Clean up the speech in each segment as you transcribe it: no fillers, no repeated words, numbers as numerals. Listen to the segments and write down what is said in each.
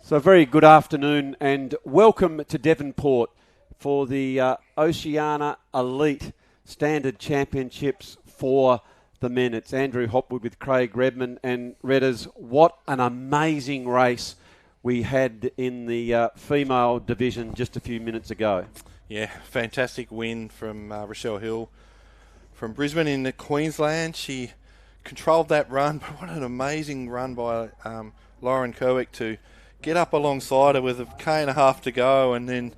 So a very good afternoon and welcome to Devonport for the Oceania Elite Standard Championships for the men. It's Andrew Hopwood with Craig Redman, and Redders, what an amazing race we had in the female division just a few minutes ago. Yeah, fantastic win from Rochelle Hill from Brisbane in Queensland. She controlled that run, but what an amazing run by Lauren Kerwick to get up alongside her with a K&a-half to go, and then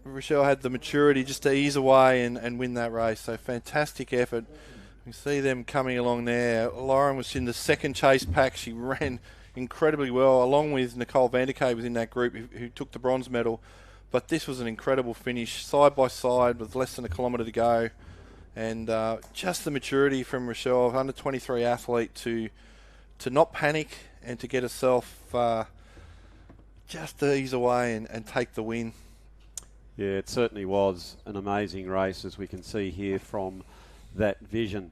Rochelle had the maturity just to ease away and win that race. So fantastic effort. You can see them coming along there. Lauren was in the second chase pack. She ran incredibly well, along with Nicole Vanderkay was in that group who took the bronze medal. But this was an incredible finish, side by side with less than a kilometre to go. And just the maturity from Rochelle, under 23 athlete, to not panic and to get herself just to ease away and take the win. Yeah, it certainly was an amazing race, as we can see here from that vision,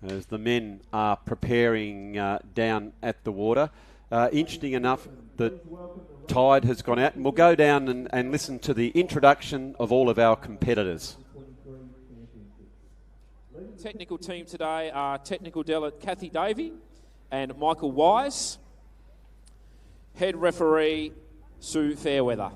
as the men are preparing down at the water. Interesting enough, the tide has gone out, and we'll go down and listen to the introduction of all of our competitors. Technical team today are technical delegate Kathy Davey and Michael Wise. Head referee Sue Fairweather.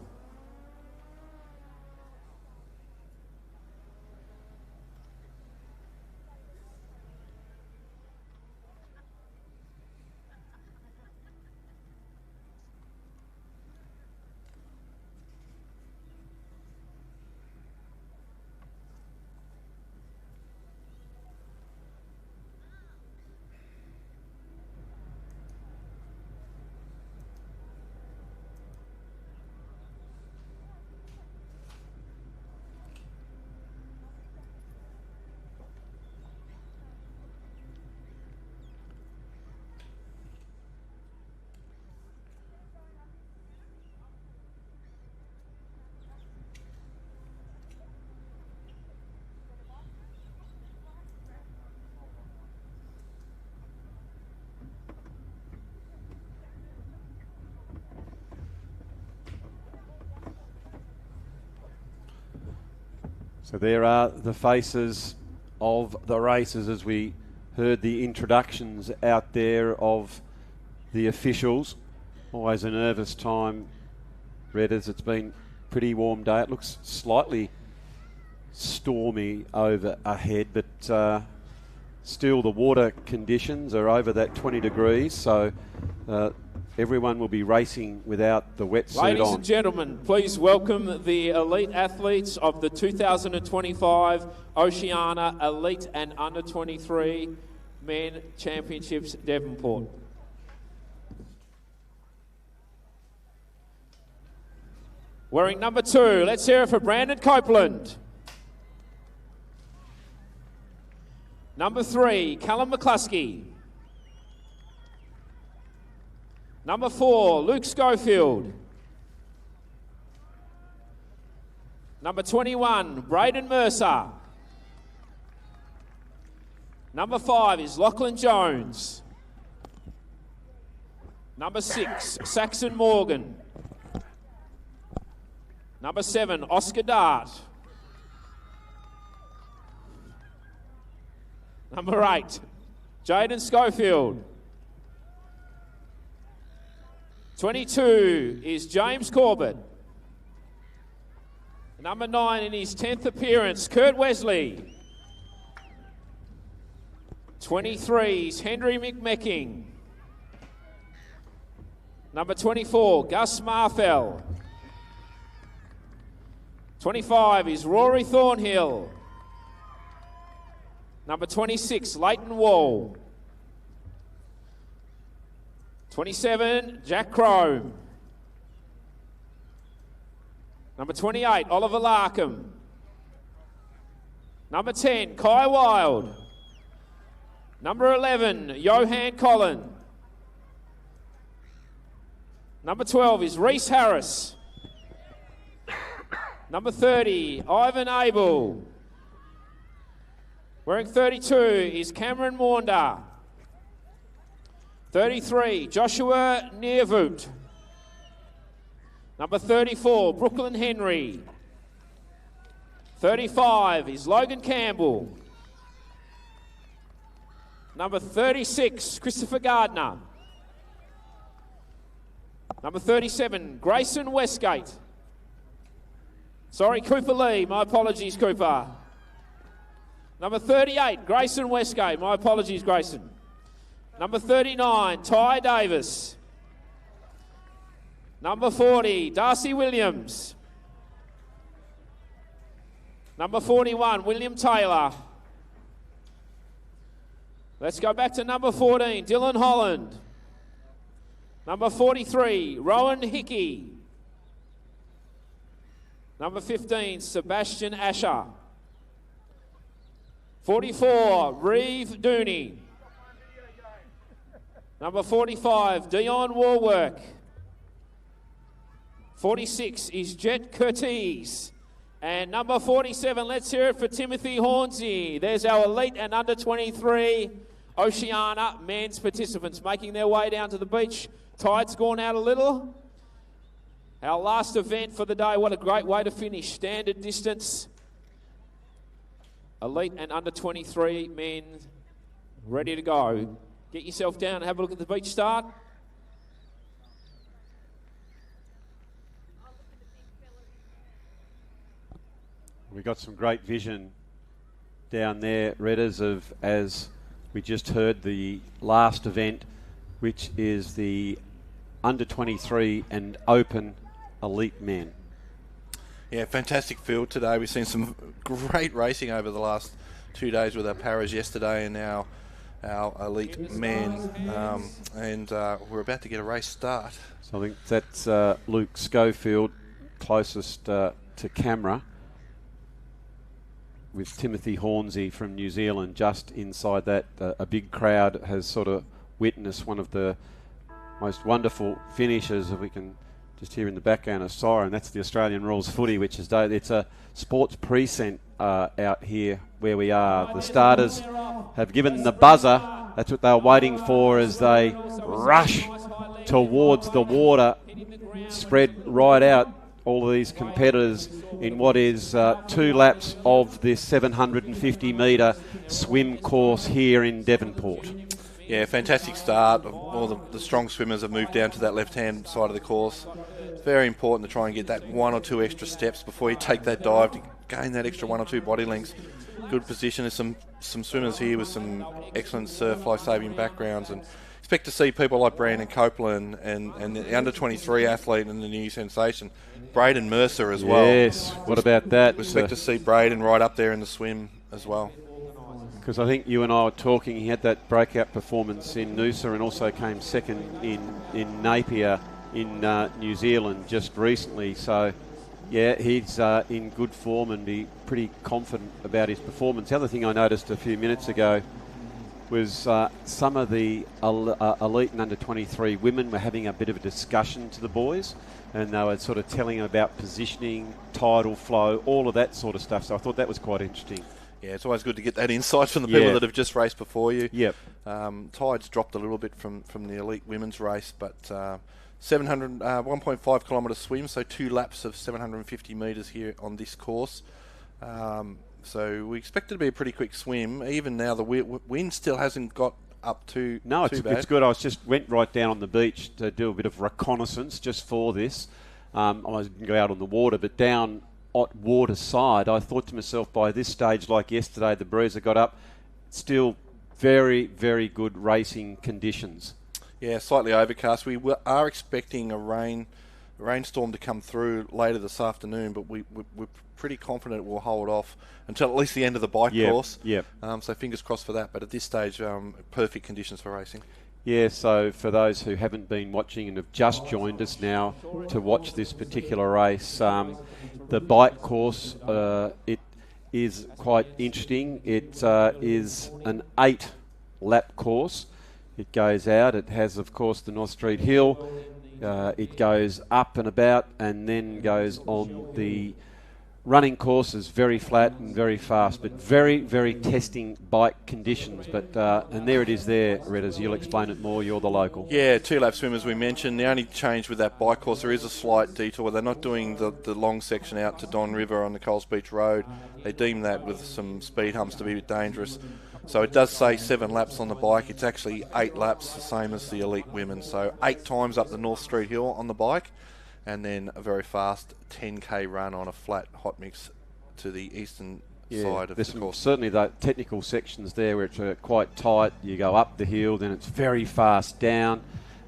So there are the faces of the races as we heard the introductions out there of the officials. Always a nervous time, Redders. It's been a pretty warm day. It looks slightly stormy over ahead, but still the water conditions are over that 20 degrees, so everyone will be racing without the wetsuit on. Ladies and gentlemen, please welcome the elite athletes of the 2025 Oceania Elite and Under 23 Men Championships Devonport. Wearing number 2, let's hear it for Brandon Copeland. Number 3, Callum McCluskey. Number 4, Luke Schofield. Number 21, Braden Mercer. Number 5 is Lachlan Jones. Number 6, Saxon Morgan. Number 7, Oscar Dart. Number 8, Jaden Schofield. 22 is James Corbett. Number 9 in his 10th appearance, Kurt Wesley. 23 is Henry McMecking. Number 24, Gus Marfell. 25 is Rory Thornhill. Number 26, Leighton Wall. 27, Jack Crome. Number 28, Oliver Larkham. Number 10, Kai Wild. Number 11, Johan Collin. Number 12 is Reese Harris. Number 30, Ivan Abel. Wearing 32 is Cameron Maunder. 33, Joshua Neervoot. Number 34, Brooklyn Henry. 35 is Logan Campbell. Number 36, Christopher Gardner. Number 37, Grayson Westgate. Sorry, Cooper Lee. My apologies, Cooper. Number 38, Grayson Westgate. My apologies, Grayson. Number 39, Ty Davis. Number 40, Darcy Williams. Number 41, William Taylor. Let's go back to number 14, Dylan Holland. Number 43, Rowan Hickey. Number 15, Sebastian Asher. 44, Reeve Dooney. Number 45, Dion Warwork. 46 is Jet Curtis. And number 47, let's hear it for Timothy Hornsey. There's our elite and under 23 Oceania men's participants making their way down to the beach. Tide's gone out a little. Our last event for the day, what a great way to finish. Standard distance. Elite and under 23 men ready to go. Get yourself down and have a look at the beach start. We got some great vision down there, Redders, of, as we just heard, the last event, which is the under 23 and open elite men. Yeah, fantastic field today. We've seen some great racing over the last 2 days with our paras yesterday and now our elite men. We're about to get a race start. So I think that's Luke Schofield closest to camera, with Timothy Hornsey from New Zealand just inside that. A big crowd has sort of witnessed one of the most wonderful finishes. If we can just hear in the background a siren, that's the Australian rules footy, which is it's a sports precinct out here where we are. The starters have given the buzzer. That's what they were waiting for as they rush towards the water, spread right out all of these competitors in what is 2 laps of this 750 metre swim course here in Devonport. Yeah, fantastic start. All the strong swimmers have moved down to that left-hand side of the course. It's very important to try and get that 1 or 2 extra steps before you take that dive to gain that extra 1 or 2 body lengths. Good position. There's some swimmers here with some excellent surf life-saving backgrounds, and expect to see people like Brandon Copeland and the under-23 athlete and the new sensation, Braden Mercer as well. Yes, what about that? We expect to see Braden right up there in the swim as well. Because I think you and I were talking, he had that breakout performance in Noosa and also came second in Napier in New Zealand just recently. So, yeah, he's in good form and be pretty confident about his performance. The other thing I noticed a few minutes ago was some of the elite and under 23 women were having a bit of a discussion to the boys, and they were sort of telling them about positioning, tidal flow, all of that sort of stuff. So I thought that was quite interesting. Yeah, it's always good to get that insight from the people that have just raced before you. Yep. Tide's dropped a little bit from the elite women's race, but 1.5 kilometre swim, so 2 laps of 750 metres here on this course. So we expect it to be a pretty quick swim. Even now, the wind still hasn't got up too bad. It's good. I went right down on the beach to do a bit of reconnaissance just for this. I didn't go out on the water, but down at water side, I thought to myself, by this stage, like yesterday, the breeze had got up. Still very, very good racing conditions. Yeah, slightly overcast. We are expecting a rainstorm to come through later this afternoon, but we're pretty confident it will hold off until at least the end of the bike course. Yep. So fingers crossed for that. But at this stage, perfect conditions for racing. Yeah, so for those who haven't been watching and have just joined us now to watch this particular race, the bike course, it is quite interesting. It is an 8-lap course. It goes out. It has, of course, the North Street Hill. It goes up and about and then goes on the running courses, very flat and very fast, but very, very testing bike conditions. But and there it is there, Redders. You'll explain it more. You're the local. Yeah, 2-lap swim, as we mentioned. The only change with that bike course, there is a slight detour. They're not doing the long section out to Don River on the Coles Beach Road. They deem that with some speed humps to be a bit dangerous. So it does say 7 laps on the bike. It's actually 8 laps, the same as the elite women. So 8 times up the North Street Hill on the bike, and then a very fast 10k run on a flat hot mix to the eastern side of the course. Certainly the technical sections there where it's quite tight. You go up the hill, then it's very fast down,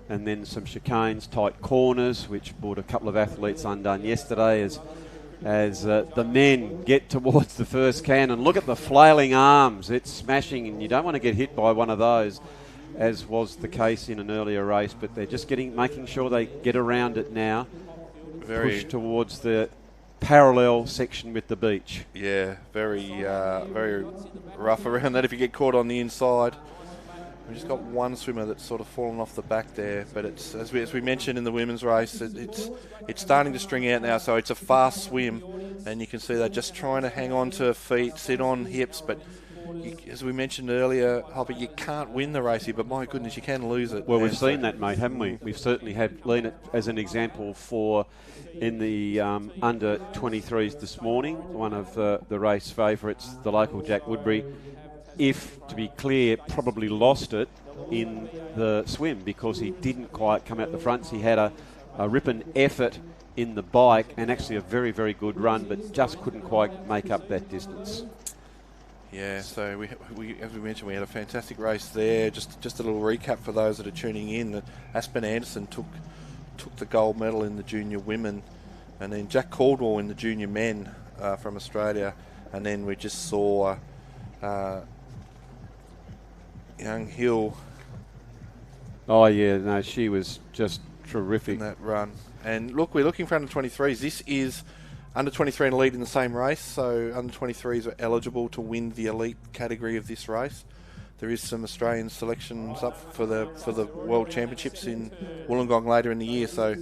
and then some chicanes, tight corners, which brought a couple of athletes undone yesterday as the men get towards the first cannon. Look at the flailing arms. It's smashing, and you don't want to get hit by one of those, as was the case in an earlier race, but they're just making sure they get around it now. Push towards the parallel section with the beach. Yeah, very rough around that if you get caught on the inside. We've just got one swimmer that's sort of fallen off the back there, but it's as we mentioned in the women's race, it's starting to string out now, so it's a fast swim, and you can see they're just trying to hang on to feet, sit on hips, but as we mentioned earlier, Hoppy, you can't win the race here, but my goodness, you can lose it. Well, we've seen that, mate, haven't we? We've certainly had lean it as an example in the under 23s this morning, one of the race favourites, the local Jack Woodbury. If, to be clear, probably lost it in the swim because he didn't quite come out the fronts. He had a ripping effort in the bike and actually a very, very good run, but just couldn't quite make up that distance. Yeah, so we as we mentioned, we had a fantastic race there. Just a little recap for those that are tuning in. Aspen Anderson took the gold medal in the junior women, and then Jack Caldwell in the junior men from Australia, and then we just saw Young Hill. Oh yeah, no, she was just terrific in that run. And look, we're looking for under 23s. This is under 23 and elite in the same race, so under 23s are eligible to win the elite category of this race. There is some Australian selections up for the World Championships in Wollongong later in the year, so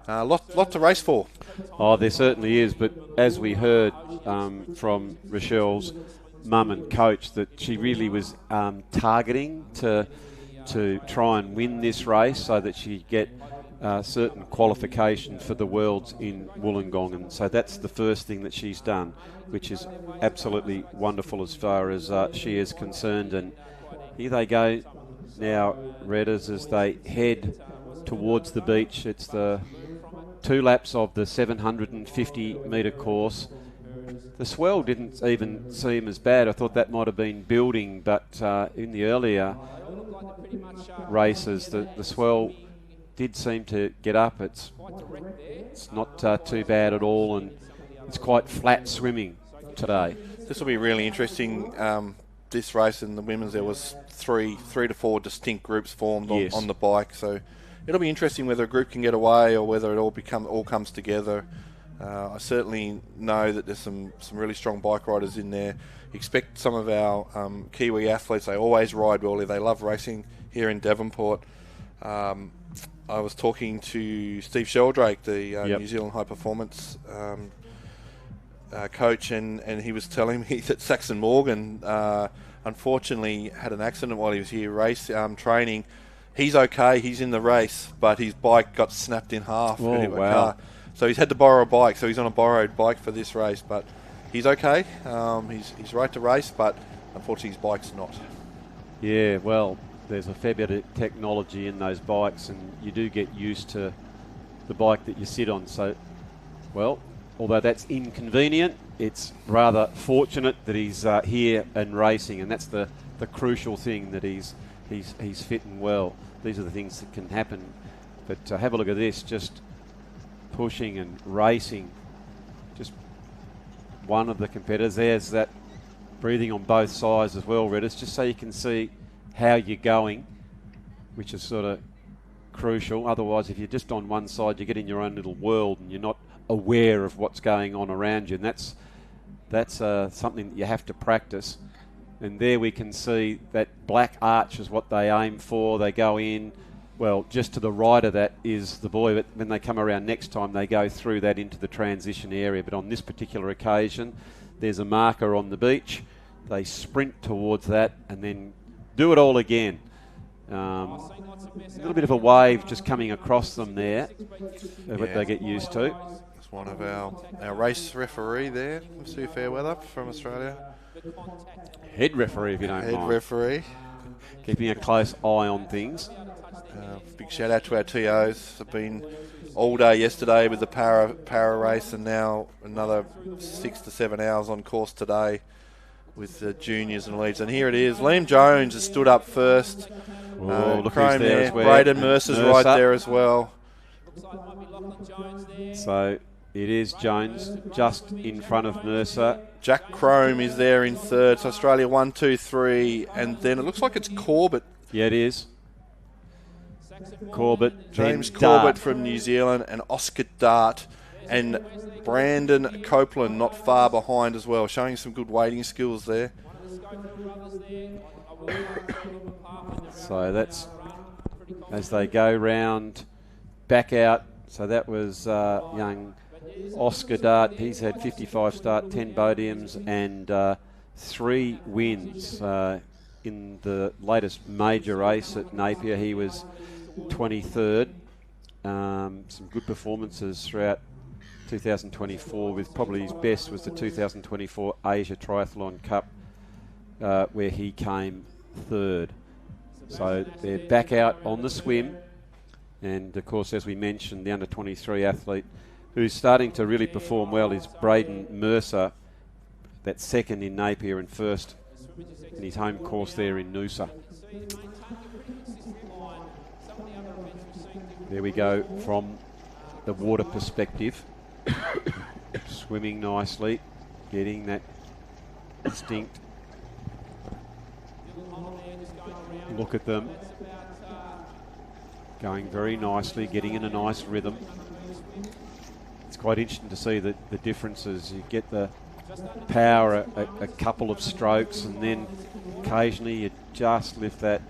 lot to race for. Oh, there certainly is, but as we heard from Rochelle's mum and coach, that she really was targeting to try and win this race so that she'd get certain qualification for the Worlds in Wollongong, and so that's the first thing that she's done, which is absolutely wonderful as far as she is concerned. And here they go now, Redders, as they head towards the beach. It's the 2 laps of the 750 metre course. The swell didn't even seem as bad. I thought that might have been building, but in the earlier races, the swell did seem to get up. It's not too bad at all, and it's quite flat swimming today. This will be really interesting. This race in the women's, there was three to four distinct groups formed on the bike, so it'll be interesting whether a group can get away or whether it all comes together. I certainly know that there's some really strong bike riders in there. Expect some of our Kiwi athletes, they always ride well. They love racing here in Devonport. I was talking to Steve Sheldrake, the New Zealand High Performance coach, and he was telling me that Saxon Morgan unfortunately had an accident while he was here training. He's okay, he's in the race, but his bike got snapped in half. Oh, into a wow. car. So he's had to borrow a bike, so he's on a borrowed bike for this race, but he's okay. He's right to race, but unfortunately his bike's not. Yeah, well, there's a fair bit of technology in those bikes, and you do get used to the bike that you sit on. So, well, although that's inconvenient, it's rather fortunate that he's here and racing, and that's the crucial thing, that he's fit and well. These are the things that can happen. But have a look at this, just pushing and racing. Just one of the competitors. There's that breathing on both sides as well, Redders, just so you can see how you're going, which is sort of crucial. Otherwise, if you're just on one side, you get in your own little world and you're not aware of what's going on around you, and that's something that you have to practice. And there we can see that black arch is what they aim for. They go in, Well, just to the right of that is the buoy, but when they come around next time, they go through that into the transition area. But on this particular occasion, there's a marker on the beach. They sprint towards that and then do it all again. A little bit of a wave just coming across them there, what they get used to. It's one of our race referee there, Sue Fairweather from Australia. Head referee, if you don't mind. Head referee. Keeping a close eye on things. Big shout out to our TOs. Have been all day yesterday with the para race, and now another 6 to 7 hours on course today with the juniors and leads. And here it is. Liam Jones has stood up first. Look who's there as well. Braden Mercer's right there as well. So it is Jones just in front of Mercer. Jack Crome is there in third. So Australia 1, 2, 3, and then it looks like it's Corbett. Yeah, it is. Corbett, James Corbett from New Zealand, and Oscar Dart, and Brandon Copeland not far behind as well, showing some good wading skills there. So that's as they go round back out. So that was young Oscar Dart. He's had 55 start, 10 podiums, and 3 wins in the latest major race at Napier. He was 23rd. Some good performances throughout 2024, with probably his best was the 2024 Asia Triathlon Cup, where he came 3rd. So they're back out on the swim, and of course, as we mentioned, the under-23 athlete who's starting to really perform well is Braden Mercer. That's second in Napier and first in his home course there in Noosa. There we go from the water perspective. Swimming nicely, getting that distinct look at them. Going very nicely, getting in a nice rhythm. It's quite interesting to see the differences. You get the power a couple of strokes, and then occasionally you just lift that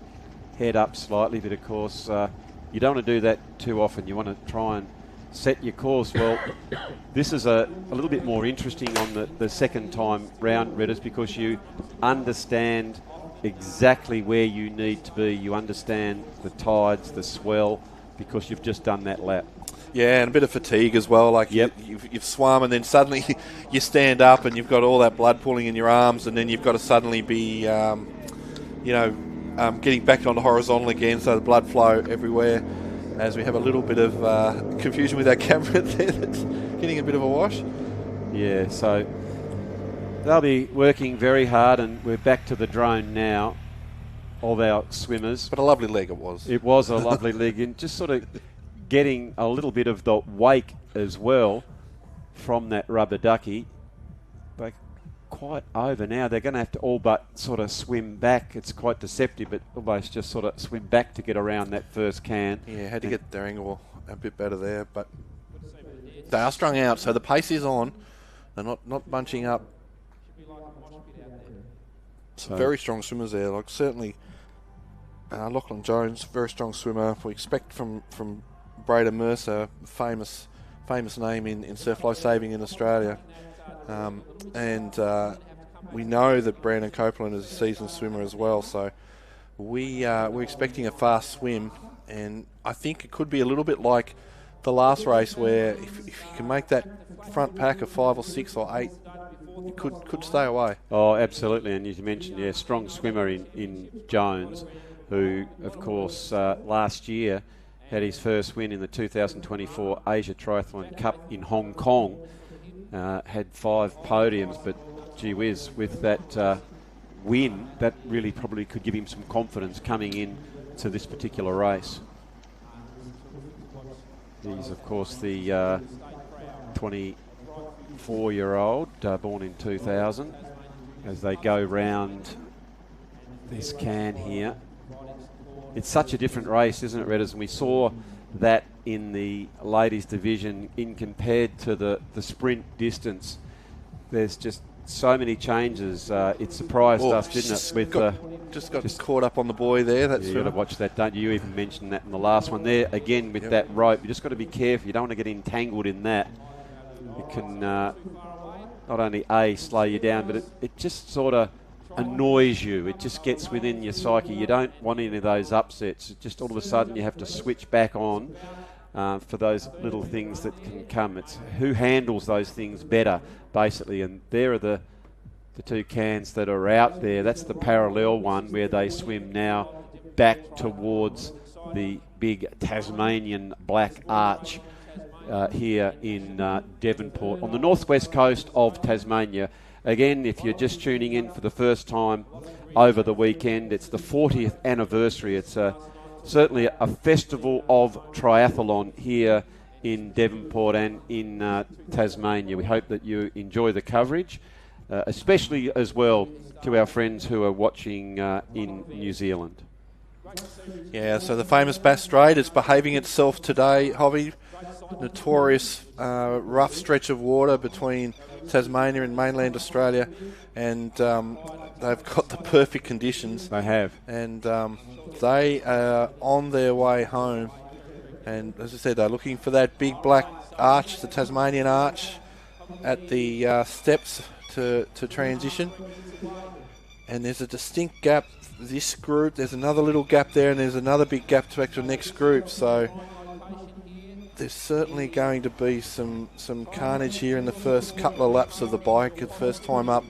head up slightly, but of course you don't want to do that too often. You want to try and set your course. Well, this is a little bit more interesting on the second time round, Redders, because you understand exactly where you need to be. You understand the tides, the swell, because you've just done that lap. Yeah, and a bit of fatigue as well. Like you've swum, and then suddenly you stand up and you've got all that blood pooling in your arms, and then you've got to suddenly be, getting back onto horizontal again, so the blood flow everywhere. As we have a little bit of confusion with our camera there, that's getting a bit of a wash. Yeah, so they'll be working very hard, and we're back to the drone now of our swimmers. But a lovely leg it was. It was a lovely leg, and just sort of getting a little bit of the wake as well from that rubber ducky. They're quite over now. They're going to have to all but sort of swim back. It's quite deceptive, but almost just sort of swim back to get around that first can. Yeah, had to get their angle a bit better there, but they are strung out, so the pace is on. They're not bunching up. Some very strong swimmers there. Like certainly, Lachlan Jones, very strong swimmer. We expect from Braden Mercer, famous name in surf life saving in Australia, and we know that Brandon Copeland is a seasoned swimmer as well. So we're expecting a fast swim, and I think it could be a little bit like the last race, where if you can make that front pack of 5 or 6 or 8. It could stay away. Oh, absolutely. And as you mentioned, strong swimmer in Jones, who, of course, last year had his first win in the 2024 Asia Triathlon Cup in Hong Kong. Had 5 podiums, but gee whiz, with that win, that really probably could give him some confidence coming in to this particular race. He's, of course, the 24-year-old, born in 2000, as they go round this can here. It's such a different race, isn't it, Redders? And we saw that in the ladies division in compared to the sprint distance. There's just so many changes. It surprised us, didn't it? just got caught up on the buoy there. That's you got to watch that, don't you? You even mentioned that in the last one there. Again, with that rope, you just got to be careful. You don't want to get entangled in that. It can not only slow you down, but it just sort of annoys you. It just gets within your psyche. You don't want any of those upsets. It just all of a sudden you have to switch back on for those little things that can come. It's who handles those things better, basically. And there are the two cans that are out there. That's the parallel one where they swim now back towards the big Tasmanian black arch here in Devonport on the northwest coast of Tasmania. Again, if you're just tuning in for the first time over the weekend, it's the 40th anniversary. It's certainly a festival of triathlon here in Devonport and in Tasmania. We hope that you enjoy the coverage, especially as well to our friends who are watching in New Zealand. Yeah, so the famous Bass Strait is behaving itself today, Hobby. Notorious rough stretch of water between Tasmania and mainland Australia, and they've got the perfect conditions. They have. And they are on their way home. And as I said, they're looking for that big black arch, the Tasmanian arch, at the steps to transition. And there's a distinct gap. This group, there's another little gap there, and there's another big gap to the next group. So there's certainly going to be some carnage here in the first couple of laps of the bike, the first time up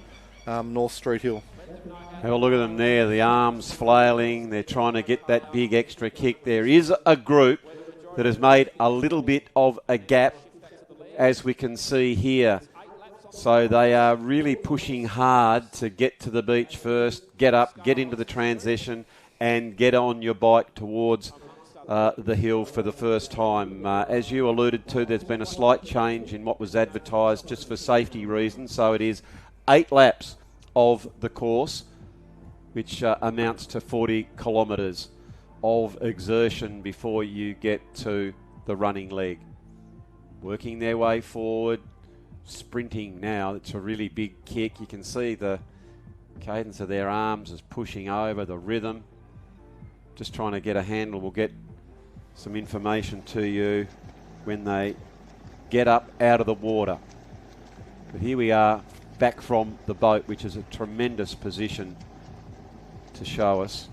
North Street Hill. Have a look at them there, the arms flailing. They're trying to get that big extra kick. There is a group that has made a little bit of a gap, as we can see here. So they are really pushing hard to get to the beach first, get up, get into the transition, and get on your bike towards the hill for the first time. As you alluded to, there's been a slight change in what was advertised just for safety reasons. So it is 8 laps of the course, which amounts to 40 kilometres of exertion before you get to the running leg. Working their way forward, sprinting now. It's a really big kick. You can see the cadence of their arms is pushing over, the rhythm. Just trying to get a handle. We'll get some information to you when they get up out of the water. But here we are back from the boat, which is a tremendous position to show us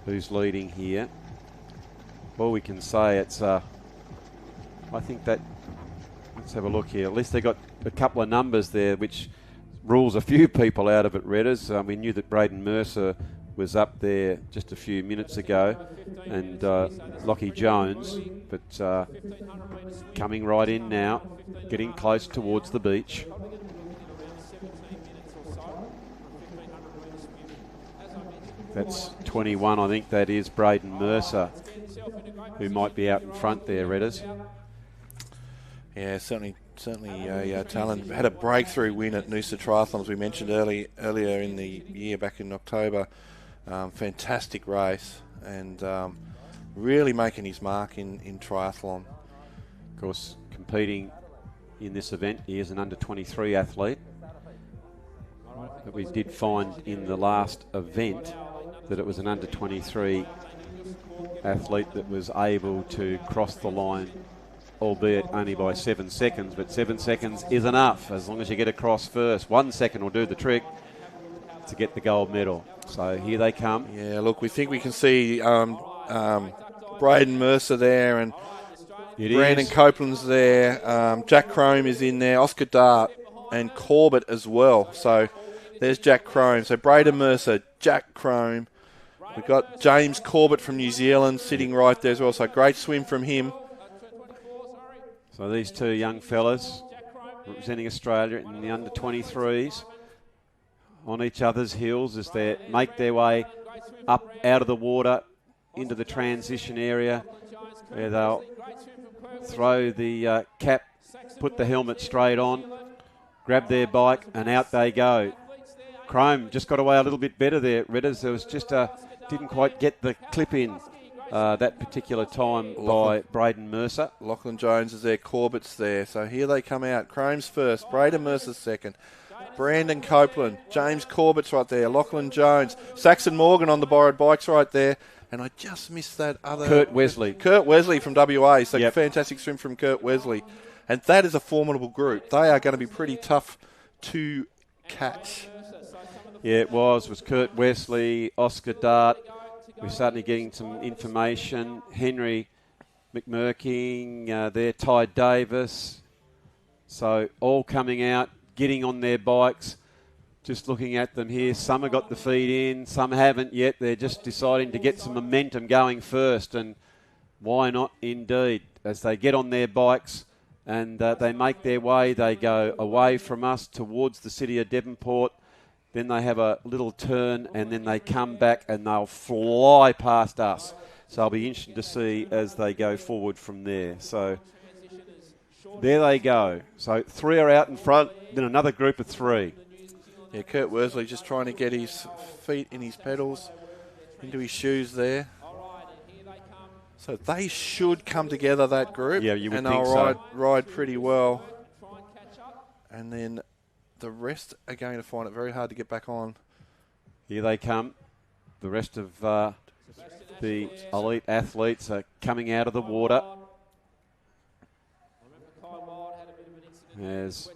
who's leading here. All we can say, it's I think that, let's have a look here. At least they got a couple of numbers there, which rules a few people out of it, Redders. We knew that Braden Mercer was up there just a few minutes ago, and Lockie Jones, but coming right in now, getting close towards the beach. That's 21, I think that is Braden Mercer, who might be out in front there, Redders. Yeah, certainly a talent. Had a breakthrough win at Noosa Triathlon, as we mentioned earlier in the year, back in October. Fantastic race, and really making his mark in triathlon. Of course, competing in this event, he is an under-23 athlete. But we did find in the last event that it was an under-23 athlete that was able to cross the line, albeit only by 7 seconds, but 7 seconds is enough as long as you get across first. 1 second will do the trick to get the gold medal. So here they come. Yeah, look, we think we can see Braden Mercer there, and Brandon Copeland's there. Jack Crome is in there, Oscar Dart and Corbett as well. So there's Jack Crome. So Braden Mercer, Jack Crome. We've got James Corbett from New Zealand sitting right there as well. So great swim from him. So these two young fellas representing Australia in the under-23s on each other's heels as they make their way up out of the water into the transition area, where they'll throw the cap, put the helmet straight on, grab their bike, and out they go. Crome just got away a little bit better there, Redders. There was just didn't quite get the clip in that particular time by Braden Mercer. Lachlan Jones is there, Corbett's there. So here they come out. Crome's first, Braden Mercer's second. Brandon Copeland, James Corbett's right there, Lachlan Jones, Saxon Morgan on the borrowed bikes right there, and I just missed that other... Kurt Wesley. Kurt Wesley from WA, so Yep. fantastic swim from Kurt Wesley. And that is a formidable group. They are going to be pretty tough to catch. Yeah, it was Kurt Wesley, Oscar Dart. We're certainly getting some information. Henry McMurking, there, Ty Davis. So all coming out, getting on their bikes. Just looking at them here, some have got the feet in, some haven't yet. They're just deciding to get some momentum going first, and why not indeed? As they get on their bikes and they make their way, they go away from us towards the city of Devonport. Then they have a little turn, and then they come back and they'll fly past us. So it'll be interesting to see as they go forward from there. So there they go. So 3 are out in front, then another group of 3. Yeah, Kurt Wesley just trying to get his feet in his pedals, into his shoes there. So they should come together, that group. Yeah, you would and think they'll so. ride pretty well. And then the rest are going to find it very hard to get back on. Here they come. The rest of the elite athletes are coming out of the water. As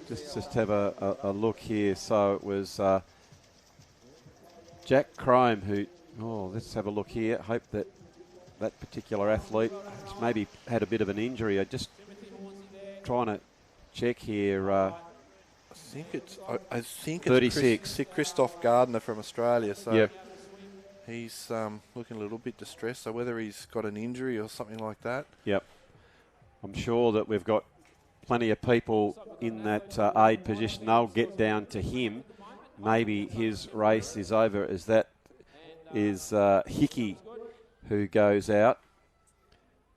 just have a look here. So it was Jack Crome who... Oh, let's have a look here. Hope that particular athlete has maybe had a bit of an injury. I'm just trying to check here. I think it's 36. Christoph Gardner from Australia. So Yep. he's looking a little bit distressed. So whether he's got an injury or something like that. Yep. I'm sure that we've got plenty of people in that aid position. They'll get down to him. Maybe his race is over, as that is Hickey who goes out.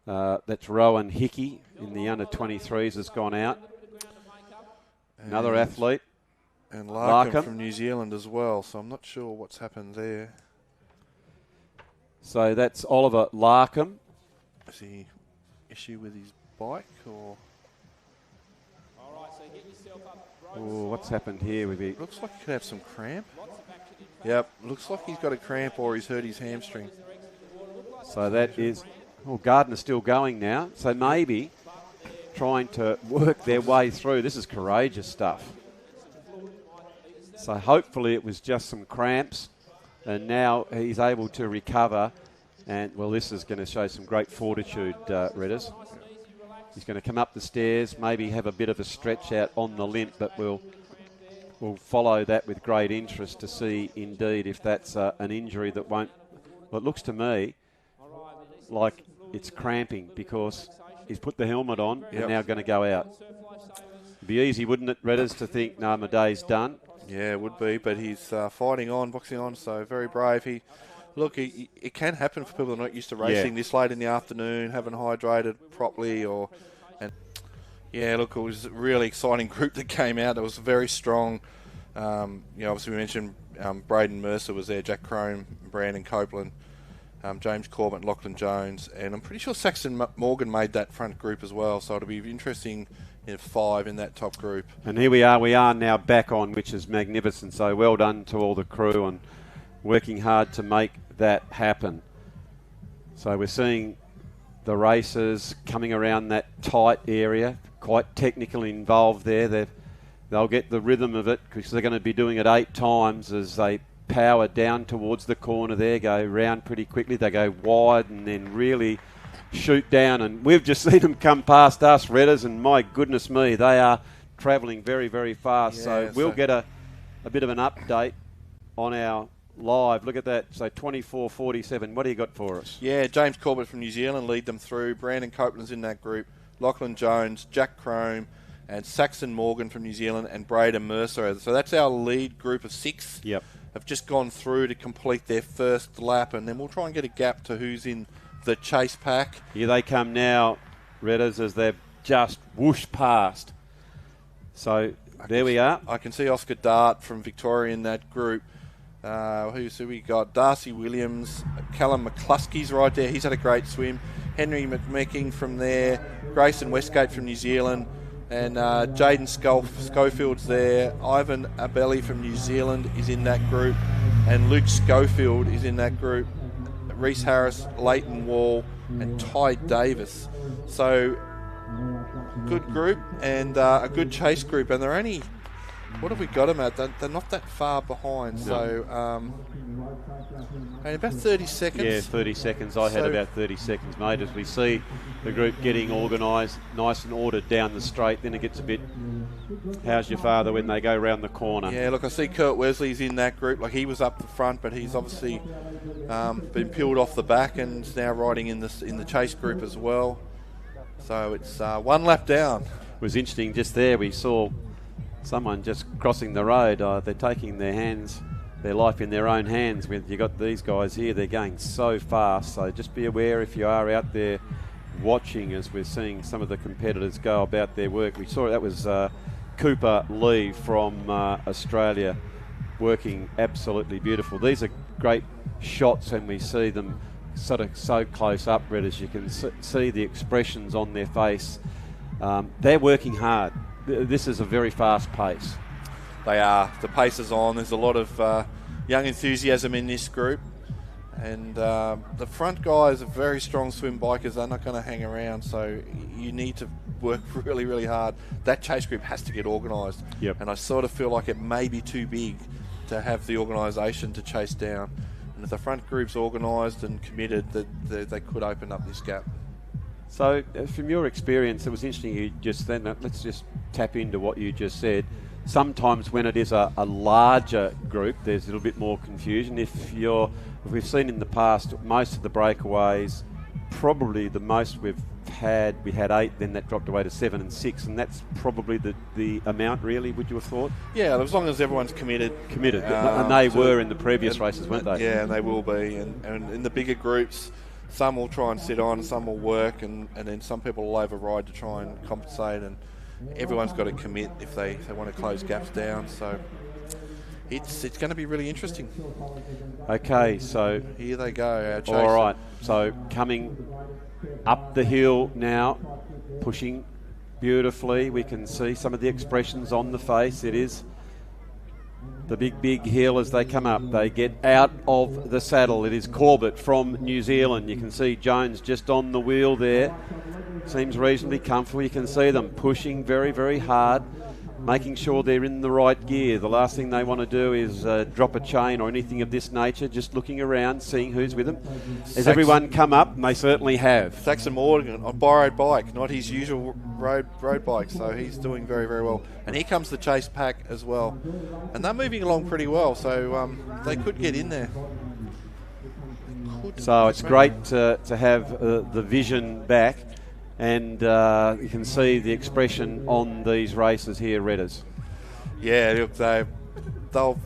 That's Rowan Hickey in the under-23s has gone out. Another athlete. And Larkham from New Zealand as well, so I'm not sure what's happened there. So that's Oliver Larkham. Is he issue with his bike or? Oh, what's happened here? Looks like he could have some cramp. Yep, looks like he's got a cramp or he's hurt his hamstring. So that is... Oh, Gardner's still going now. So maybe trying to work their way through. This is courageous stuff. So hopefully it was just some cramps. And now he's able to recover. And, well, this is going to show some great fortitude, Redders. He's going to come up the stairs, maybe have a bit of a stretch out on the limp, but we'll follow that with great interest to see indeed if that's an injury that won't... Well, it looks to me like it's cramping because he's put the helmet on and now going to go out. It'd be easy, wouldn't it, Redders, to think, no, my day's done. Yeah, it would be, but he's fighting on, boxing on, so very brave. It can happen for people that are not used to racing this late in the afternoon, haven't hydrated properly, it was a really exciting group that came out. It was very strong. Obviously we mentioned Braden Mercer was there, Jack Crome, Brandon Copeland, James Corbett, Lachlan Jones, and I'm pretty sure Saxon Morgan made that front group as well. So it'll be interesting. 5 in that top group. And here we are now back on, which is magnificent. So well done to all the crew and working hard to make that happen. So we're seeing the racers coming around that tight area, quite technically involved there. They'll get the rhythm of it because they're going to be doing it 8 times as they power down towards the corner there, go round pretty quickly. They go wide and then really shoot down, and we've just seen them come past us, Redders, and my goodness me, they are travelling very, very fast. So we'll get a bit of an update on our live. Look at that. So 24:47. What do you got for us? Yeah, James Corbett from New Zealand lead them through. Brandon Copeland's in that group. Lachlan Jones, Jack Crome, and Saxon Morgan from New Zealand, and Braden Mercer. So that's our lead group of 6. Yep. Have just gone through to complete their first lap, and then we'll try and get a gap to who's in the chase pack. Here they come now, Redders, as they've just whooshed past. So there we are. I can see Oscar Dart from Victoria in that group. Who we got? Darcy Williams, Callum McCluskey's right there. He's had a great swim. Henry McMecking from there. Grayson Westgate from New Zealand. And Jaden Schofield's there. Ivan Abelli from New Zealand is in that group. And Luke Schofield is in that group. Reese Harris, Leighton Wall, and Ty Davis. So, good group and a good chase group. And they're only, what have we got them at? They're not that far behind. No. So, about 30 seconds. Yeah, 30 seconds. I had about 30 seconds, mate, as we see the group getting organised, nice and ordered down the straight. Then it gets a bit, how's your father when they go round the corner? Yeah, look, I see Kurt Wesley's in that group. Like, he was up the front, but he's obviously been peeled off the back and is now riding in the chase group as well. So it's one lap down. It was interesting just there. We saw someone just crossing the road. They're taking their life in their own hands. When you got these guys here, they're going so fast. So just be aware if you are out there watching, as we're seeing some of the competitors go about their work. We saw that was Cooper Lee from Australia, working absolutely beautiful. These are great shots, and we see them sort of so close up, Red, as you can see the expressions on their face. They're working hard. This is a very fast pace. They are. The pace is on. There's a lot of young enthusiasm in this group. And the front guys are very strong swim bikers. They're not going to hang around, so you need to work really, really hard. That chase group has to get organised. Yep. And I sort of feel like it may be too big to have the organisation to chase down. And if the front group's organised and committed, they could open up this gap. So from your experience, it was interesting you just then, let's just tap into what you just said. Sometimes when it is a larger group, there's a little bit more confusion. If we've seen in the past, most of the breakaways, probably the most we had 8, then that dropped away to 7 and 6, and that's probably the amount, really, would you have thought? Yeah, as long as everyone's committed. And they were in the previous races, weren't they? Yeah, and they will be. And in the bigger groups, some will try and sit on, some will work, and then some people will override to try and compensate, and everyone's got to commit if they want to close gaps down. So it's going to be really interesting. Okay, so here they go, our chase. All right, so coming up the hill now, pushing beautifully. We can see some of the expressions on the face. It is the big hill as they come up. They get out of the saddle. It is Corbett from New Zealand. You can see Jones just on the wheel there. Seems reasonably comfortable. You can see them pushing very, very hard, making sure they're in the right gear. The last thing they want to do is drop a chain or anything of this nature, just looking around, seeing who's with them. Has everyone come up? And they certainly have. Saxon Morgan on borrowed bike, not his usual road bike, so he's doing very, very well. And here comes the chase pack as well. And they're moving along pretty well, so they could get in there. So it's great to have the vision back. And you can see the expression on these races here, Redders. Yeah, look, they've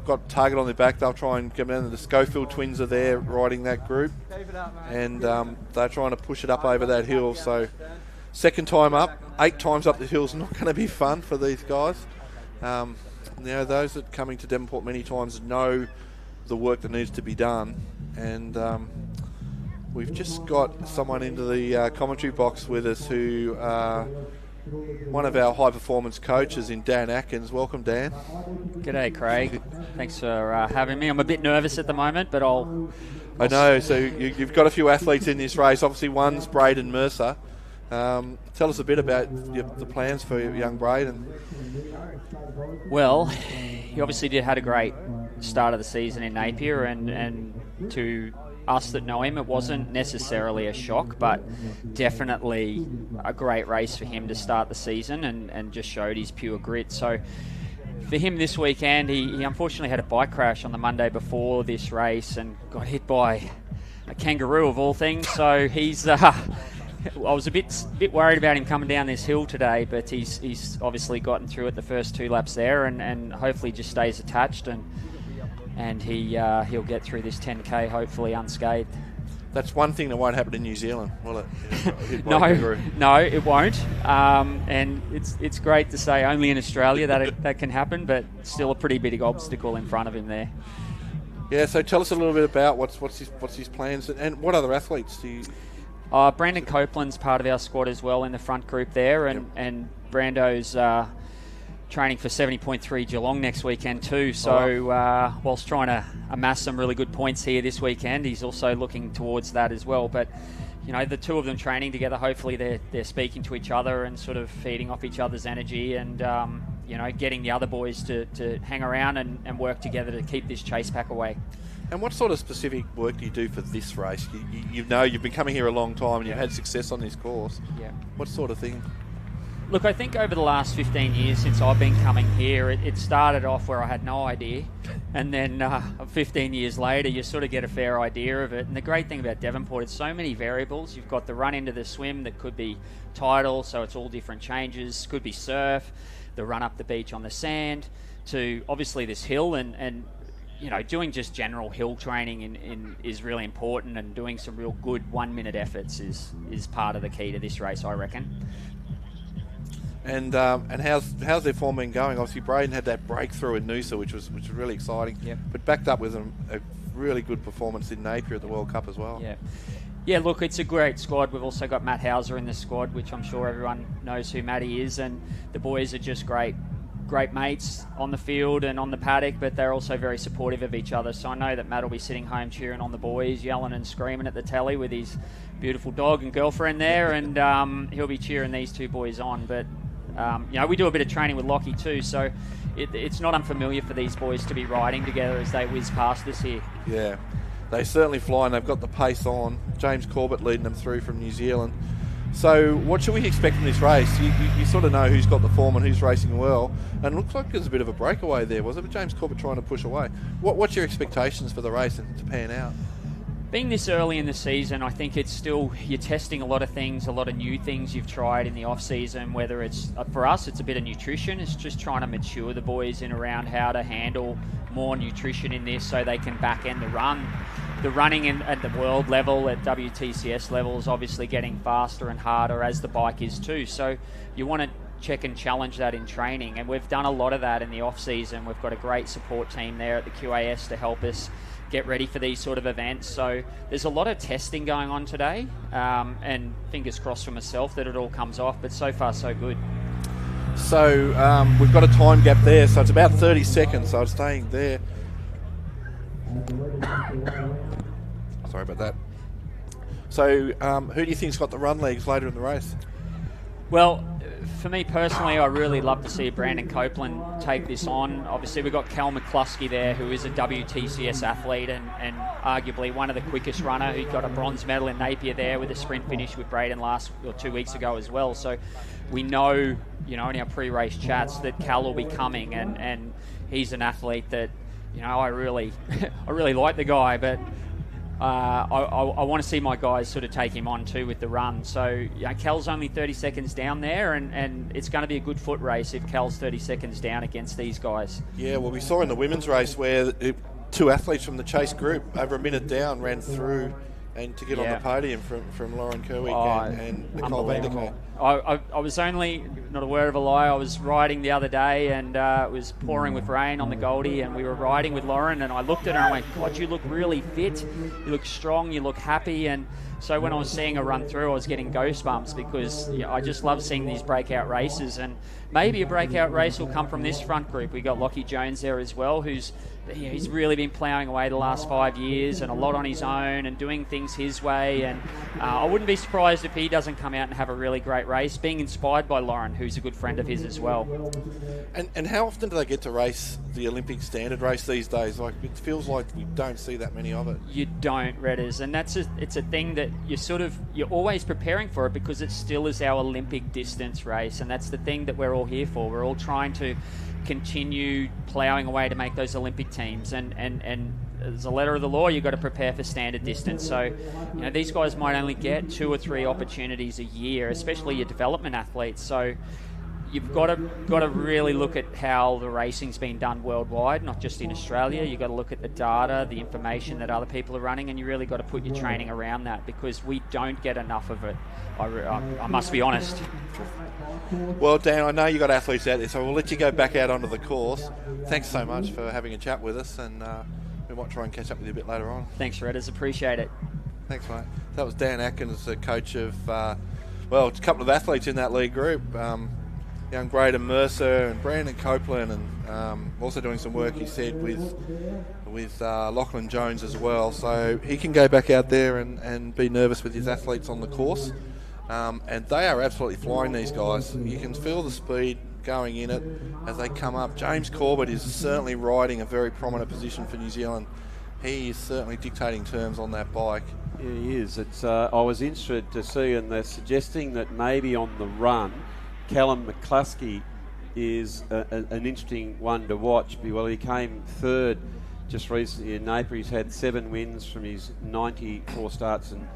got target on their back. They'll try and come down. The Schofield twins are there riding that group. And they're trying to push it up over that hill. So second time up, 8 times up the hill is not going to be fun for these guys. Those that are coming to Devonport many times know the work that needs to be done. And we've just got someone into the commentary box with us who one of our high performance coaches in Dan Atkins. Welcome, Dan. G'day, Craig. Thanks for having me. I'm a bit nervous at the moment, but I know. So you've got a few athletes in this race. Obviously, one's Braden Mercer. Tell us a bit about the plans for young Braden. Well, he obviously had a great start of the season in Napier, and to us that know him, it wasn't necessarily a shock, but definitely a great race for him to start the season, and just showed his pure grit. So for him this weekend, he unfortunately had a bike crash on the Monday before this race and got hit by a kangaroo of all things. So he's I was a bit worried about him coming down this hill today, but he's obviously gotten through it the first 2 laps there, and hopefully just stays attached, and he'll get through this 10K hopefully unscathed. That's one thing that won't happen in New Zealand, will it? No, it won't. And it's great to say only in Australia that can happen, but still a pretty big obstacle in front of him there. Yeah, so tell us a little bit about what's his plans, and what other athletes do you... Brandon Copeland's part of our squad as well in the front group there, and Brando's training for 70.3 Geelong next weekend too. So whilst trying to amass some really good points here this weekend, he's also looking towards that as well. But you know, the two of them training together, hopefully they're speaking to each other and sort of feeding off each other's energy, and you know, getting the other boys to hang around and work together to keep this chase pack away. And what sort of specific work do you do for this race? You know, you've been coming here a long time and you've had success on this course. Yeah. What sort of thing? Look, I think over the last 15 years since I've been coming here, it started off where I had no idea. And then 15 years later, you sort of get a fair idea of it. And the great thing about Devonport, it's so many variables. You've got the run into the swim that could be tidal, so it's all different changes. Could be surf, the run up the beach on the sand, to obviously this hill. And you know, doing just general hill training is really important, and doing some real good 1 minute efforts is part of the key to this race, I reckon. And how's their form been going? Obviously, Braden had that breakthrough in Noosa, which was really exciting. Yep. But backed up with a really good performance in Napier at the World Cup as well. Yeah, look, it's a great squad. We've also got Matt Hauser in the squad, which I'm sure everyone knows who Matty is, and the boys are just great mates on the field and on the paddock, but they're also very supportive of each other. So I know that Matt will be sitting home cheering on the boys, yelling and screaming at the telly with his beautiful dog and girlfriend there, and he'll be cheering these two boys on. But you know, we do a bit of training with Lockie too, so it's not unfamiliar for these boys to be riding together as they whiz past us here. Yeah, they certainly fly, and they've got the pace on. James Corbett leading them through from New Zealand. So what should we expect in this race? You sort of know who's got the form and who's racing well, and it looks like there's a bit of a breakaway there, was it? But James Corbett trying to push away. What's your expectations for the race and to pan out? Being this early in the season, I think it's still, you're testing a lot of things, a lot of new things you've tried in the off-season, whether it's, for us, it's a bit of nutrition. It's just trying to mature the boys in around how to handle more nutrition in this so they can back end the run. The running at the world level, at WTCS level, is obviously getting faster and harder, as the bike is too. So you want to check and challenge that in training, and we've done a lot of that in the off-season. We've got a great support team there at the QAS to help us get ready for these sort of events. So there's a lot of testing going on today, and fingers crossed for myself that it all comes off, but so far so good. So we've got a time gap there, so it's about 30 seconds, so I'm staying there. Sorry about that. So who do you think's got the run legs later in the race? Well, for me personally, I really love to see Brandon Copeland take this on. Obviously, we've got Cal McCluskey there, who is a WTCS athlete and arguably one of the quickest runner, who got a bronze medal in Napier there with a sprint finish with Braden 2 weeks ago as well. So we know, you know, in our pre-race chats that Cal will be coming, and he's an athlete that, you know, I really like the guy, but I want to see my guys sort of take him on too with the run. So Cal's only 30 seconds down there, and it's going to be a good foot race if Cal's 30 seconds down against these guys. Yeah, well, we saw in the women's race where two athletes from the Chase group, over a minute down, ran through and to get on the podium from Lauren Kerwick and Nicole Vanderkooy. I was only, not a word of a lie, I was riding the other day, and it was pouring with rain on the Goldie, and we were riding with Lauren, and I looked at her and I went, God, you look really fit, you look strong, you look happy. And so when I was seeing her run through, I was getting goosebumps, because I just love seeing these breakout races, and maybe a breakout race will come from this front group. We got Lockie Jones there as well, he's really been ploughing away the last 5 years, and a lot on his own and doing things his way, and I wouldn't be surprised if he doesn't come out and have a really great race, being inspired by Lauren, who's a good friend of his as well. And how often do they get to race the Olympic standard race these days? Like, it feels like we don't see that many of it. You don't, Redders, and it's a thing that you're always preparing for it, because it still is our Olympic distance race, and that's the thing that we're all here for. We're all trying to continue ploughing away to make those Olympic teams, and as a letter of the law, you've got to prepare for standard distance. So, you know, these guys might only get 2 or 3 opportunities a year, especially your development athletes. So you've got to really look at how the racing's been done worldwide, not just in Australia. You've got to look at the data, the information that other people are running, and you really got to put your training around that, because we don't get enough of it. I must be honest. Well, Dan, I know you got athletes out there, so we'll let you go back out onto the course. Thanks so much for having a chat with us, and we might try and catch up with you a bit later on. Thanks, Redders. Appreciate it. Thanks, mate. That was Dan Atkins, the coach of, a couple of athletes in that league group. Young Braden Mercer and Brandon Copeland, and also doing some work, he said, with Lachlan Jones as well. So he can go back out there and be nervous with his athletes on the course. And they are absolutely flying, these guys. You can feel the speed going in it as they come up. James Corbett is certainly riding a very prominent position for New Zealand. He is certainly dictating terms on that bike. Yeah, he is. It's. I was interested to see, and they're suggesting that maybe on the run, Callum McCluskey is an interesting one to watch. Well, he came third just recently in Napier. He's had 7 wins from his 94 starts and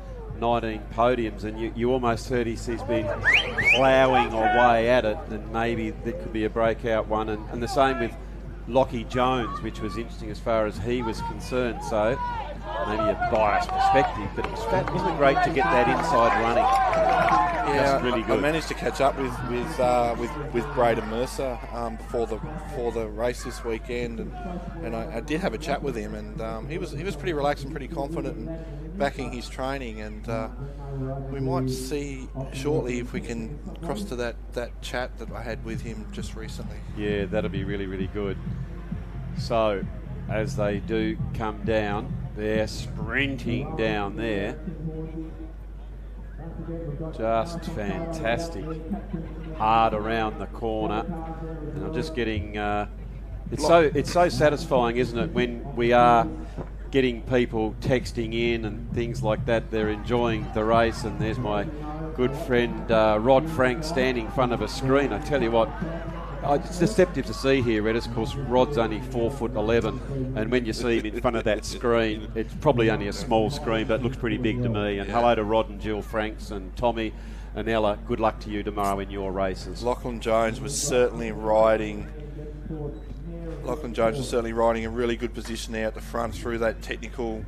19 podiums, and you almost heard he's been ploughing away at it, and maybe that could be a breakout one. And the same with Lockie Jones, which was interesting as far as he was concerned. So maybe a biased perspective, but wasn't it great to get that inside running? Yeah, that's really good. I managed to catch up with Braden Mercer before the race this weekend, and I did have a chat with him, and he was pretty relaxed and pretty confident in backing his training, and we might see shortly if we can cross to that chat that I had with him just recently. Yeah, that'll be really, really good. So, as they do come down, they're sprinting down there. Just fantastic. Hard around the corner. And I'm just getting... it's so satisfying, isn't it, when we are getting people texting in and things like that. They're enjoying the race, and there's my good friend Rod Frank standing in front of a screen. I tell you what, it's deceptive to see here, Reddis. Of course, Rod's only 4'11", and when you see him in front of that screen, it's probably only a small screen, but it looks pretty big to me. And hello to Rod and Jill Franks and Tommy and Ella. Good luck to you tomorrow in your races. Lachlan Jones was certainly riding a really good position there at the front through that technical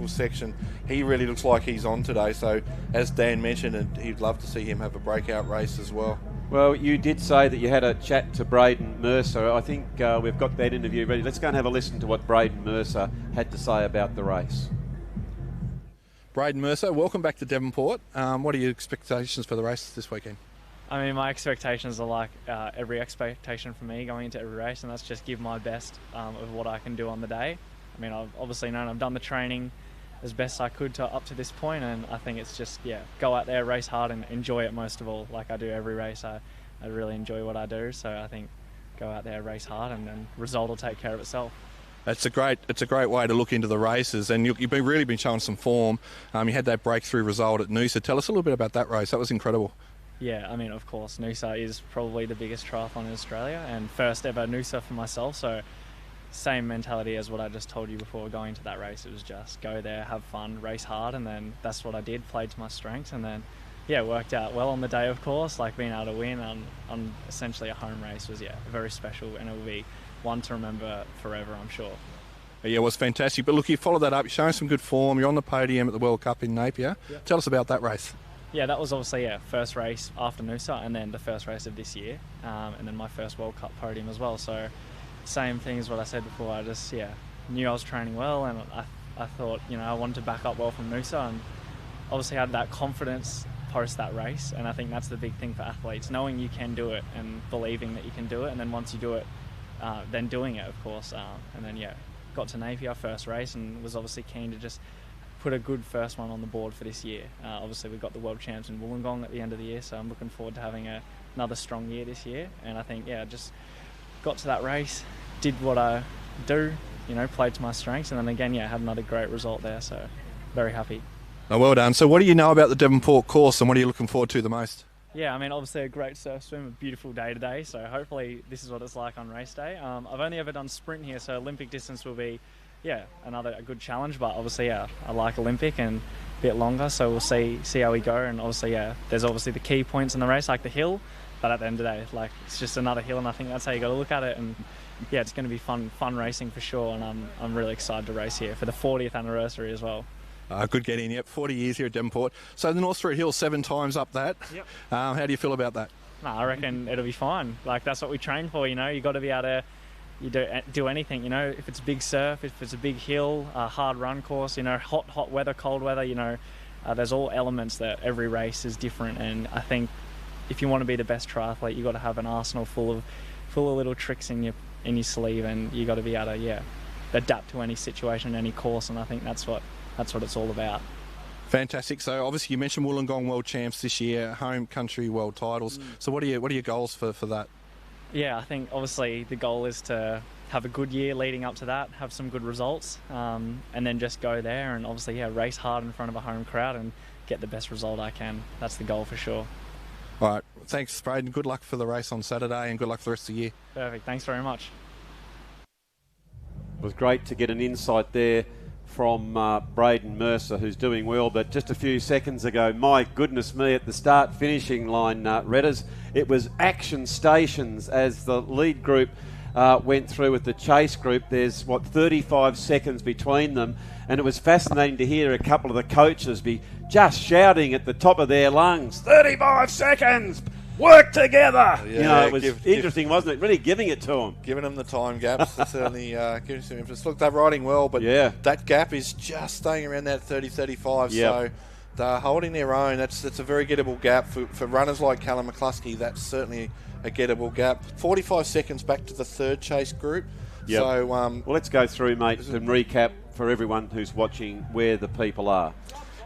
section. He really looks like he's on today. So, as Dan mentioned, he'd love to see him have a breakout race as well. Well, you did say that you had a chat to Braden Mercer. I think we've got that interview ready. Let's go and have a listen to what Braden Mercer had to say about the race. Braden Mercer, welcome back to Devonport. What are your expectations for the race this weekend? I mean, my expectations are like every expectation for me going into every race, and that's just give my best of what I can do on the day. I mean, I've obviously known I've done the training as best I could up to this point, and I think it's just, go out there, race hard, and enjoy it most of all, like I do every race. I really enjoy what I do, so I think go out there, race hard, and then result will take care of itself. It's a great way to look into the races, and you've really been showing some form. You had that breakthrough result at Noosa. Tell us a little bit about that race. That was incredible. Yeah, I mean, of course, Noosa is probably the biggest triathlon in Australia, and first ever Noosa for myself, so same mentality as what I just told you before going to that race. It was just go there, have fun, race hard, and then that's what I did, played to my strengths, and then it worked out well on the day, of course. Like being able to win on essentially a home race was very special, and it will be one to remember forever, I'm sure. Yeah, it was fantastic. But look, you followed that up, you're showing some good form, you're on the podium at the World Cup in Napier. Yep. Tell us about that race. Yeah, that was obviously first race after Noosa, and then the first race of this year, and then my first World Cup podium as well. So same thing as what I said before. I just knew I was training well, and I thought I wanted to back up well from Noosa, and obviously had that confidence post that race. And I think that's the big thing for athletes, knowing you can do it and believing that you can do it, and then once you do it, then doing it, of course. And then got to Napier first race, and was obviously keen to just put a good first one on the board for this year. Obviously we've got the world champs in Wollongong at the end of the year, so I'm looking forward to having another strong year this year. And I think just got to that race, did what I do, played to my strengths, and then again had another great result there, so very happy. Oh, well done. So what do you know about the Devonport course, and what are you looking forward to the most? Yeah, I mean, obviously a great surf swim, a beautiful day today, so hopefully this is what it's like on race day. I've only ever done sprint here, so Olympic distance will be a good challenge, but obviously I like Olympic and a bit longer, so we'll see how we go. And obviously there's obviously the key points in the race, like the hill, but at the end of the day, it's just another hill, and I think that's how you got to look at it. And it's going to be fun racing for sure, and I'm really excited to race here for the 40th anniversary as well. Good get in, 40 years here at Devonport. So the North Street Hill 7 times up that. Yep. How do you feel about that? I reckon it'll be fine. Like, that's what we train for, you got to be able to you do anything, if it's big surf, if it's a big hill, a hard run course, hot weather, cold weather, there's all elements that every race is different. And I think if you want to be the best triathlete, you've got to have an arsenal full of little tricks in your sleeve, and you got to be able to adapt to any situation, any course. And I think that's what it's all about. Fantastic. So obviously you mentioned Wollongong World Champs this year, home country world titles. So what are your goals for that? Yeah, I think obviously the goal is to have a good year leading up to that, have some good results, and then just go there and obviously race hard in front of a home crowd and get the best result I can. That's the goal for sure. All right. Thanks, Braden. Good luck for the race on Saturday and good luck for the rest of the year. Perfect. Thanks very much. It was great to get an insight there from Braden Mercer, who's doing well. But just a few seconds ago, my goodness me, at the start-finishing line, Redders, it was action stations as the lead group went through with the chase group. There's, 35 seconds between them. And it was fascinating to hear a couple of the coaches be just shouting at the top of their lungs, 35 seconds! Work together! Yeah, it was interesting, wasn't it? Really giving it to them. Giving them the time gaps. Certainly giving some emphasis. Look, they're riding well, but that gap is just staying around that 30-35. Yep. So they're holding their own. That's a very gettable gap. For runners like Callum McCluskey, that's certainly a gettable gap. 45 seconds back to the third chase group. Yep. So, well, let's go through, mate, and recap for everyone who's watching where the people are.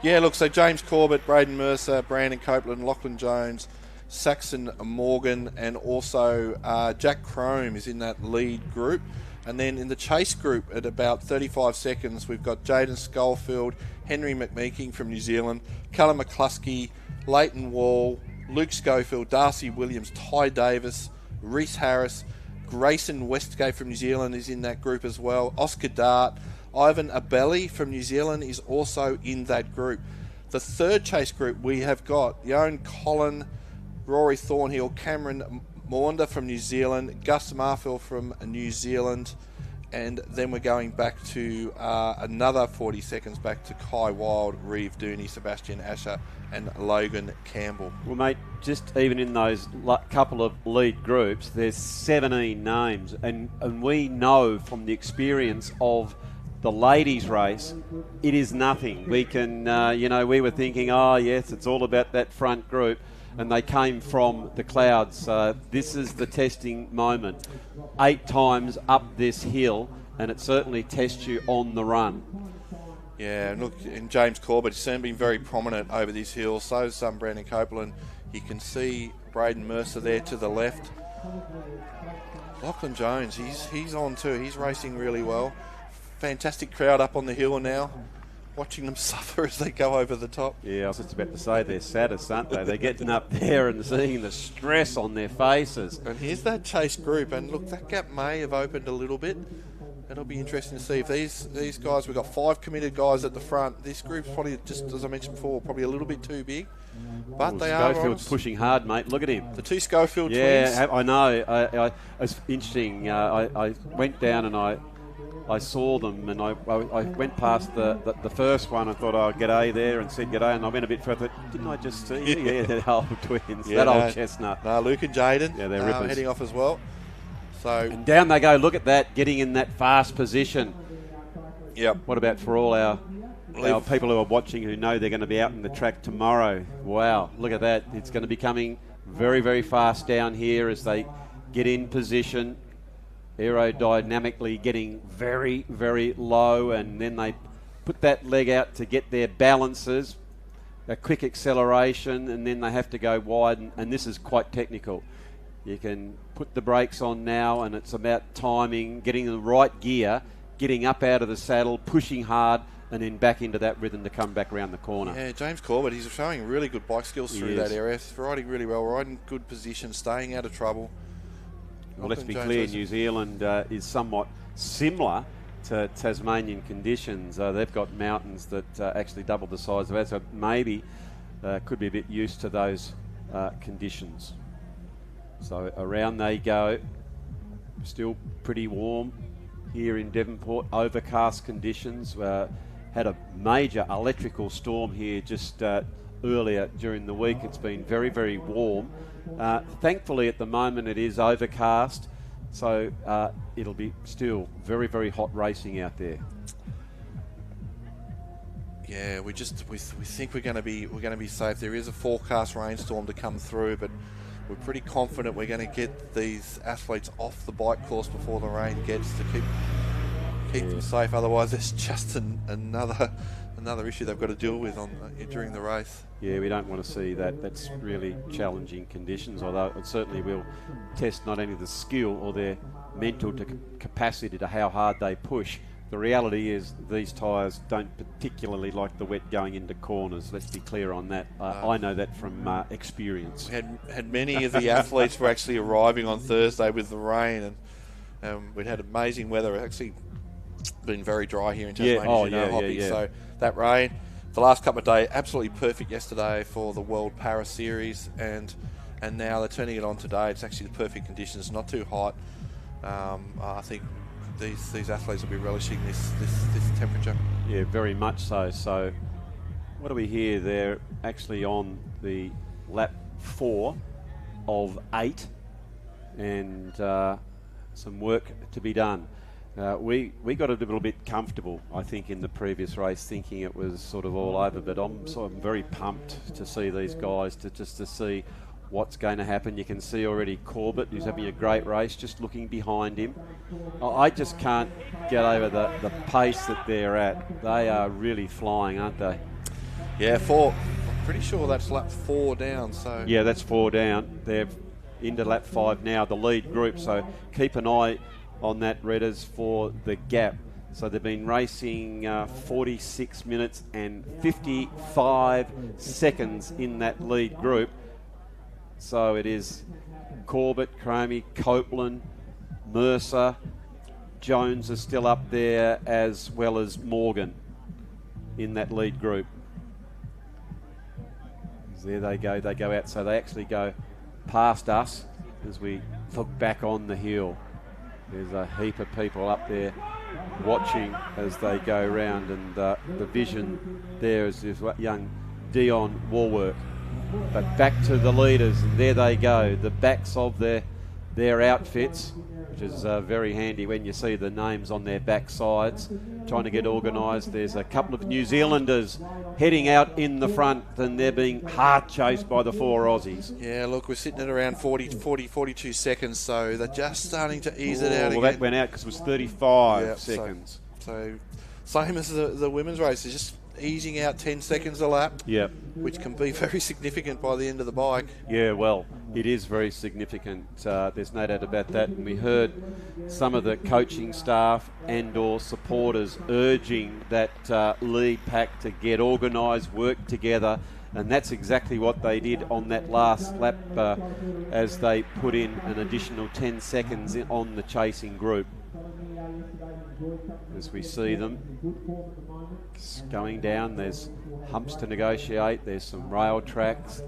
Yeah, look, so James Corbett, Braden Mercer, Brandon Copeland, Lachlan Jones, Saxon Morgan, and also Jack Crome is in that lead group. And then in the chase group at about 35 seconds, we've got Jaden Schofield, Henry McMeeking from New Zealand, Callum McCluskey, Leighton Wall, Luke Schofield, Darcy Williams, Ty Davis, Reese Harris, Grayson Westgate from New Zealand is in that group as well. Oscar Dart, Ivan Abelli from New Zealand is also in that group. The third chase group, we have got Yoan Collin, Rory Thornhill, Cameron Maunda from New Zealand, Gus Marfield from New Zealand, and then we're going back to another 40 seconds back to Kai Wild, Reeve Dooney, Sebastian Asher, and Logan Campbell. Well, mate, just even in those couple of lead groups, there's 17 names, and we know from the experience of the ladies' race, it is nothing. We can, we were thinking, yes, it's all about that front group, and they came from the clouds. This is the testing moment. 8 times up this hill, and it certainly tests you on the run. Yeah, and look, and James Corbett has certainly been very prominent over these hills. So is Brandon Copeland. You can see Braden Mercer there to the left. Lachlan Jones, he's on too. He's racing really well. Fantastic crowd up on the hill now, watching them suffer as they go over the top. Yeah, I was just about to say they're saddest, aren't they? They're getting up there and seeing the stress on their faces. And here's that chase group, and look, that gap may have opened a little bit. It'll be interesting to see if these guys, we've got 5 committed guys at the front. This group's probably, just as I mentioned before, probably a little bit too big. But they are Schofield's pushing hard, mate. Look at him. The 2 Schofield twins. Yeah, I know. It's interesting. I went down and I saw them, and I went past the first one. I thought, g'day there, and said g'day, and I went a bit further. Didn't I just see you? Yeah, the old twins. Yeah, old chestnut. No, Luke and Jaden. Yeah, they're rippers. Heading off as well. So and down they go. Look at that, getting in that fast position. Yep. What about for all our people who are watching who know they're going to be out in the track tomorrow? Wow, look at that. It's going to be coming very, very fast down here as they get in position. Aerodynamically getting very, very low, and then they put that leg out to get their balances, a quick acceleration, and then they have to go wide, and this is quite technical. You can put the brakes on now, and it's about timing, getting the right gear, getting up out of the saddle, pushing hard, and then back into that rhythm to come back around the corner. Yeah, James Corbett, he's showing really good bike skills through that area. He's riding really well, riding good position, staying out of trouble. Well, let's be clear, New Zealand is somewhat similar to Tasmanian conditions. They've got mountains that actually double the size of ours, so maybe could be a bit used to those conditions. So around they go. Still pretty warm here in Devonport. Overcast conditions. Had a major electrical storm here just earlier during the week. It's been very, very warm. Thankfully, at the moment, it is overcast. So it'll be still very, very hot racing out there. Yeah, we think we're going to be safe. There is a forecast rainstorm to come through, but we're pretty confident we're going to get these athletes off the bike course before the rain gets to keep them safe. Otherwise, it's just another issue they've got to deal with during the race. Yeah, we don't want to see that. That's really challenging conditions, although it certainly will test not only the skill or their mental capacity to how hard they push. The reality is these tyres don't particularly like the wet going into corners. Let's be clear on that. I know that from experience. We had many of the athletes were actually arriving on Thursday with the rain, and we'd had amazing weather. It's actually been very dry here in Tasmania. So that rain, the last couple of days, absolutely perfect yesterday for the World Para Series, and now they're turning it on today. It's actually the perfect conditions, not too hot. I think these athletes will be relishing this temperature. Yeah, very much so. So what do we hear? They're actually on the lap 4 of 8, and some work to be done. We got a little bit comfortable, I think, in the previous race, thinking it was sort of all over, but I'm very pumped to see these guys, to see what's going to happen. You can see already Corbett, who's having a great race, just looking behind him. I just can't get over the pace that they're at. They are really flying, aren't they? Yeah, 4. I'm pretty sure that's lap 4 down. So yeah, that's 4 down. They're into lap 5 now, the lead group. So keep an eye on that, Redders, for the gap. So they've been racing 46 minutes and 55 seconds in that lead group. So it is Corbett, Cromie, Copeland, Mercer, Jones is still up there, as well as Morgan in that lead group. There they go out. So they actually go past us as we look back on the hill. There's a heap of people up there watching as they go round, and the vision there is young Dion Warwork. But back to the leaders, and there they go, the backs of their outfits, which is very handy when you see the names on their back sides, trying to get organised. There's a couple of New Zealanders heading out in the front, and they're being hard chased by the 4 Aussies. Yeah, look, we're sitting at around 42 seconds, so they're just starting to ease it out again. Well, that went out because it was 35 seconds. So same as the women's race, it's just easing out 10 seconds a lap, which can be very significant by the end of the bike. Yeah, well, it is very significant. There's no doubt about that. And we heard some of the coaching staff and or supporters urging that lead pack to get organised, work together, and that's exactly what they did on that last lap as they put in an additional 10 seconds on the chasing group. As we see them going down, there's humps to negotiate, there's some rail tracks.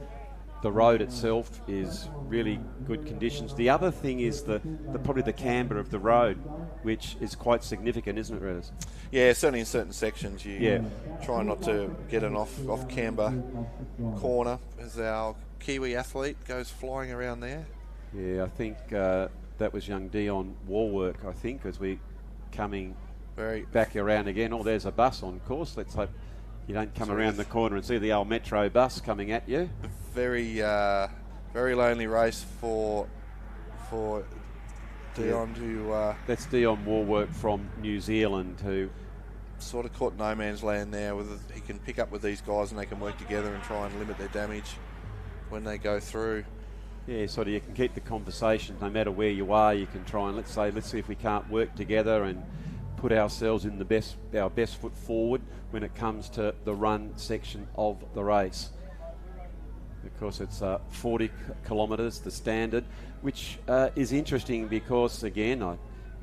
The road itself is really good conditions. The other thing is probably the camber of the road, which is quite significant, isn't it, Redders? Yeah, certainly in certain sections you try not to get an off camber corner as our Kiwi athlete goes flying around there. Yeah, I think that was young Dion Warwork, I think, as we coming back around again. Oh, there's a bus on course. Let's hope you don't come around the corner and see the old Metro bus coming at you. Very lonely race for Dion, who that's Dion Warwork from New Zealand, who sort of caught no man's land there. He can pick up with these guys and they can work together and try and limit their damage when they go through. Yeah, sort of you can keep the conversation no matter where you are. You can try and let's see if we can't work together and put ourselves in our best foot forward when it comes to the run section of the race. Of course, it's 40 kilometres, the standard, which is interesting because, again, I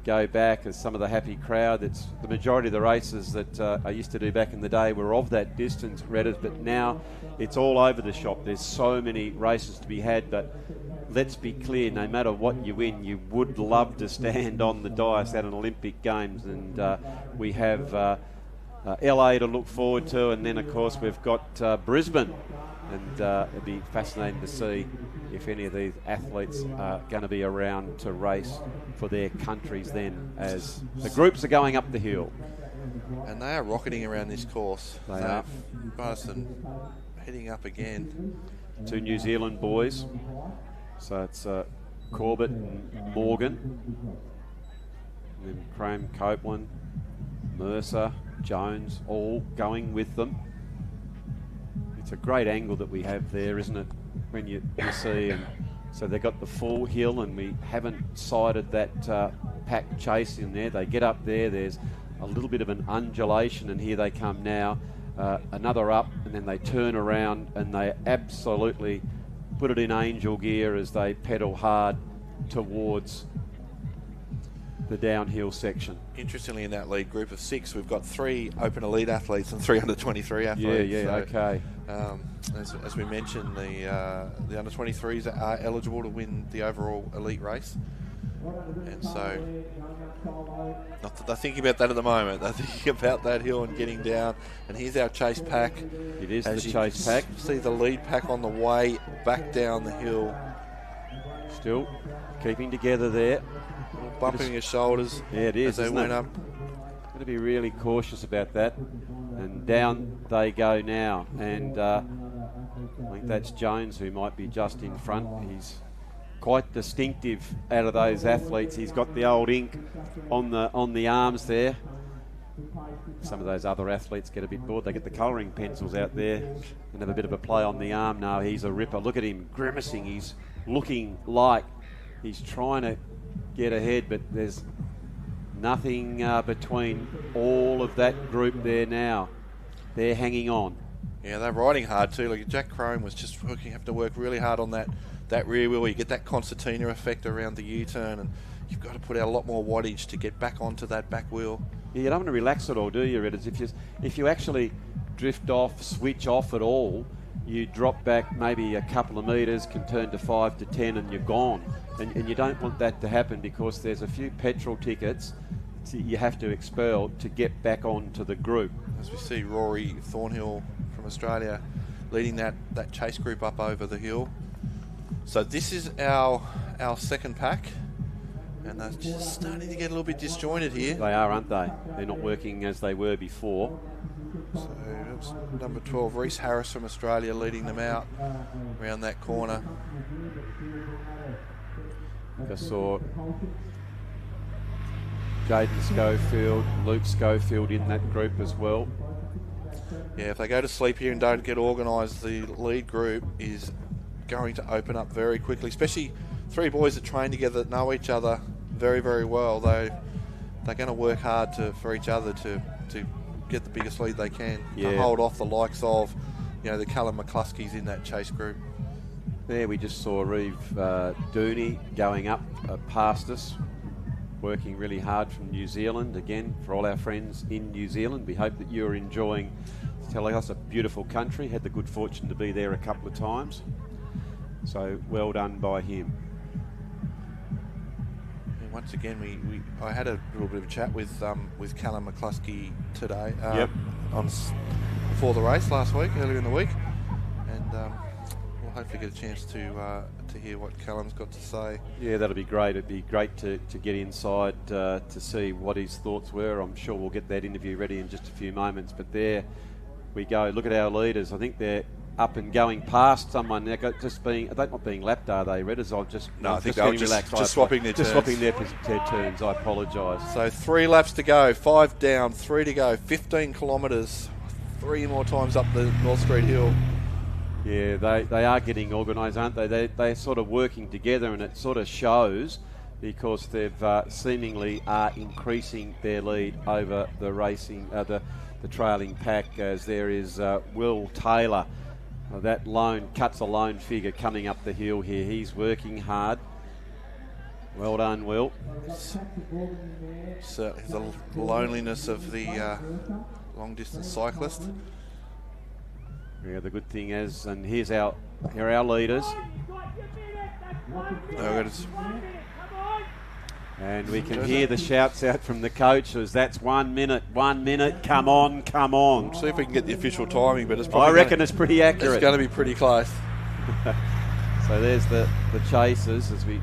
go back as some of the happy crowd. It's the majority of the races that I used to do back in the day were of that distance, Redders, but now it's all over the shop. There's so many races to be had, but let's be clear, no matter what you win, you would love to stand on the dais at an Olympic Games, and we have LA to look forward to, and then of course we've got Brisbane, and it'll be fascinating to see if any of these athletes are going to be around to race for their countries then, as the groups are going up the hill. And they are rocketing around this course. They are. Barson heading up again. 2 New Zealand boys. So it's Corbett and Morgan. And then Crane, Copeland, Mercer, Jones, all going with them. It's a great angle that we have there, isn't it? When you see, and so they've got the full hill, and we haven't sighted that pack chase in there. They get up there, there's a little bit of an undulation, and here they come now. Another up, and then they turn around and they absolutely put it in angel gear as they pedal hard towards the downhill section. Interestingly, in that lead group of 6, we've got 3 open elite athletes and 3 under 23 athletes. Yeah, okay. As we mentioned, the under 23s are eligible to win the overall elite race, and so not that they're thinking about that at the moment. They're thinking about that hill and getting down. And here's our chase pack. It is as the chase pack. See the lead pack on the way back down the hill. Still keeping together there. Bumping his shoulders. Yeah, it is. As they went up. Got to be really cautious about that. And down they go now. And I think that's Jones who might be just in front. He's quite distinctive out of those athletes. He's got the old ink on the arms there. Some of those other athletes get a bit bored. They get the colouring pencils out there and have a bit of a play on the arm. No, he's a ripper. Look at him grimacing. He's looking like he's trying to get ahead, but there's nothing between all of that group there now. They're hanging on. Yeah, they're riding hard too. Like Jack Crone was just having to work really hard on that rear wheel. You get that concertina effect around the U-turn, and you've got to put out a lot more wattage to get back onto that back wheel. Yeah, you don't want to relax at all, do you, Ridders? If you actually drift off, switch off at all, you drop back maybe a couple of metres, can turn to 5 to 10, and you're gone. And you don't want that to happen, because there's a few petrol tickets you have to expel to get back onto the group. As we see Rory Thornhill from Australia leading that chase group up over the hill. So this is our second pack, and they're just starting to get a little bit disjointed here. They are, aren't they? They're not working as they were before. So it's number 12, Reese Harris from Australia, leading them out around that corner. Just saw Jaden Schofield, Luke Schofield in that group as well. Yeah, if they go to sleep here and don't get organised, the lead group is going to open up very quickly, especially 3 boys that train together that know each other very, very well. They're going to work hard for each other to get the biggest lead they can, to hold off the likes of, the Callum McCluskey's in that chase group. There we just saw Reeve Dooney going up past us, working really hard from New Zealand. Again, for all our friends in New Zealand, we hope that you're enjoying telling us a beautiful country. Had the good fortune to be there a couple of times. So well done by him. And once again, I had a little bit of a chat with Callum McCluskey today. Before the race last week, earlier in the week, and we'll hopefully get a chance to hear what Callum's got to say. Yeah, that'll be great. It'd be great to get inside to see what his thoughts were. I'm sure we'll get that interview ready in just a few moments. But there we go. Look at our leaders. I think they're up and going past someone. They're not being lapped, are they, Redders? I think they're just swapping their turns. Just swapping their turns. I apologise. So 3 laps to go, 5 down, 3 to go, 15 kilometres, 3 more times up the North Street Hill. Yeah, they are getting organised, aren't they? They're sort of working together, and it sort of shows, because they've seemingly are increasing their lead over the racing, the trailing pack, as there is Will Taylor. That cuts a lone figure coming up the hill here. He's working hard. Well done, Will. So the loneliness of the long-distance cyclist. Yeah, the good thing is, and here are our leaders. And we can hear the shouts out from the coaches. That's 1 minute, 1 minute. Come on, come on. See if we can get the official timing, but it's probably I reckon it's pretty accurate. It's going to be pretty close. So there's the chasers as we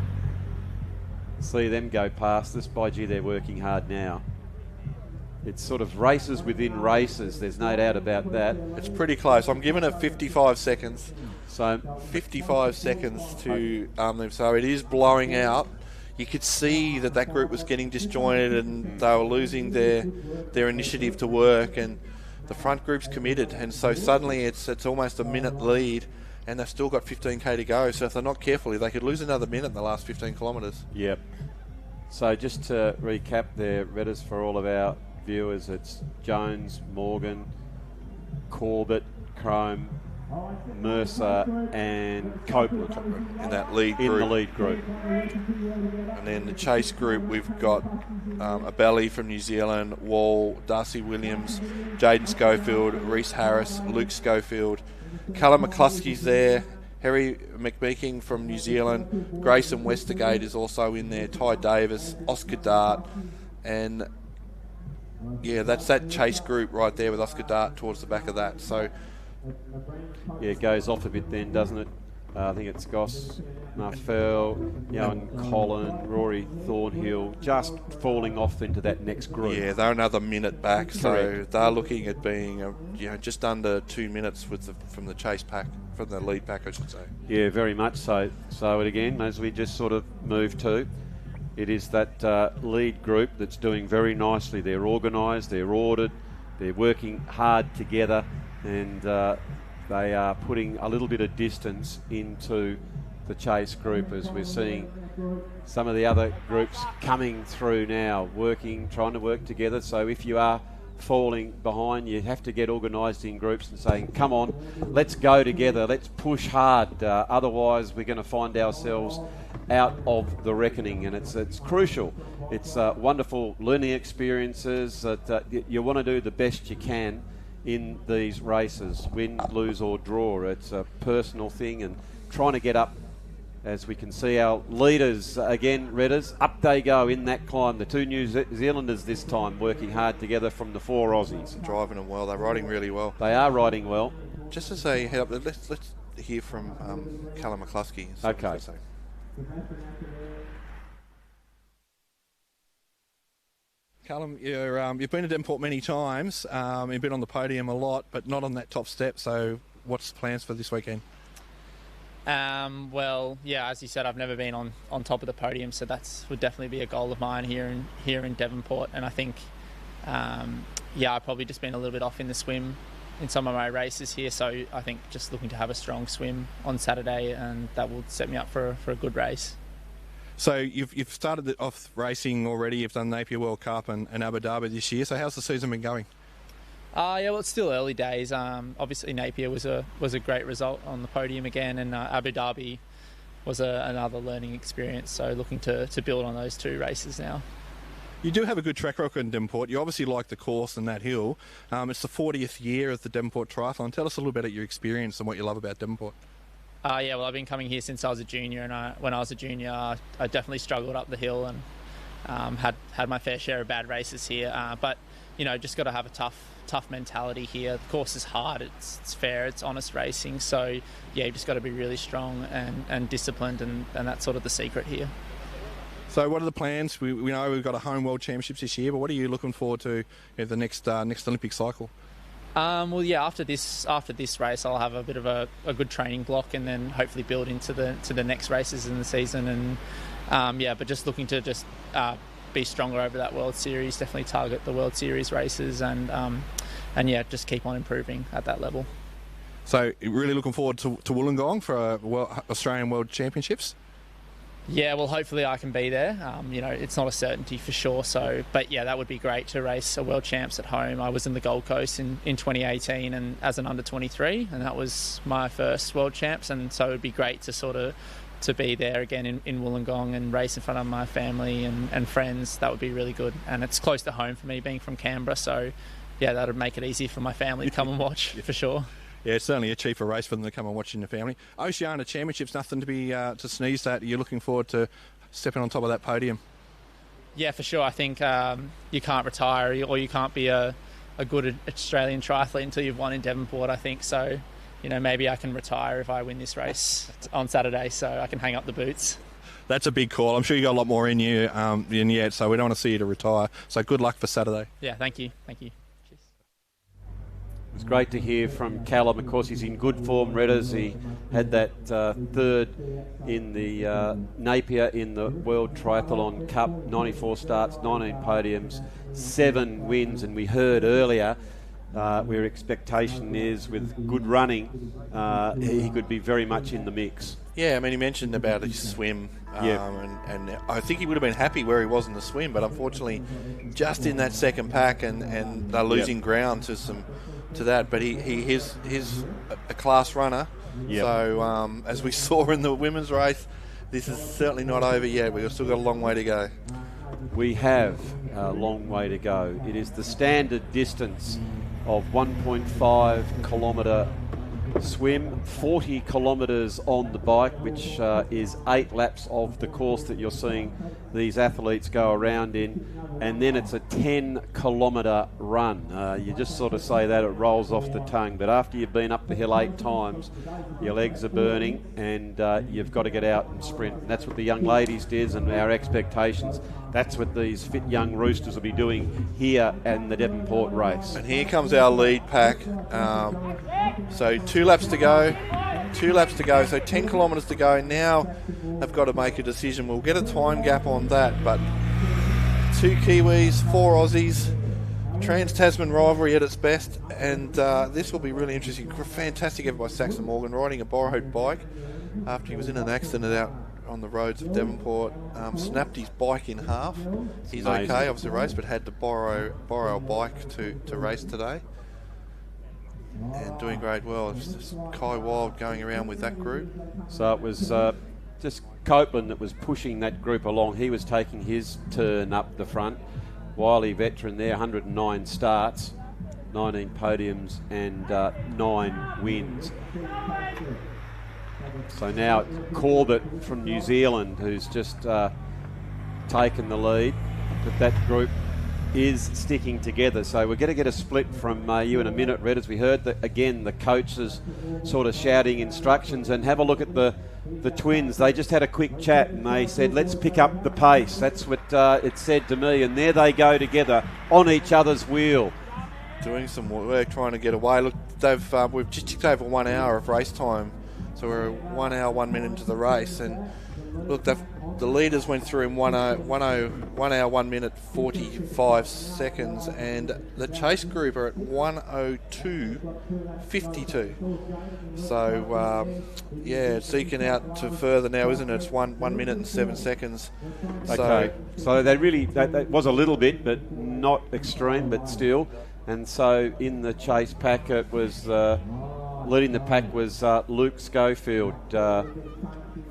see them go past us. By gee, they're working hard now. It's sort of races within races. There's no doubt about that. It's pretty close. I'm giving it 55 seconds. So 55 seconds to them. So it is blowing out. You could see that group was getting disjointed and they were losing their initiative to work, and the front group's committed, and so suddenly it's almost a minute lead, and they've still got 15k to go. So if they're not careful, they could lose another minute in the last 15 kilometres. Yep. So just to recap there, Redders, for all of our viewers, it's Jones, Morgan, Corbett, Crome, Mercer and Copeland in that lead group. In the lead group. And then the chase group, we've got Abelli from New Zealand, Wall, Darcy Williams, Jaden Schofield, Reese Harris, Luke Schofield. Callum McCluskey's there, Harry McMeeking from New Zealand, Grayson Westergate is also in there, Ty Davis, Oscar Dart, and yeah, that's that chase group right there with Oscar Dart towards the back of that. So yeah, it goes off a bit then, doesn't it? I think it's Goss, Marfell, and Colin, Rory Thornhill, just falling off into that next group. Yeah, they're another minute back, so Correct. they're looking at being just under 2 minutes from the chase pack, from the lead pack, I should say. Yeah, very much so. So again, as we just sort of move to, it is that lead group that's doing very nicely. They're organised, they're ordered, they're working hard together, and they are putting a little bit of distance into the chase group as we're seeing some of the other groups coming through now, trying to work together. So if you are falling behind, you have to get organised in groups and saying, come on, let's go together, let's push hard. Otherwise, we're going to find ourselves out of the reckoning, and it's crucial. It's wonderful learning experiences that you want to do the best you can in these races, win, lose or draw. It's a personal thing, and trying to get up, as we can see our leaders again, Redders, up they go in that climb. The two New Zealanders this time working hard together from the four Aussies. Driving them well, they're riding really well. They are riding well. Just as they head up, let's hear from Callum McCluskey. Okay. Callum, you've been to Devonport many times. You've been on the podium a lot, but not on that top step. So what's the plans for this weekend? Well, yeah, as you said, I've never been on top of the podium, so would definitely be a goal of mine here in Devonport. And I think, I've probably just been a little bit off in the swim in some of my races here. So I think just looking to have a strong swim on Saturday, and that will set me up for a good race. So you've started off racing already. You've done Napier World Cup and Abu Dhabi this year. So how's the season been going? Well, it's still early days. Obviously, Napier was a great result on the podium again, and Abu Dhabi was another learning experience. So looking to build on those two races now. You do have a good track record in Devonport. You obviously like the course and that hill. It's the 40th year of the Devonport Triathlon. Tell us a little bit about your experience and what you love about Devonport. Well, I've been coming here since I was a junior, and when I was a junior, I definitely struggled up the hill and had my fair share of bad races here. But just got to have a tough mentality here. The course is hard. It's fair. It's honest racing. So yeah, you just got to be really strong and disciplined, and that's sort of the secret here. So what are the plans? We know we've got a home World Championships this year, but what are you looking forward to the next Olympic cycle? After this race, I'll have a bit of a good training block, and then hopefully build into the next races in the season. And but just looking to be stronger over that World Series. Definitely target the World Series races, and just keep on improving at that level. So really looking forward to Wollongong for Australian World Championships. Yeah, well, hopefully I can be there. It's not a certainty for sure. So, but yeah, that would be great to race a World Champs at home. I was in the Gold Coast in 2018 and as an under 23, and that was my first World Champs. And so it would be great to be there again in Wollongong and race in front of my family and friends. That would be really good. And it's close to home for me, being from Canberra. So yeah, that would make it easy for my family to come and watch for sure. Yeah, it's certainly a cheaper race for them to come and watch in the family. Oceania Championships, nothing to be to sneeze at. You're looking forward to stepping on top of that podium? Yeah, for sure. I think you can't retire or you can't be a good Australian triathlete until you've won in Devonport, I think. So, maybe I can retire if I win this race on Saturday, so I can hang up the boots. That's a big call. I'm sure you got a lot more in you yet, so we don't want to see you to retire. So good luck for Saturday. Yeah, thank you. Cheers. It was great to hear from Callum. Of course, he's in good form, Redders. He had that third in the Napier in the World Triathlon Cup, 94 starts, 19 podiums, 7 wins, and we heard earlier where expectation is with good running, he could be very much in the mix. Yeah, I mean, he mentioned about his swim, and I think he would have been happy where he was in the swim, but unfortunately, just in that second pack, and they're losing ground to that. But he's a class runner. Yep. So as we saw in the women's race, this is certainly not over yet. We've still got a long way to go. We have a long way to go. It is the standard distance of 1.5 kilometre swim, 40 kilometres on the bike, which is 8 laps of the course that you're seeing these athletes go around in, and then it's a 10 kilometre run. You just sort of say that, it rolls off the tongue, but after you've been up the hill 8 times, your legs are burning, and you've got to get out and sprint. And that's what the young ladies did, and our expectations, that's what these fit young roosters will be doing here in the Devonport race. And here comes our lead pack. So 2 laps to go, so 10 kilometres to go. Now they've got to make a decision. We'll get a time gap on that, but 2 Kiwis, 4 Aussies, Trans-Tasman rivalry at its best, and this will be really interesting. Fantastic effort by Saxon Morgan, riding a borrowed bike after he was in an accident out on the roads of Devonport. Snapped his bike in half. He's okay, obviously raced, but had to borrow a bike to race today. And doing great well. It's just Kai Wild going around with that group. So it was just Copeland that was pushing that group along. He was taking his turn up the front. Wiley veteran there, 109 starts, 19 podiums and 9 wins. So now it's Corbett from New Zealand who's just taken the lead. But that group is sticking together. So we're going to get a split from you in a minute, Red, as we heard the coaches sort of shouting instructions. And have a look at the twins. They just had a quick chat and they said, let's pick up the pace. That's what it said to me. And there they go together on each other's wheel. Doing some work, trying to get away. Look, we've just ticked over 1 hour of race time. So we're 1 hour, 1 minute into the race. And look, the leaders went through in 1 hour, 1 minute, 45 seconds, and the chase group are at 1:02:52. So, it's eking out to further now, isn't it? It's 1 minute and 7 seconds. Okay. So they really, that was a little bit, but not extreme, but still. And so in the chase pack, it was leading the pack was Luke Schofield.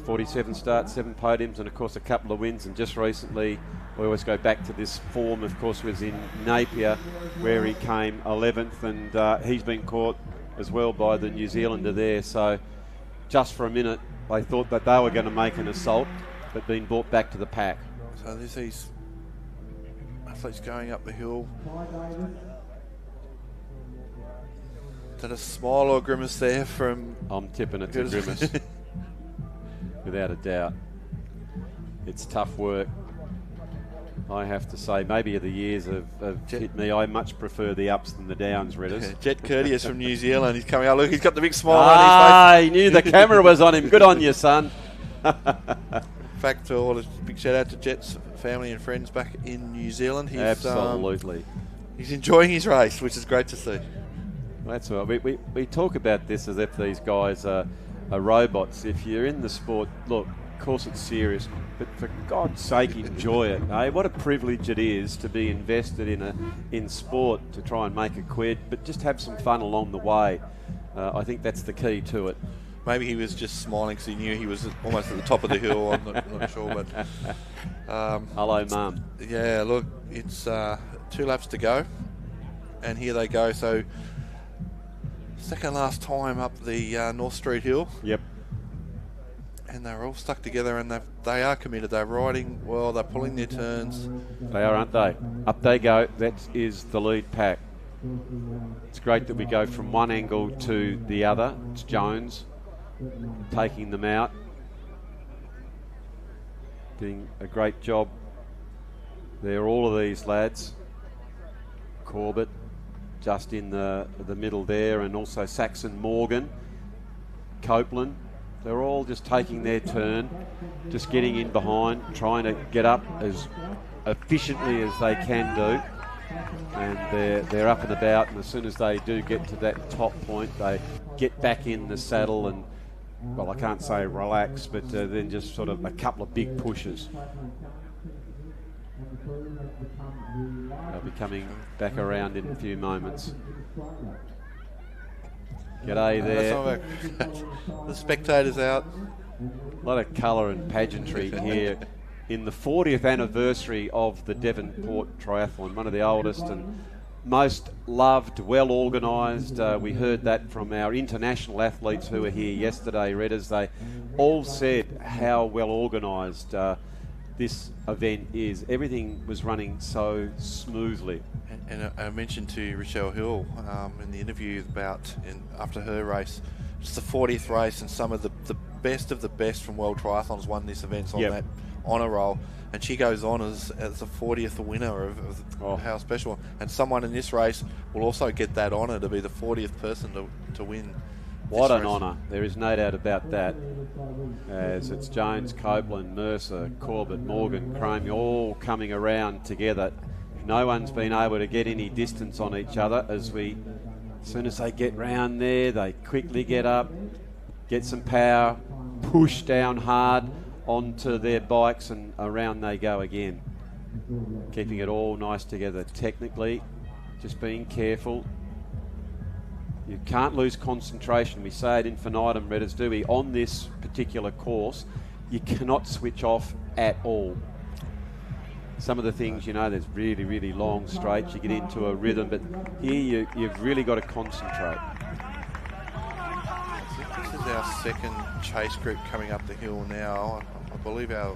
47 starts, 7 podiums, and of course a couple of wins. And just recently, we always go back to this form, of course, was in Napier, where he came 11th, and he's been caught as well by the New Zealander there. So just for a minute, they thought that they were going to make an assault, but been brought back to the pack. So there's these athletes going up the hill. Is that a smile or a grimace there from... I'm tipping it's a grimace. Without a doubt. It's tough work, I have to say. Maybe the years have hit me. I much prefer the ups than the downs, Redders. Jet Courteous from New Zealand. He's coming out. Look, he's got the big smile on his face. He knew the camera was on him. Good on you, son. In fact, a big shout out to Jet's family and friends back in New Zealand. He's, absolutely. He's enjoying his race, which is great to see. That's all right. We talk about this as if these guys are robots. If you're in the sport, look, of course it's serious, but for God's sake, enjoy it. What a privilege it is to be invested in sport, to try and make a quid, but just have some fun along the way. I think that's the key to it. Maybe he was just smiling because he knew he was almost at the top of the hill. I'm not sure, but hello, Mum. Yeah, look, it's 2 laps to go, and here they go. So second last time up the North Street Hill. Yep. and they're all stuck together, and they are committed. They're riding well. They're pulling their turns. They are, aren't they? Up they go. That is the lead pack. It's great that we go from one angle to the other. It's Jones taking them out, doing a great job there. All of these lads, Corbett just in the middle there, and also Saxon Morgan, Copeland. They're all just taking their turn, just getting in behind, trying to get up as efficiently as they can do. And they're up and about, and as soon as they do get to that top point, they get back in the saddle and, well, I can't say relax, but then just sort of a couple of big pushes. They'll be coming back around in a few moments. G'day there. The spectators out. A lot of colour and pageantry here in the 40th anniversary of the Devonport Triathlon, one of the oldest and most loved, well organised. We heard that from our international athletes who were here yesterday, Redders. They all said how well organised this event is. Everything was running so smoothly. And I mentioned to Rochelle Hill in the interview after her race, it's the 40th race, and some of the best from World Triathlons won this event on that honour roll, and she goes on as the 40th winner of how special. And someone in this race will also get that honour to be the 40th person to win. What an honour. There is no doubt about that. As it's Jones, Copeland, Mercer, Corbett, Morgan, Cromie all coming around together. No one's been able to get any distance on each other. As soon as they get round there, they quickly get up, get some power, push down hard onto their bikes, and around they go again. Keeping it all nice together technically, just being careful. You can't lose concentration. We say it infinitum, Redders, do we? On this particular course, you cannot switch off at all. Some of the things, there's really, really long straights. You get into a rhythm, but here you've really got to concentrate. This is our second chase group coming up the hill now. I believe there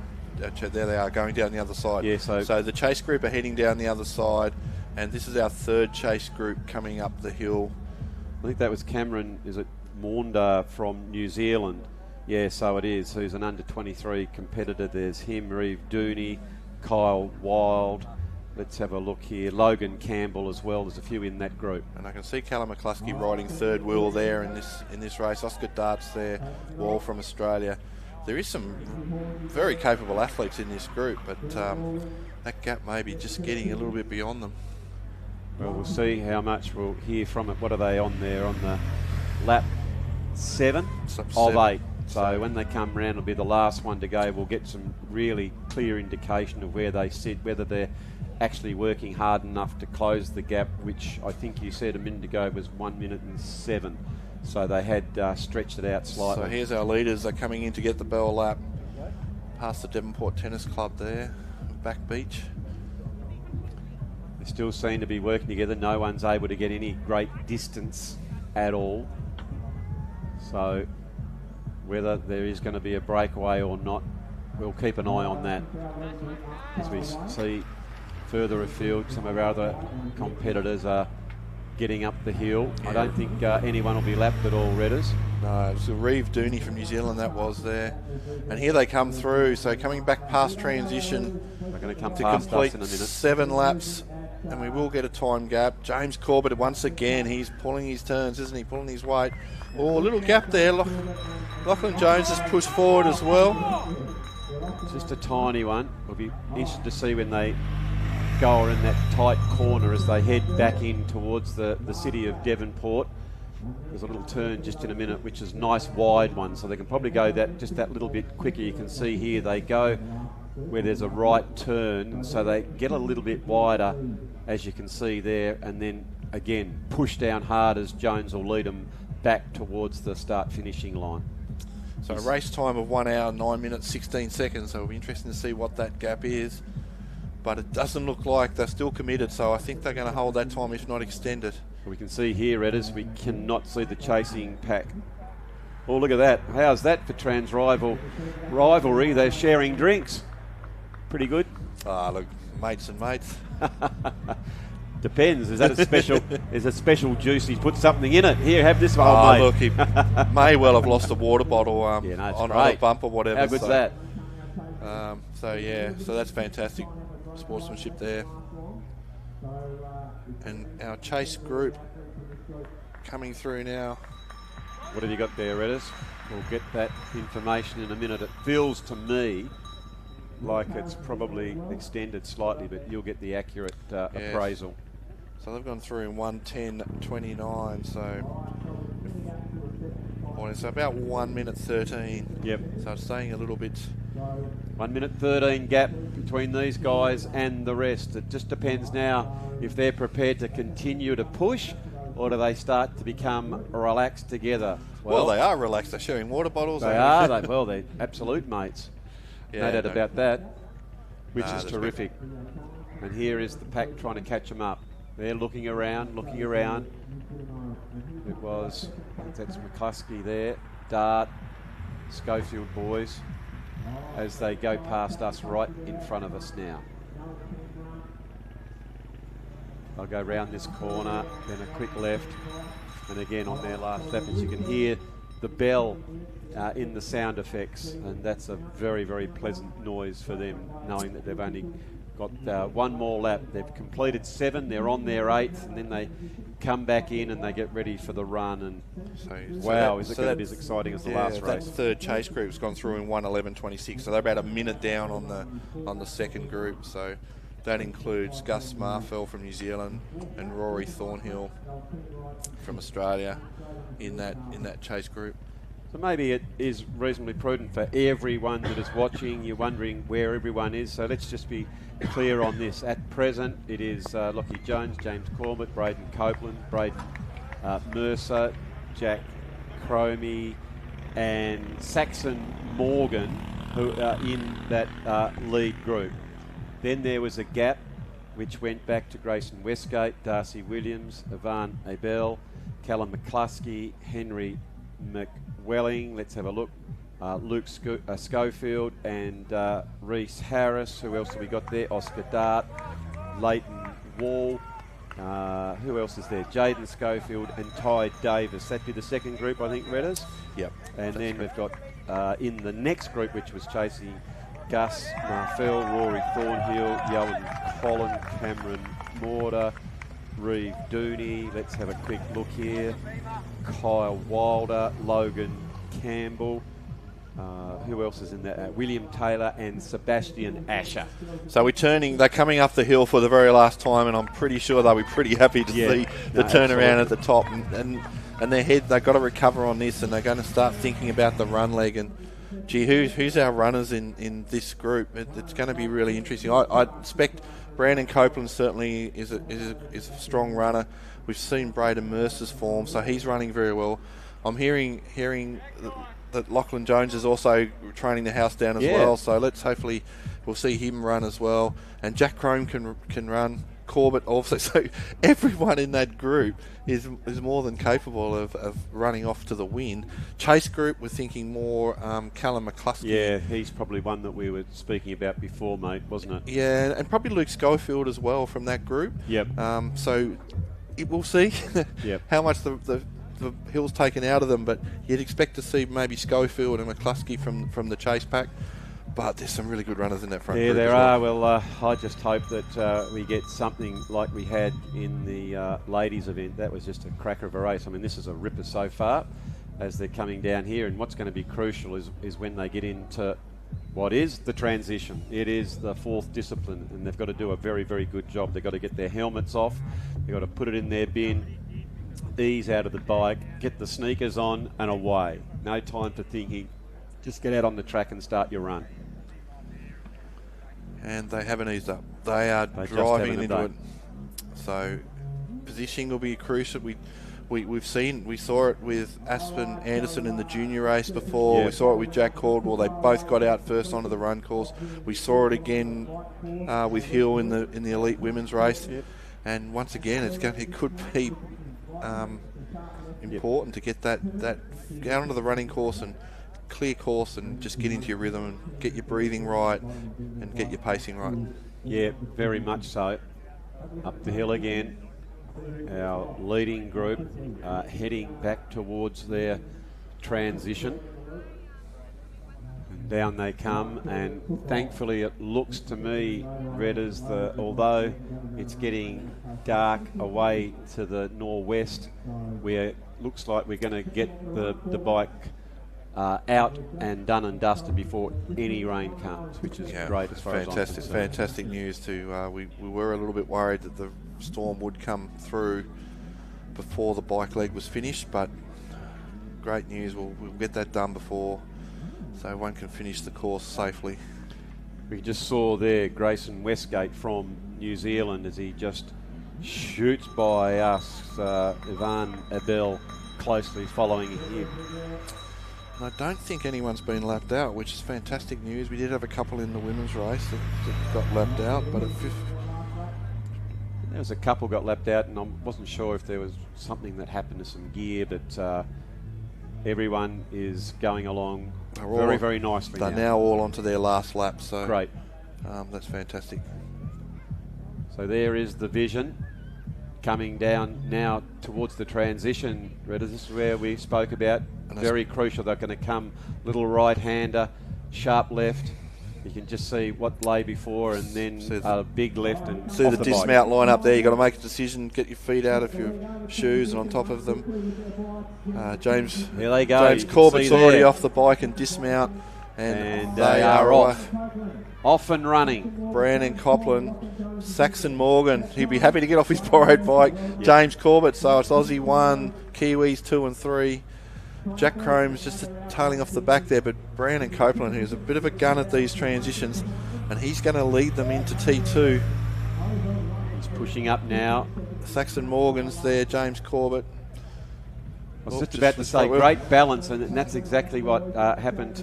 they are, going down the other side. Yeah, so the chase group are heading down the other side, and this is our third chase group coming up the hill. I think that was Cameron, is it Maunda from New Zealand? Yeah, so it is, who's an under-23 competitor. There's him, Reeve Dooney, Kyle Wild. Let's have a look here. Logan Campbell as well. There's a few in that group. And I can see Callum McCluskey riding third wheel there in this race. Oscar Darts there, Wall from Australia. There is some very capable athletes in this group, but that gap may be just getting a little bit beyond them. Well, we'll see how much we'll hear from it. What are they on there? On the lap 7 of 8. So when they come round, it'll be the last one to go. We'll get some really clear indication of where they sit, whether they're actually working hard enough to close the gap, which I think you said a minute ago was 1 minute and 7. So they had stretched it out slightly. So here's our leaders. They're coming in to get the bell lap past the Devonport Tennis Club there, Back Beach. They still seem to be working together. No one's able to get any great distance at all. So whether there is going to be a breakaway or not, we'll keep an eye on that. As we see further afield, some of our other competitors are getting up the hill. I don't think anyone will be lapped at all, Redders. No, it was Reeve Dooney from New Zealand that was there. And here they come through. So coming back past transition, they're going to come to past complete us in a minute. 7 laps. And we will get a time gap. James Corbett, once again, he's pulling his turns, isn't he? Pulling his weight. Oh, a little gap there. Lachlan Jones has pushed forward as well. Just a tiny one. We'll be interested to see when they go in that tight corner as they head back in towards the city of Devonport. There's a little turn just in a minute, which is a nice wide one, so they can probably go just that little bit quicker. You can see here they go where there's a right turn, and so they get a little bit wider, as you can see there, and then again push down hard as Jones will lead them back towards the start-finishing line. So a race time of 1 hour, 9 minutes, 16 seconds, so it'll be interesting to see what that gap is. But it doesn't look like they're still committed, so I think they're going to hold that time, if not extend it. We can see here, Redders, we cannot see the chasing pack Oh, look at that. How's that for rivalry? They're sharing drinks. Pretty good. Ah, look, mates and mates. Depends. Is that a special? Is a special juice? He's put something in it. Here, have this one, mate. Look, he may well have lost a water bottle on a bump or whatever. How good's that? So that's fantastic sportsmanship there. And our chase group coming through now. What have you got there, Redders? We'll get that information in a minute. It feels to me like it's probably extended slightly, but you'll get the accurate appraisal. So they've gone through in 1:10.29, it's about 1 minute 13. Yep. So it's staying a little bit. 1 minute 13 gap between these guys and the rest. It just depends now if they're prepared to continue to push, or do they start to become relaxed together? Well, they are relaxed. They're sharing water bottles. They're absolute mates. No doubt about that, which is terrific. And here is the pack trying to catch them up. They're looking around. That's McCluskey there, Dart, Schofield boys, as they go past us right in front of us now. They'll go round this corner, then a quick left, and again on their last lap, as you can hear the bell in the sound effects, and that's a very, very pleasant noise for them, knowing that they've only got one more lap. They've completed 7, they're on their 8th, and then they come back in and they get ready for the run. And is it going to be as exciting as the last race? That third chase group's gone through in 1:11.26, so they're about a minute down on the second group. So that includes Gus Marfell from New Zealand and Rory Thornhill from Australia in that chase group. So maybe it is reasonably prudent for everyone that is watching. You're wondering where everyone is, so let's just be clear on this. At present, it is Lockie Jones, James Corbett, Braden Copeland, Braden Mercer, Jack Cromie, and Saxon Morgan, who are in that lead group. Then there was a gap which went back to Grayson Westgate, Darcy Williams, Ivan Abel, Callum McCluskey, Henry McWelling. Let's have a look. Luke Schofield and Reese Harris. Who else have we got there? Oscar Dart, Leighton Wall. Who else is there? Jaden Schofield and Ty Davis. That'd be the second group, I think, Redders. Yep. And then we've got in the next group, which was chasing Gus Marfell, Rory Thornhill, Yohan Collin, Cameron Mortar, Reeve Dooney. Let's have a quick look here. Kyle Wilder, Logan Campbell. Who else is in that? William Taylor and Sebastian Asher. So they're coming up the hill for the very last time, and I'm pretty sure they'll be pretty happy to see the turnaround at the top. And they've got to recover on this, and they're going to start thinking about the run leg. And gee, who's our runners in this group? It's going to be really interesting. I expect Brandon Copeland certainly is a strong runner. We've seen Braden Mercer's form, so he's running very well. I'm hearing that Lachlan Jones is also training the house down as well, so hopefully we'll see him run as well. And Jack Crome can run, Corbett also. So everyone in that group is more than capable of running off to the win. Chase group, we're thinking more Callum McCluskey. Yeah, he's probably one that we were speaking about before, mate, wasn't it? Yeah, and probably Luke Schofield as well from that group. Yep. So we'll see how much the hill's taken out of them, but you'd expect to see maybe Schofield and McCluskey from the chase pack. But there's some really good runners in that front group. Yeah, there are. Well, I just hope that we get something like we had in the ladies' event. That was just a cracker of a race. I mean, this is a ripper so far as they're coming down here. And what's going to be crucial is when they get into what is the transition. It is the fourth discipline, and they've got to do a very, very good job. They've got to get their helmets off. They've got to put it in their bin, ease out of the bike, get the sneakers on and away. No time for thinking. Just get out on the track and start your run. And they haven't eased up. They are driving into it. So positioning will be crucial. We saw it with Aspen Anderson in the junior race before. We saw it with Jack Caldwell. They both got out first onto the run course. We saw it again with Hill in the elite women's race. And once again, it could be important to get that get onto the running course and clear course and just get into your rhythm and get your breathing right and get your pacing right. Yeah, very much so. Up the hill again. Our leading group heading back towards their transition. And down they come, and thankfully it looks to me, Red, as although it's getting dark away to the northwest, looks like we're going to get the bike out and done and dusted before any rain comes, which is great as far as I'm concerned. Fantastic news too. We were a little bit worried that the storm would come through before the bike leg was finished, but great news. We'll get that done before, so one can finish the course safely. We just saw there Grayson Westgate from New Zealand as he just shoots by us, Ivan Abel closely following him. I don't think anyone's been lapped out, which is fantastic news. We did have a couple in the women's race that got lapped out, but there was a couple got lapped out, and I wasn't sure if there was something that happened to some gear, but everyone is going along very, very nicely. They're now all onto their last lap, so great. That's fantastic. So there is the vision coming down now towards the transition. This is where we spoke about. Very crucial. They're going to come little right-hander, sharp left. You can just see what lay before, and then a big left and see the dismount line up there. You've got to make a decision, get your feet out of your shoes and on top of them. James, there they go. James Corbett's already off the bike and dismount, and they are off and running. Brandon Copland, Saxon Morgan. He'd be happy to get off his borrowed bike. Yep. James Corbett. So it's Aussie 1, Kiwis 2 and 3. Jack Crome's just tailing off the back there, but Brandon Copeland, who's a bit of a gun at these transitions, and he's going to lead them into T2. He's pushing up now. Saxon Morgan's there, James Corbett. I was just about to say, great balance, and that's exactly what happened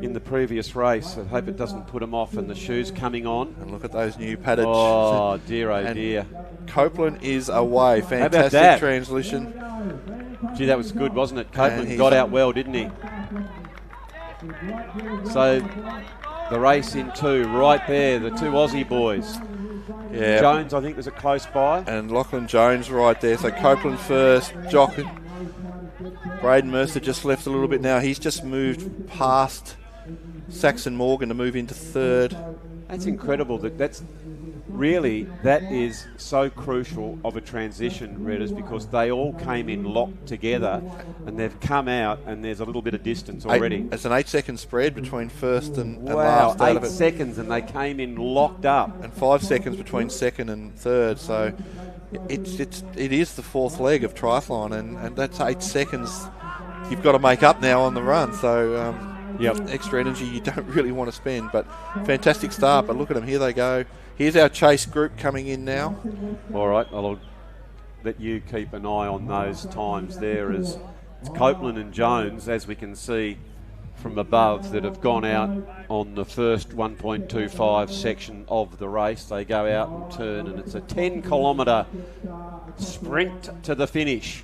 in the previous race. I hope it doesn't put him off, and the shoes coming on. And look at those new padded. Oh, dear, oh, dear. Copeland is away. Fantastic transition. Gee, that was good, wasn't it? Copeland got out well, didn't he? So the race in 2, right there, the 2 Aussie boys. Yeah. Jones, I think, was it close by? And Lachlan Jones right there. So Copeland first, Jock. Braden Mercer just left a little bit now. He's just moved past Saxon Morgan to move into 3rd. That's incredible. That is so crucial of a transition, Redders, because they all came in locked together, and they've come out, and there's a little bit of distance already. It's an 8-second spread between first and last. Wow, 8 seconds, and they came in locked up. And 5 seconds between second and third. So it is the 4th leg of triathlon, and that's 8 seconds you've got to make up now on the run. So extra energy you don't really want to spend, but fantastic start. But look at them, here they go. Here's our chase group coming in now. All right, I'll let you keep an eye on those times there, as it's Copeland and Jones, as we can see from above, that have gone out on the first 1.25 section of the race. They go out and turn, and it's a 10-kilometre sprint to the finish.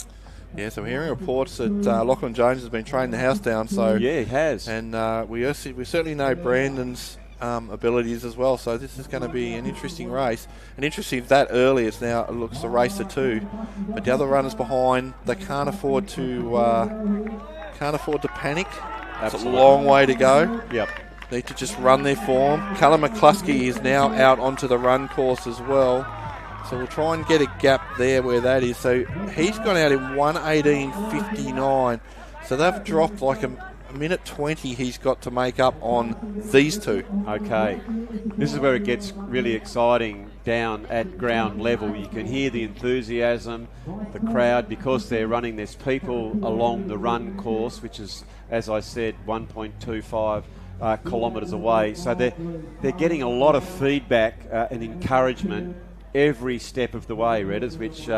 Yeah, so we're hearing reports that Lachlan Jones has been training the house down. So yeah, he has. And we certainly know Brandon's abilities as well. So this is going to be an interesting race. And interesting that early, it looks a race to 2. But the other runners behind, they can't afford to panic. Absolutely. It's a long way to go. Yep. Need to just run their form. Callum McCluskey is now out onto the run course as well. So we'll try and get a gap there where that is. So he's gone out in 1:18.59. So they've dropped like a minute 20 he's got to make up on these 2. Okay. This is where it gets really exciting down at ground level. You can hear the enthusiasm, the crowd, because they're running. There's people along the run course, which is, as I said, 1.25 kilometres away. So they're getting a lot of feedback and encouragement every step of the way, Redders, which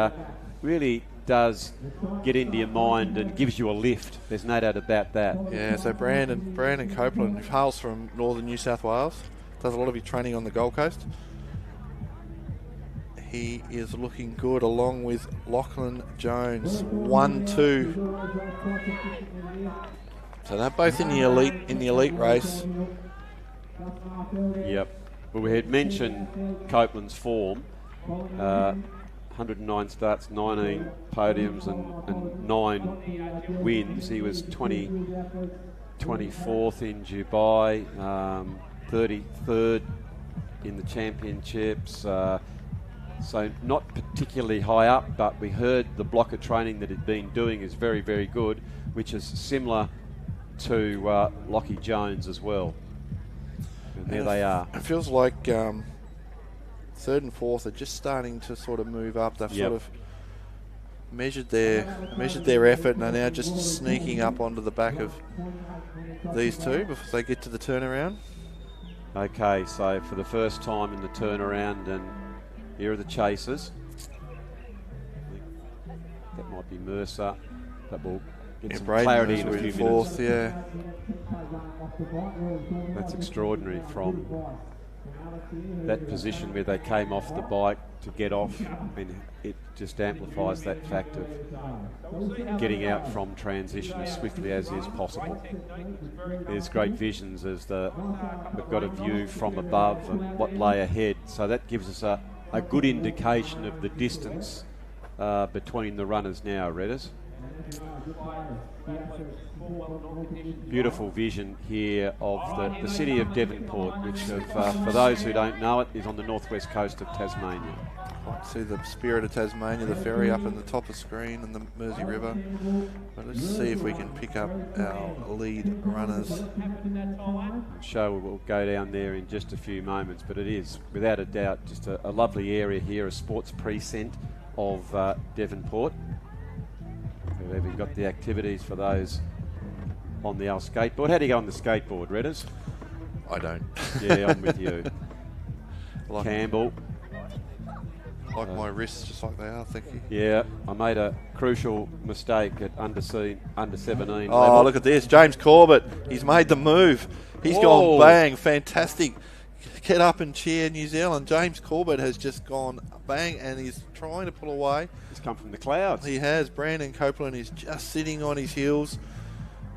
really does get into your mind and gives you a lift. There's no doubt about that. Yeah, so Brandon Copeland, who hails from northern New South Wales, does a lot of his training on the Gold Coast. he is looking good, along with Lachlan Jones. 1-2. So they're both in the elite race. Yep. Well, we had mentioned Copeland's form. 109 starts, 19 podiums and 9 wins. He was 24th in Dubai, 33rd in the championships. So not particularly high up, but we heard the block of training that he'd been doing is very, very good, which is similar to Lockie Jones as well. And there they are. It feels like third and fourth are just starting to sort of move up. They've sort of measured their effort and are now just sneaking up onto the back of these two before they get to the turnaround. Okay, so for the first time in the turnaround, and here are the chasers. That might be Mercer. That will get some clarity in a few fourth, minutes. That's extraordinary from that position where they came off the bike to get off. I mean, it just amplifies that fact of getting out from transition as swiftly as is possible. There's great visions as we've got a view from above and what lay ahead. So that gives us a good indication of the distance between the runners now, Redders. Beautiful vision here of the city of Devonport, which for those who don't know it, is on the northwest coast of Tasmania. I see the Spirit of Tasmania, the ferry up in the top of screen, and the Mersey River. But let's see if we can pick up our lead runners. I'm sure we'll go down there in just a few moments, but it is, without a doubt, just a lovely area here, a sports precinct of Devonport. We've even got the activities for those on the old skateboard. How do you go on the skateboard, Redders? I don't. Yeah, I'm with you. Campbell. Like my wrists, just like they are, thank you. Yeah, I made a crucial mistake at under 17 Oh, level. look at this. James Corbett, he's made the move. He's gone bang, fantastic. Get up and cheer, New Zealand. James Corbett has just gone bang, and he's trying to pull away. He's come from the clouds. He has. Brandon Copeland is just sitting on his heels,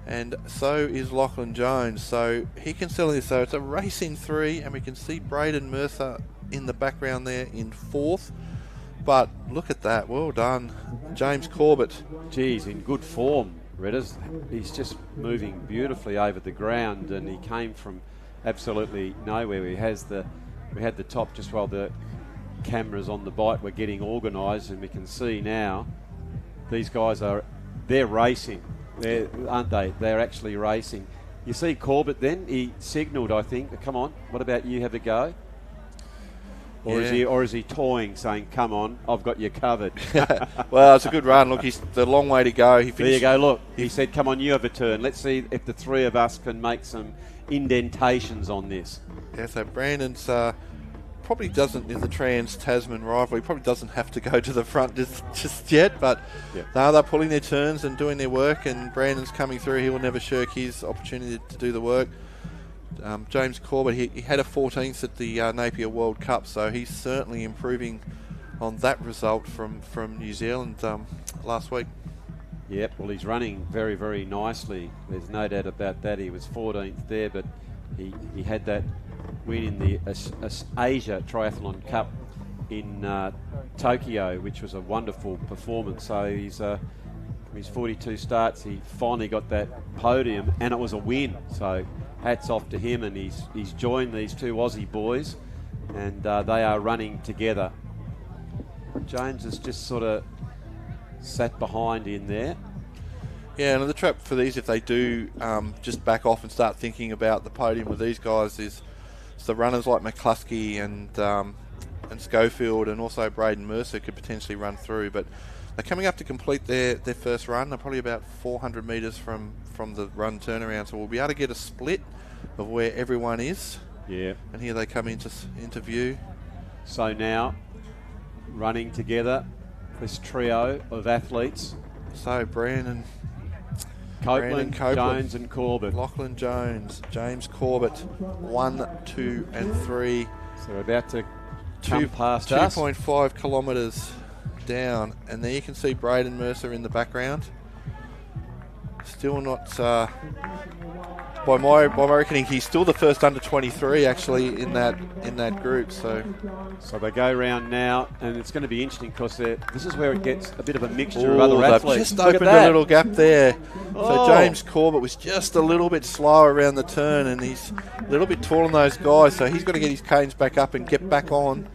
and so is Lachlan Jones. So he can settle this. So it's a race in 3, and we can see Braden Mercer in the background there in 4th. But look at that. Well done, James Corbett. Geez, in good form, Redders. He's just moving beautifully over the ground, and he came from absolutely nowhere. We had the top just while the cameras on the bike were getting organised, and we can see now these guys they're racing, aren't they? They're actually racing. You see Corbett then, he signalled, I think, come on, what about you, have a go? Or is he toying, saying, come on, I've got you covered? Well, it's a good run. Look, he's the long way to go. There you go, look. He said, come on, you have a turn. Let's see if the three of us can make some indentations on this. Yeah, so Brandon's probably doesn't, in the Trans-Tasman rivalry, probably doesn't have to go to the front just yet, but no, they're pulling their turns and doing their work, and Brandon's coming through. He will never shirk his opportunity to do the work. James Corbett, he had a 14th at the Napier World Cup, so he's certainly improving on that result from New Zealand last week. Yep, well, he's running very, very nicely. There's no doubt about that. He was 14th there, but he had that win in the Asia Triathlon Cup in Tokyo, which was a wonderful performance. So he's from his 42 starts, he finally got that podium, and it was a win. So hats off to him, and he's joined these two Aussie boys, and they are running together. James has just sort of sat behind in there. Yeah, and the trap for these, if they do just back off and start thinking about the podium with these guys, is the runners like McCluskey and Schofield, and also Braden Mercer could potentially run through. But they're coming up to complete their first run. They're probably about 400 metres from the run turnaround, so we'll be able to get a split of where everyone is. Yeah. And here they come into view. So now, running together, this trio of athletes. So Brandon Copeland, Jones and Corbett. Lachlan Jones, James Corbett, 1, 2 and 3. So we're about to come past us. 2.5 kilometres down, and there you can see Braden Mercer in the background. Still not, by my reckoning, he's still the first under 23 actually in that group. So they go round now, and it's going to be interesting because this is where it gets a bit of a mixture of other athletes. Just opened a little gap there. So James Corbett was just a little bit slower around the turn, and he's a little bit taller than those guys, so he's got to get his canes back up and get back on.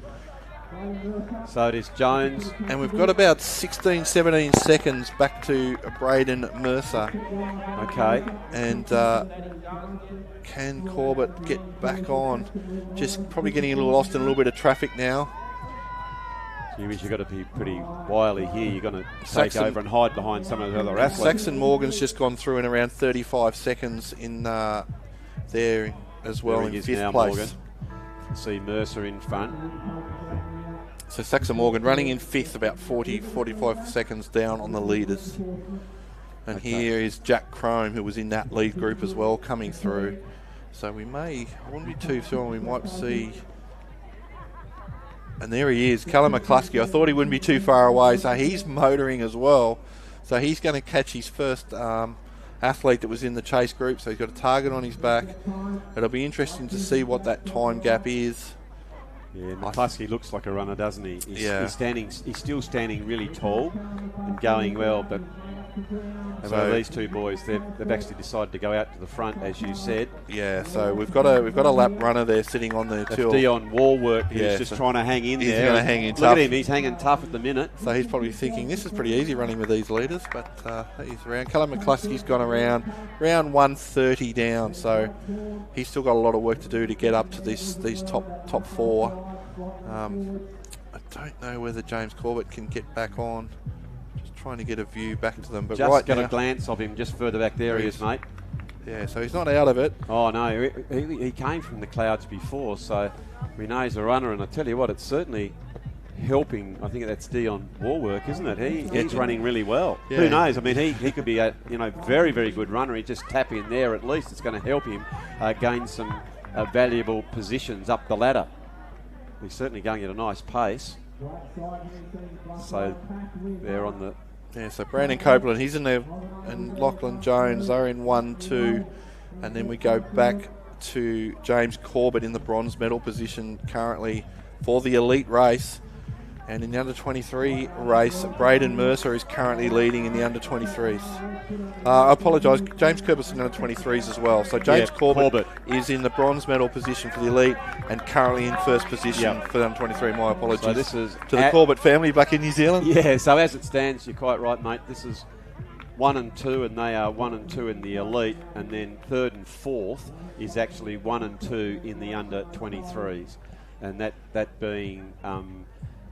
So it is Jones. And we've got about 16, 17 seconds back to Braden Mercer. Okay. And can Corbett get back on? Just probably getting a little lost in a little bit of traffic now. You've got to be pretty wily here. You're going to take over and hide behind some of the other athletes. Saxon Morgan's just gone through in around 35 seconds in there as well in 5th place. Morgan. See Mercer in front. So Saxon Morgan running in 5th, about 45 seconds down on the leaders. And here is Jack Crome, who was in that lead group as well, coming through. So I wouldn't be too sure, we might see. And there he is, Callum McCluskey. I thought he wouldn't be too far away, so he's motoring as well. So he's going to catch his first athlete that was in the chase group, so he's got a target on his back. It'll be interesting to see what that time gap is. Yeah, McCluskey looks like a runner, doesn't he? He's still standing really tall and going well, but these two boys, they've actually decided to go out to the front, as you said. Yeah, so we've got a lap runner there sitting on the tool. Dion Warwork, who's just trying to hang in there. He's going to hang in tough. Look at him, he's hanging tough at the minute. So he's probably thinking, this is pretty easy running with these leaders, but he's around. Callum McCluskey's gone around 130 down, so he's still got a lot of work to do to get up to these top four. I don't know whether James Corbett can get back on. Just trying to get a view back to them. But just right got now, a glance of him just further back there. He is, mate. Yeah, so he's not out of it. Oh no, he came from the clouds before, so we know he's a runner. And I tell you what, it's certainly helping. I think that's Dion Warwork, isn't it? He's running really well. Yeah. Who knows? I mean, he could be a very, very good runner. He just tap in there. At least it's going to help him gain some valuable positions up the ladder. He's certainly going at a nice pace. So they're on the... Yeah, so Brandon Copeland, he's in there, and Lachlan Jones, they're in 1-2. And then we go back to James Corbett in the bronze medal position currently for the elite race. And in the under-23 race, Braden Mercer is currently leading in the under-23s. I apologise, James Corbett's in the under-23s as well. So James Corbett is in the bronze medal position for the elite and currently in first position for the under-23. My apologies. So this is to the Corbett family back in New Zealand. Yeah, so as it stands, you're quite right, mate. This is 1 and 2, and they are 1 and 2 in the elite, and then 3rd and 4th is actually 1 and 2 in the under-23s, and that being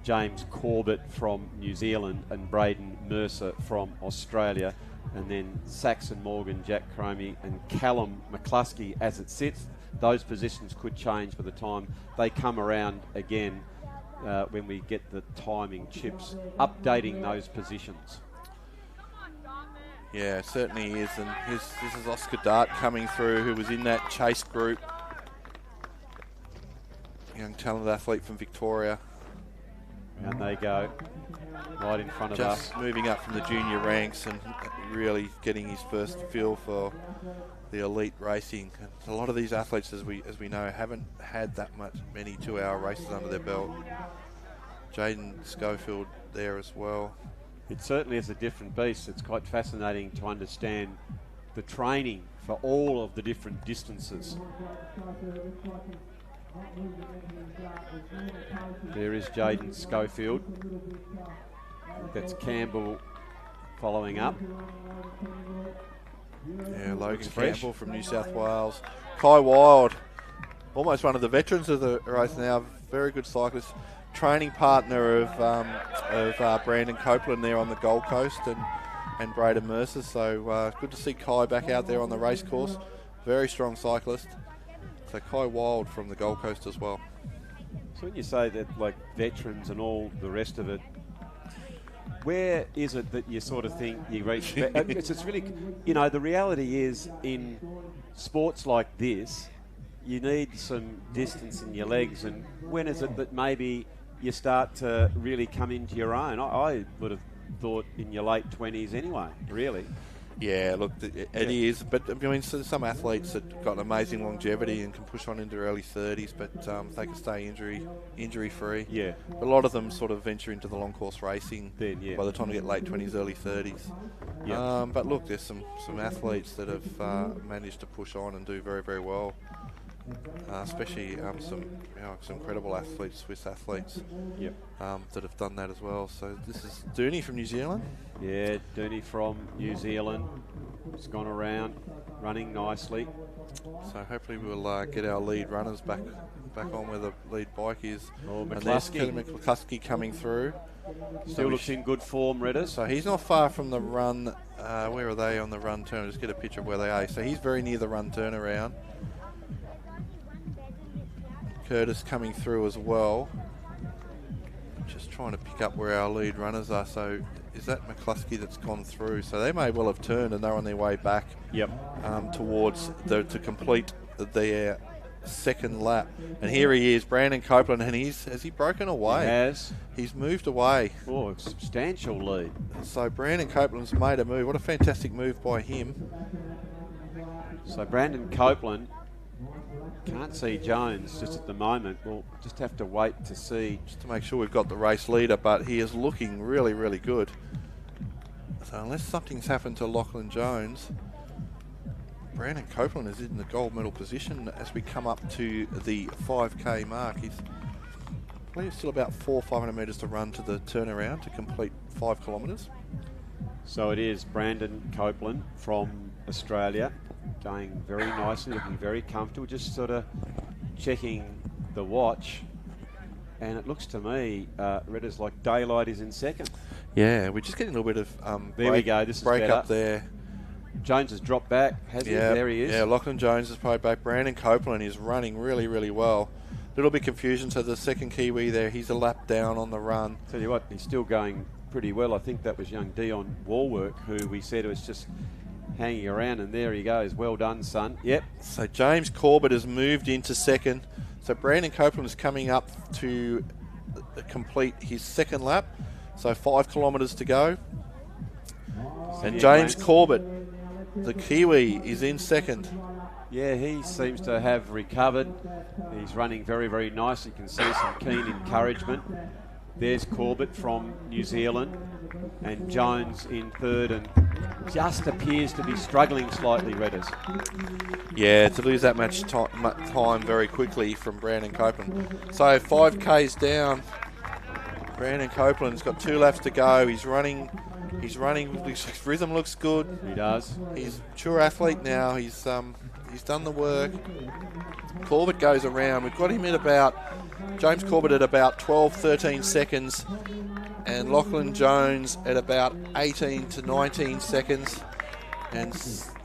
James Corbett from New Zealand and Braden Mercer from Australia, and then Saxon Morgan, Jack Cromie and Callum McCluskey as it sits. Those positions could change by the time they come around again when we get the timing chips, updating those positions. Yeah, it certainly is, and this is Oscar Dart coming through, who was in that chase group. Young talented athlete from Victoria. And they go right in front of us. Just moving up from the junior ranks and really getting his first feel for the elite racing. And a lot of these athletes, as we know, haven't had that many 2-hour races under their belt. Jaden Schofield there as well. It certainly is a different beast. It's quite fascinating to understand the training for all of the different distances. There is Jaden Schofield. That's Campbell following up. Yeah, Logan Campbell from New South Wales. Kai Wild, almost one of the veterans of the race now. Very good cyclist. Training partner of Brandon Copeland there on the Gold Coast and Braden Mercer. So good to see Kai back out there on the race course. Very strong cyclist. So Kai Wild from the Gold Coast as well. So when you say that, like veterans and all the rest of it, where is it that you sort of think you reach? It's really, the reality is in sports like this, you need some distance in your legs, and when is it that maybe you start to really come into your own? I would have thought in your late 20s anyway, really. Yeah, look, it is. But, I mean, so some athletes that got amazing longevity and can push on into early 30s, but they can stay injury-free. Yeah. But a lot of them sort of venture into the long course racing Then, yeah. by the time they get late 20s, early 30s. Yeah. But, look, there's some athletes that have managed to push on and do very, very well. Especially some credible athletes, Swiss athletes, Yep. that have done that as well. So this is Dooney from New Zealand. Yeah, Dooney from New Zealand. It's gone around, running nicely. So hopefully we'll get our lead runners back on where the lead bike is. Oh, And there's McCluskey. McCluskey coming through. Still looks in good form, Redders. So he's not far from the run. Where are they on the run turn? Just get a picture of where they are. So he's very near the run turnaround. Curtis coming through as well. Just trying to pick up where our lead runners are. So is that McCluskey that's gone through? So they may well have turned and they're on their way back. Yep. Towards to complete their second lap. And here he is, Brandon Copeland, and has he broken away? He has. He's moved away. Oh, a substantial lead. So Brandon Copeland's made a move. What a fantastic move by him. So Brandon Copeland, can't see Jones just at the moment. We'll just have to wait to see. Just to make sure we've got the race leader, but he is looking really, really good. So unless something's happened to Lachlan Jones, Brandon Copeland is in the gold medal position as we come up to the 5K mark. He's probably still about 400-500 metres to run to the turnaround to complete 5 kilometres. So it is Brandon Copeland from Australia, going very nicely, looking very comfortable, just sort of checking the watch. And it looks to me, Redders, like Daylight is in second. Yeah, we're just getting a little bit of there we go. This is break better. up there. Jones has dropped back, has he? There he is. Yeah, Lachlan Jones has played back. Brandon Copeland is running really, really well. Little bit confusion. So the second Kiwi there, he's a lap down on the run. Tell you what, he's still going pretty well. I think that was young Dion Warwork, who we said was just hanging around, and there he goes. Well done, son. Yep. So James Corbett has moved into second. So Brandon Copeland is coming up to complete his second lap. So 5 kilometres to go. And James Corbett, the Kiwi, is in second. Yeah, he seems to have recovered. He's running very, very nice. You can see some keen encouragement. There's Corbett from New Zealand, and Jones in third, and just appears to be struggling slightly, Redders. Yeah, to lose that much time very quickly from Brandon Copeland. So 5K's down. Brandon Copeland's got 2 laps to go. He's running. His rhythm looks good. He does. He's a mature athlete now. He's done the work. Corbett goes around. We've got him at about James Corbett at about 12-13 seconds, and Lachlan Jones at about 18 to 19 seconds, and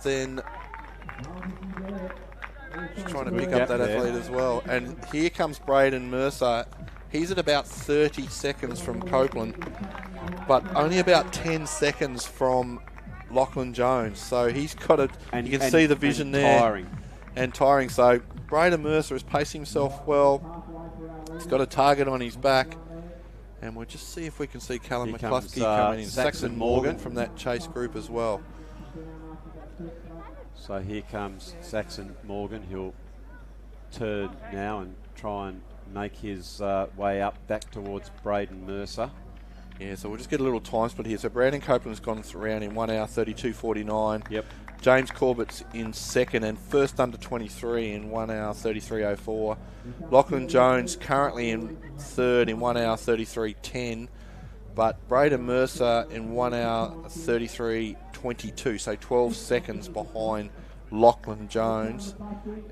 then just trying to pick up that athlete as well. And here comes Braden Mercer. He's at about 30 seconds from Copeland, but only about 10 seconds from Lachlan Jones. So he's got it. You can see the vision there. Tiring. So Braden Mercer is pacing himself well. He's got a target on his back. And we'll just see if we can see Callum McCluskey coming in. Saxon Morgan from that chase group as well. So here comes Saxon Morgan. He'll turn now and try and make his way up back towards Braden Mercer. Yeah, so we'll just get a little time split here. So Brandon Copeland's gone around in 1 hour 32.49. Yep. James Corbett's in second and first under 23 in 1 hour 33.04. Lachlan Jones currently in third in 1 hour 33.10. But Braden Mercer in 1 hour 33.22, so 12 seconds behind Lachlan Jones,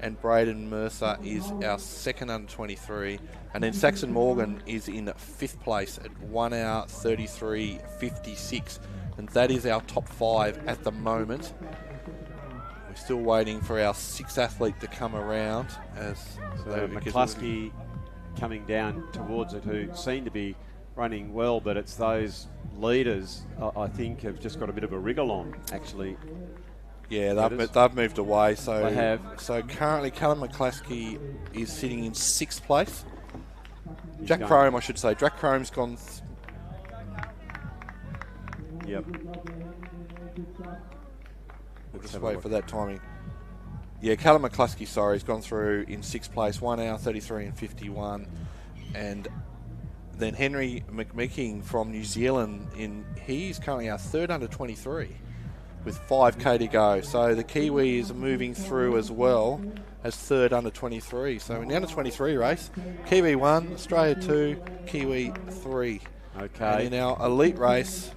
and Braden Mercer is our second under 23, and then Saxon Morgan is in 5th place at 1 hour 33.56, and that is our top 5 at the moment. We're still waiting for our 6th athlete to come around. So McCluskey coming down towards it, who seem to be running well, but it's those leaders, I think, have just got a bit of a wriggle on, actually. Yeah, they've moved away. So They have. So currently, Callum McCluskey is sitting in 6th place. He's Jack going- Crome, I should say. Jack Crome's gone. Yep. We'll just wait for that timing. Yeah, Callum McCluskey, sorry, has gone through in 6th place, 1 hour 33 and 51, and then Henry McMicking from New Zealand, he's currently our 3rd under 23 with 5k to go. So the Kiwi is moving through as well as 3rd under 23. So in the under 23 race, Kiwi 1, Australia 2, Kiwi 3. Okay. And in our elite race,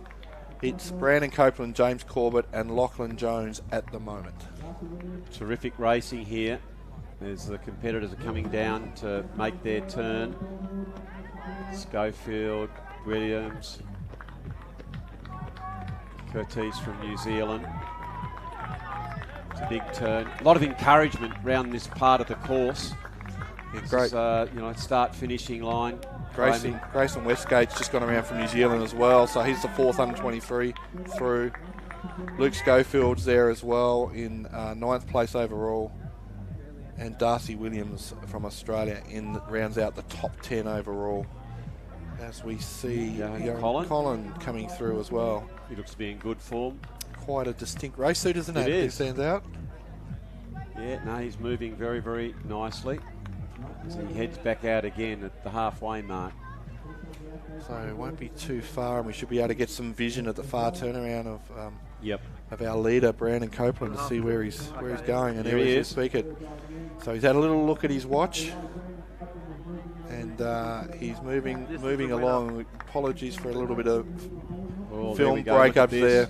it's Brandon Copeland, James Corbett, and Lachlan Jones at the moment. Terrific racing here as the competitors are coming down to make their turn. Schofield, Williams, Curtis from New Zealand. It's a big turn. A lot of encouragement around this part of the course. Yeah, This great. is, start-finishing line. Grayson Westgate's just gone around from New Zealand as well, so he's the 4th under 23 through. Luke Schofield's there as well in 9th place overall. And Darcy Williams from Australia rounds out the top 10 overall. As we see young Colin coming through as well. He looks to be in good form. Quite a distinct race suit, isn't it? It is. He stands out. Yeah, no, he's moving very, very nicely. As he heads back out again at the halfway mark. So it won't be too far, and we should be able to get some vision at the far turnaround of our leader, Brandon Copeland, to see where he's going. And There there he he is. speak it. So he's had a little look at his watch, and he's moving along. Apologies for a little bit of Oh, there film we go. Look at breakups this. there,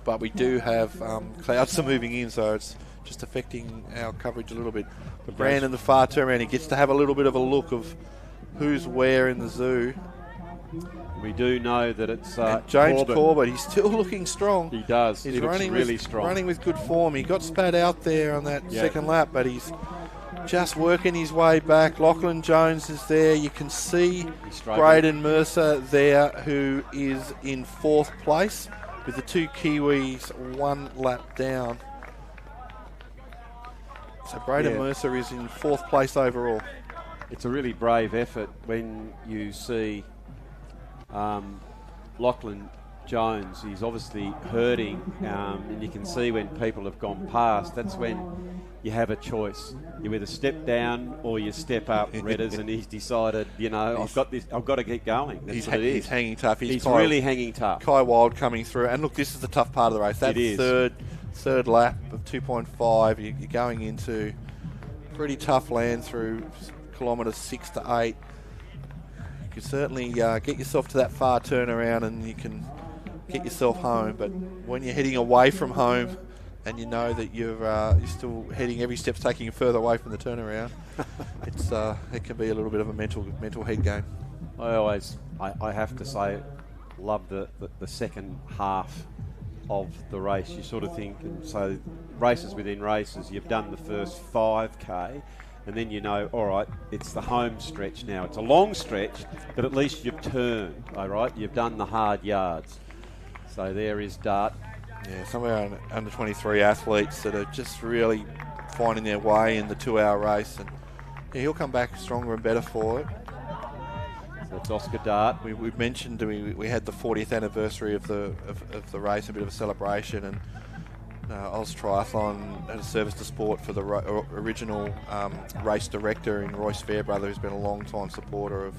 but we do have clouds are moving in, so it's just affecting our coverage a little bit. But Brandon, the far turnaround, he gets to have a little bit of a look of who's where in the zoo. We do know that it's And James Corbett. Corbett, he's still looking strong. He does. He's He looks running really strong. running with good form. He got spat out there on that Yeah. second lap, but he's just working his way back. Lachlan Jones is there. You can see He's struggling. Braden Mercer there, who is in 4th place with the 2 Kiwis 1 lap down. So Braden Yeah. Mercer is in 4th place overall. It's a really brave effort when you see Lachlan Jones. He's obviously hurting, and you can see when people have gone past, that's when you have a choice. You either step down or you step up, Redders, and he's decided, I've got to keep going. That's He's what it is. hanging tough. He's really hanging tough. Kai Wild coming through. And look, this is the tough part of the race. That It is. third lap of 2.5, you're going into pretty tough land through kilometres 6 to 8. You can certainly get yourself to that far turnaround and you can get yourself home. But when you're heading away from home and you know that you're still heading, every step's taking you further away from the turnaround, it can be a little bit of a mental head game. I have to say, love the second half of the race. You sort of think, and so races within races, you've done the first 5k, and then all right, it's the home stretch now. It's a long stretch, but at least you've turned, all right? You've done the hard yards. So there is Dart. Yeah, some of our under 23 athletes that are just really finding their way in the 2-hour race, and he'll come back stronger and better for it. So it's Oscar Dart. We've mentioned we had the 40th anniversary of the race, a bit of a celebration, and Oz Triathlon had a service to sport for the original race director in Royce Fairbrother, who's been a long time supporter of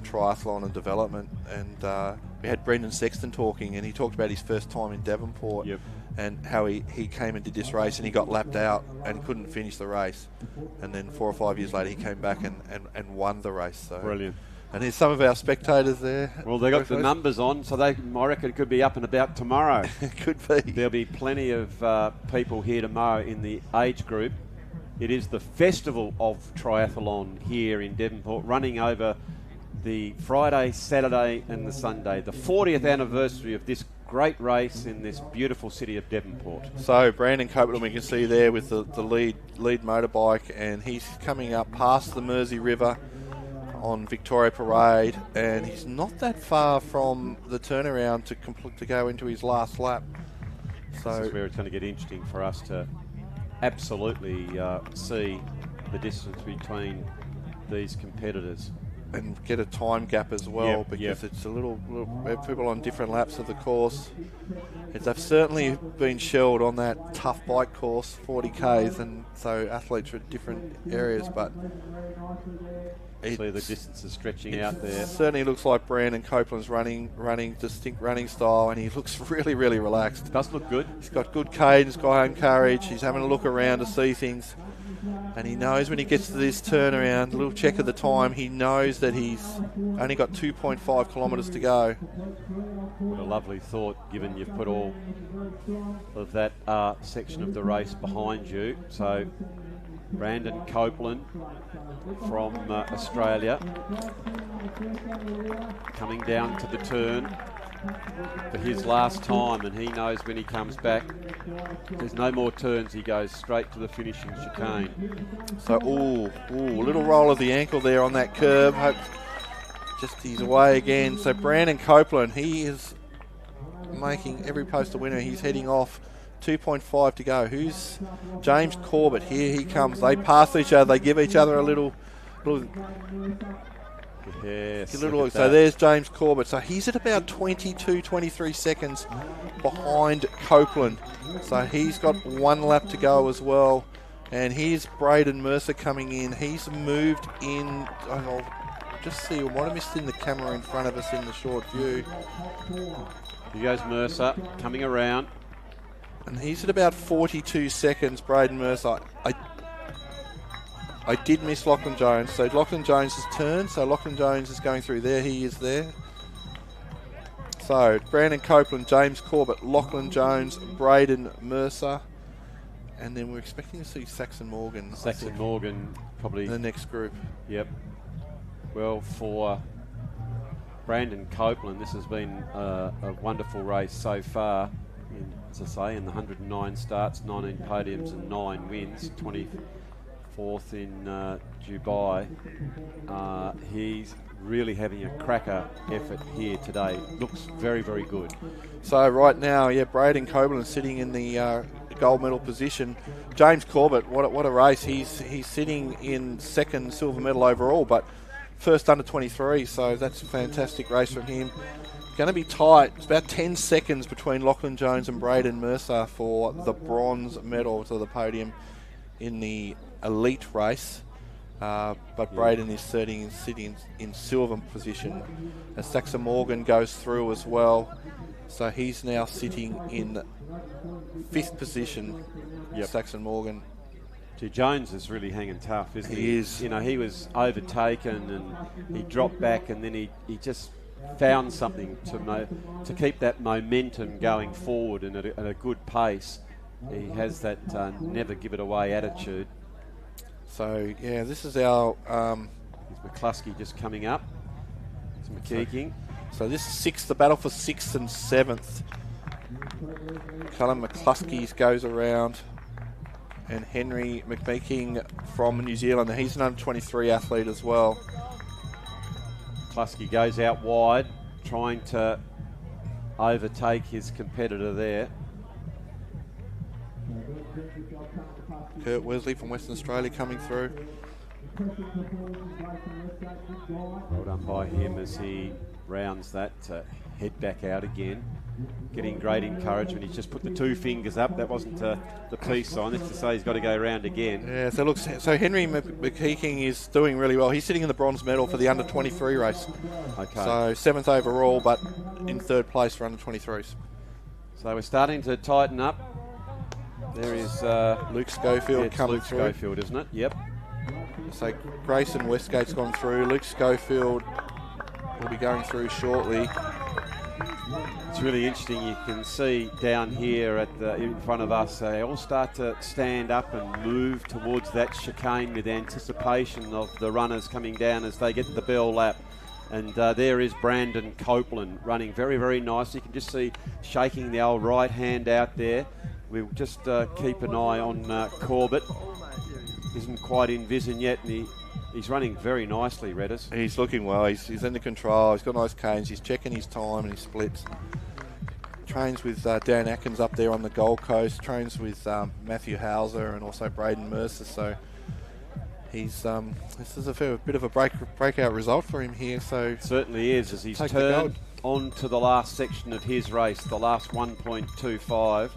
triathlon and development. And we had Brendan Sexton talking, and he talked about his first time in Devonport. Yep. And how he came and did this race and he got lapped out and couldn't finish the race. And then 4 or 5 years later he came back and won the race. So. Brilliant. And here's some of our spectators there. Well, they got the numbers on, so I reckon it could be up and about tomorrow. Could be. There'll be plenty of people here tomorrow in the age group. It is the Festival of Triathlon here in Devonport, running over the Friday, Saturday and the Sunday. The 40th anniversary of this great race in this beautiful city of Devonport. So Brandon Copeland, we can see there with the lead motorbike, and he's coming up past the Mersey River on Victoria Parade, and he's not that far from the turnaround to go into his last lap. So this is where it's going to get interesting for us to absolutely see the distance between these competitors. And get a time gap as well, because it's a little people on different laps of the course. They've certainly been shelled on that tough bike course, 40Ks, and so athletes are at different areas, but See the distance is stretching out there. Certainly looks like Brandon Copeland's running distinct running style, and he looks really, really relaxed. Does look good. He's got good cadence, got home courage. He's having a look around to see things. And he knows when he gets to this turnaround, a little check of the time, he knows that he's only got 2.5 kilometres to go. What a lovely thought, given you've put all of that section of the race behind you. So Brandon Copeland from Australia coming down to the turn for his last time, and he knows when he comes back there's no more turns, he goes straight to the finishing chicane. So little roll of the ankle there on that curve. Hope just he's away again. So Brandon Copeland, he is making every post a winner. He's heading off, 2.5 to go. Who's James Corbett? Here he comes. They pass each other, they give each other a little yes, so there's James Corbett. So he's at about 22, 23 seconds behind Copeland. So he's got one lap to go as well. And here's Braden Mercer coming in. He's moved in. I'll just see what I missed in the camera in front of us in the short view. Here goes Mercer coming around. And he's at about 42 seconds, Braden Mercer. I did miss Lachlan Jones. So Lachlan Jones has turned. So Lachlan Jones is going through there. He is there. So Brandon Copeland, James Corbett, Lachlan Jones, Braden Mercer. And then we're expecting to see Saxon Morgan. Saxon Morgan probably in the next group. Yep. Well, for Brandon Copeland, this has been a wonderful race so far. As I say, in the 109 starts, 19 podiums and 9 wins, 24th in Dubai. He's really having a cracker effort here today. Looks very, very good. So right now, Braden Copeland sitting in the gold medal position. James Corbett, what a race. He's sitting in second silver medal overall, but first under 23, so that's a fantastic race from him. Going to be tight. It's about 10 seconds between Lachlan Jones and Braden Mercer for the bronze medal to the podium in the elite race. But Braden is sitting in silver position as Saxon Morgan goes through as well. So he's now sitting in 5th position. Saxon Morgan. Jones is really hanging tough, isn't he? He is. You know, he was overtaken and he dropped back, and then he just found something to keep that momentum going forward and at a good pace. He has that never give it away attitude. So this is our Here's McCluskey just coming up. It's McKeeking. So this is 6th, the battle for 6th and 7th. Callum McCluskey goes around, and Henry McMeeking from New Zealand. He's an under 23 athlete as well. McCluskey goes out wide, trying to overtake his competitor there. Kurt Wesley from Western Australia coming through. Well done by him as he rounds that head back out again. Getting great encouragement. He's just put the 2 fingers up. That wasn't the peace sign. That's to say he's got to go round again. Yeah, so Henry McKeeking is doing really well. He's sitting in the bronze medal for the under 23 race. Okay. So 7th overall, but in 3rd place for under 23s. So we're starting to tighten up. There is Luke Schofield coming Luke through. Schofield, isn't it? Yep. So Grayson Westgate's gone through. Luke Schofield will be going through shortly. It's really interesting. You can see down here in front of us, they all start to stand up and move towards that chicane with anticipation of the runners coming down as they get to the bell lap. And there is Brandon Copeland running very, very nice. You can just see shaking the old right hand out there. We'll just keep an eye on Corbett. Isn't quite in vision yet, and he's running very nicely, Redders. He's looking well. He's under control. He's got nice canes. He's checking his time and his splits. trains with Dan Atkins up there on the Gold Coast, trains with Matthew Hauser and also Braden Mercer. So he's this is a bit of a breakout result for him here. So it certainly is, as he's turned on to the last section of his race, the last 1.25,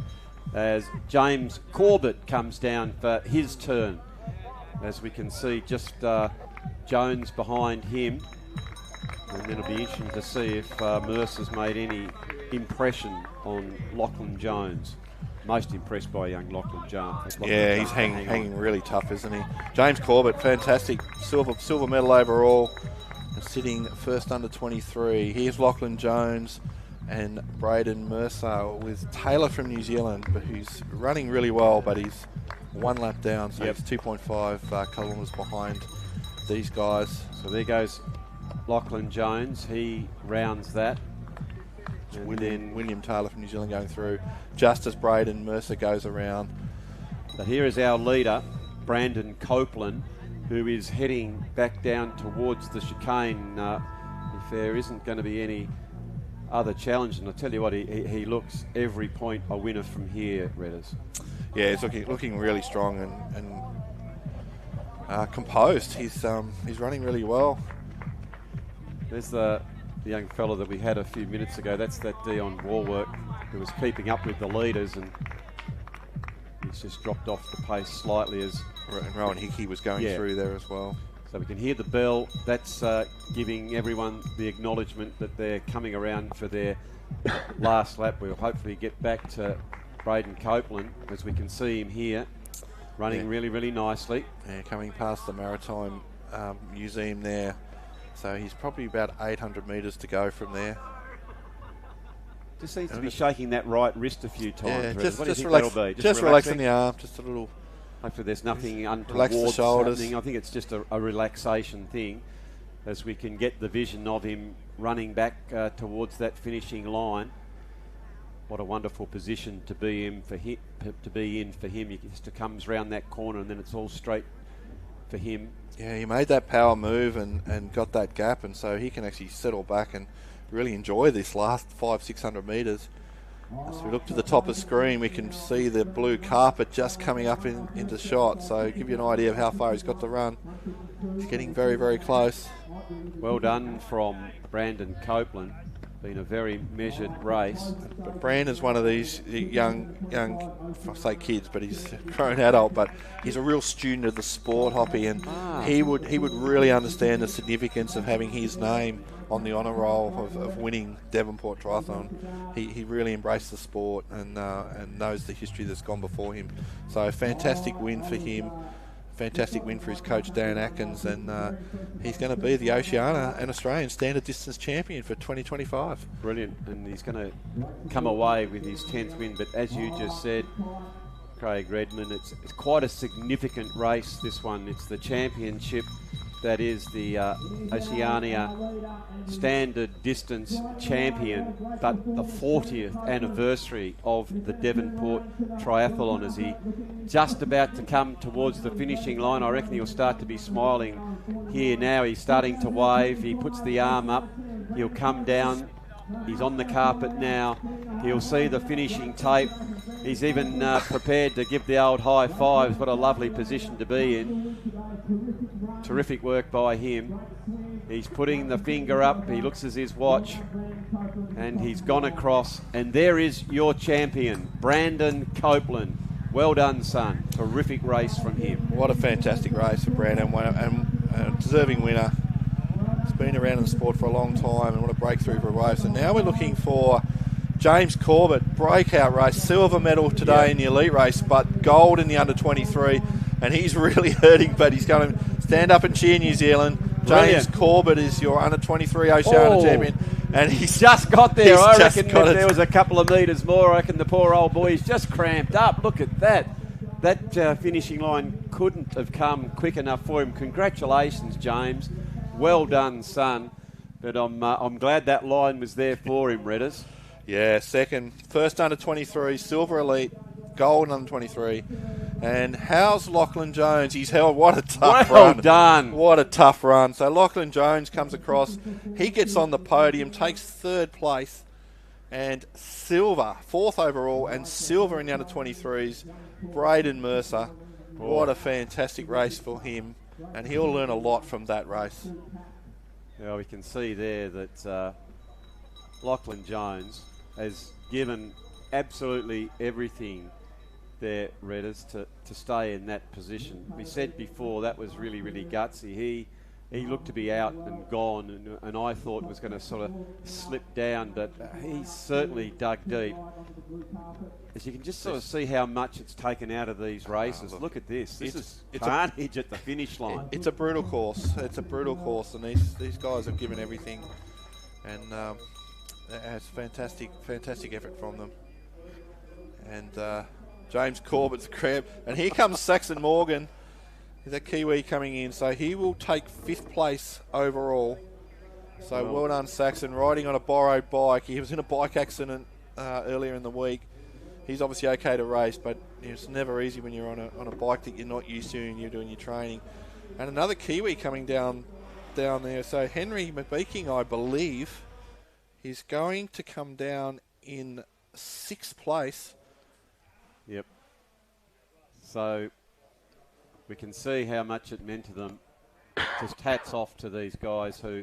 as James Corbett comes down for his turn. As we can see, just Jones behind him. And then it'll be interesting to see if Mercer's made any impression on Lachlan Jones. Most impressed by young Lachlan Jones. Yeah, he's hanging really tough, isn't he? James Corbett, fantastic silver medal overall, sitting first under 23. Here's Lachlan Jones and Braden Mercer with Taylor from New Zealand, but who's running really well, but he's one lap down, so he's 2.5 kilometres behind these guys. So there goes Lachlan Jones. He rounds that. William Taylor from New Zealand going through, just as Braden Mercer goes around. But here is our leader, Brandon Copeland, who is heading back down towards the chicane if there isn't going to be any other challenge. And I tell you what, he looks every point a winner from here, Redders. Yeah, he's looking really strong and composed. He's running really well. There's the young fella that we had a few minutes ago. That's that Dion Warwork who was keeping up with the leaders, and he's just dropped off the pace slightly as Rowan Hickey was going through there as well. So we can hear the bell. That's giving everyone the acknowledgement that they're coming around for their last lap. We'll hopefully get back to Braden Copeland, as we can see him here running really, really nicely. Yeah, coming past the Maritime Museum there. So he's probably about 800 metres to go from there. Just seems to be shaking that right wrist a few times. Yeah, what do you think that'll be? Just relaxing the arm, just a little. Hopefully there's nothing relax the shoulders. Happening. I think it's just a relaxation thing, as we can get the vision of him running back towards that finishing line. What a wonderful position to be in for him. He just comes round that corner and then it's all straight for him. Yeah, he made that power move and got that gap, and so he can actually settle back and really enjoy this last 500-600 metres. As we look to the top of the screen, we can see the blue carpet just coming up into shot, so give you an idea of how far he's got to run. He's getting very, very close. Well done from Brandon Copeland. Been a very measured race. But Brandon's one of these young, I say kids, but he's a grown adult, but he's a real student of the sport, Hoppy, and he would really understand the significance of having his name on the honour roll of winning Devonport Triathlon. He really embraced the sport and knows the history that's gone before him. So fantastic win for him. Fantastic win for his coach Dan Atkins, and he's going to be the Oceania and Australian standard distance champion for 2025. Brilliant, and he's going to come away with his 10th win. But as you just said, Craig Redmond, it's quite a significant race, this one. It's the championship that is the Oceania standard distance champion, but the 40th anniversary of the Devonport Triathlon. As he just about to come towards the finishing line, I reckon he'll start to be smiling here now. He's starting to wave, he puts the arm up, he'll come down, he's on the carpet now, he'll see the finishing tape. He's even prepared to give the old high fives. What a lovely position to be in. Terrific work by him. He's putting the finger up, he looks at his watch, and he's gone across, and there is your champion, Brandon Copeland. Well done, son. Terrific race from him. What a fantastic race for Brandon, and a deserving winner. He's been around in the sport for a long time, and what a breakthrough for a race. And now we're looking for James Corbett, breakout race, silver medal today in the elite race, but gold in the under 23, and he's really hurting, but he's going to stand up and cheer New Zealand. James Corbett is your under 23 Oceania champion, and he's just got there. I reckon if there was a couple of metres more, I reckon the poor old boy's just cramped up. Look at that. That finishing line couldn't have come quick enough for him. Congratulations, James. Well done, son. But I'm glad that line was there for him, Redders. Yeah, second. First under 23, silver elite, gold under 23. And how's Lachlan Jones? He's held, what a tough run. Well done. What a tough run. So Lachlan Jones comes across. He gets on the podium, takes third place. And silver, 4th overall, and silver in the under-23s, Braden Mercer. What a fantastic race for him, and he'll learn a lot from that race. Yeah, we can see there that Lachlan Jones has given absolutely everything there, Redders, to stay in that position. We said before that was really, really gutsy. He looked to be out and gone, and I thought was going to sort of slip down, but he certainly dug deep. As you can just sort of see how much it's taken out of these races. Look at this. This is carnage at the finish line. It's a brutal course. It's a brutal course, and these guys have given everything, and it's fantastic effort from them. And James Corbett's crab, and here comes Saxon Morgan. The Kiwi coming in, so he will take 5th place overall. So well done, Saxon, riding on a borrowed bike. He was in a bike accident earlier in the week. He's obviously okay to race, but it's never easy when you're on a bike that you're not used to and you're doing your training. And another Kiwi coming down there. So Henry McBeaking, I believe, is going to come down in 6th place. Yep. So we can see how much it meant to them. Just hats off to these guys who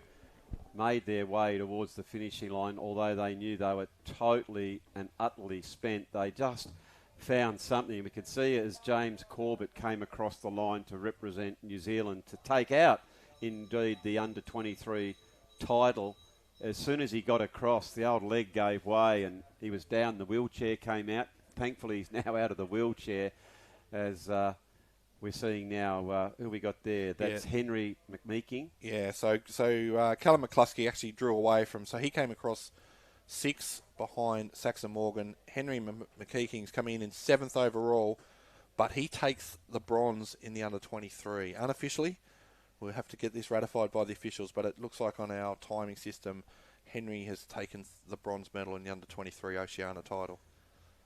made their way towards the finishing line, although they knew they were totally and utterly spent. They just found something. We could see as James Corbett came across the line to represent New Zealand to take out, indeed, the under-23 title. As soon as he got across, the old leg gave way and he was down. The wheelchair came out. Thankfully, he's now out of the wheelchair as we're seeing now who we got there. That's Henry McMeeking. Yeah, so Callum McCluskey actually drew away from, so he came across 6 behind Saxon Morgan. Henry McMeeking's coming in 7th overall, but he takes the bronze in the under-23. Unofficially, we'll have to get this ratified by the officials, but it looks like on our timing system, Henry has taken the bronze medal in the under-23 Oceania title.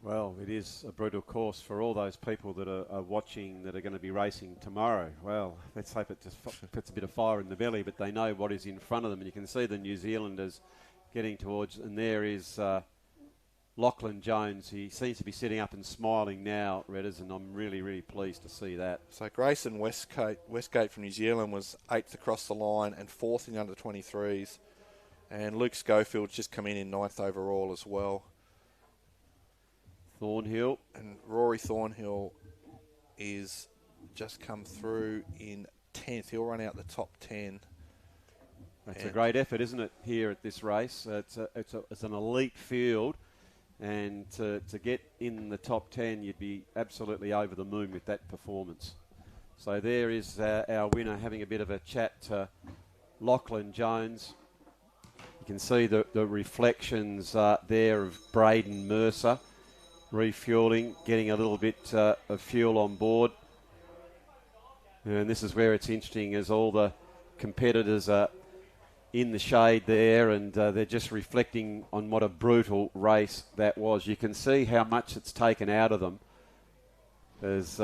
Well, it is a brutal course for all those people that are watching that are going to be racing tomorrow. Well, let's hope it just puts a bit of fire in the belly, but they know what is in front of them. And you can see the New Zealanders getting towards, and there is Lachlan Jones. He seems to be sitting up and smiling now, Redders, and I'm really, really pleased to see that. So Grayson Westgate from New Zealand was 8th across the line and 4th in the under-23s. And Luke Schofield's just come in 9th overall as well. Thornhill. And Rory Thornhill is just come through in 10th. He'll run out the top 10. That's a great effort, isn't it, here at this race? It's an elite field, and to get in the top 10, you'd be absolutely over the moon with that performance. So there is our winner having a bit of a chat to Lachlan Jones. You can see the reflections there of Braden Mercer. Refueling, getting a little bit of fuel on board. And this is where it's interesting as all the competitors are in the shade there and they're just reflecting on what a brutal race that was. You can see how much it's taken out of them as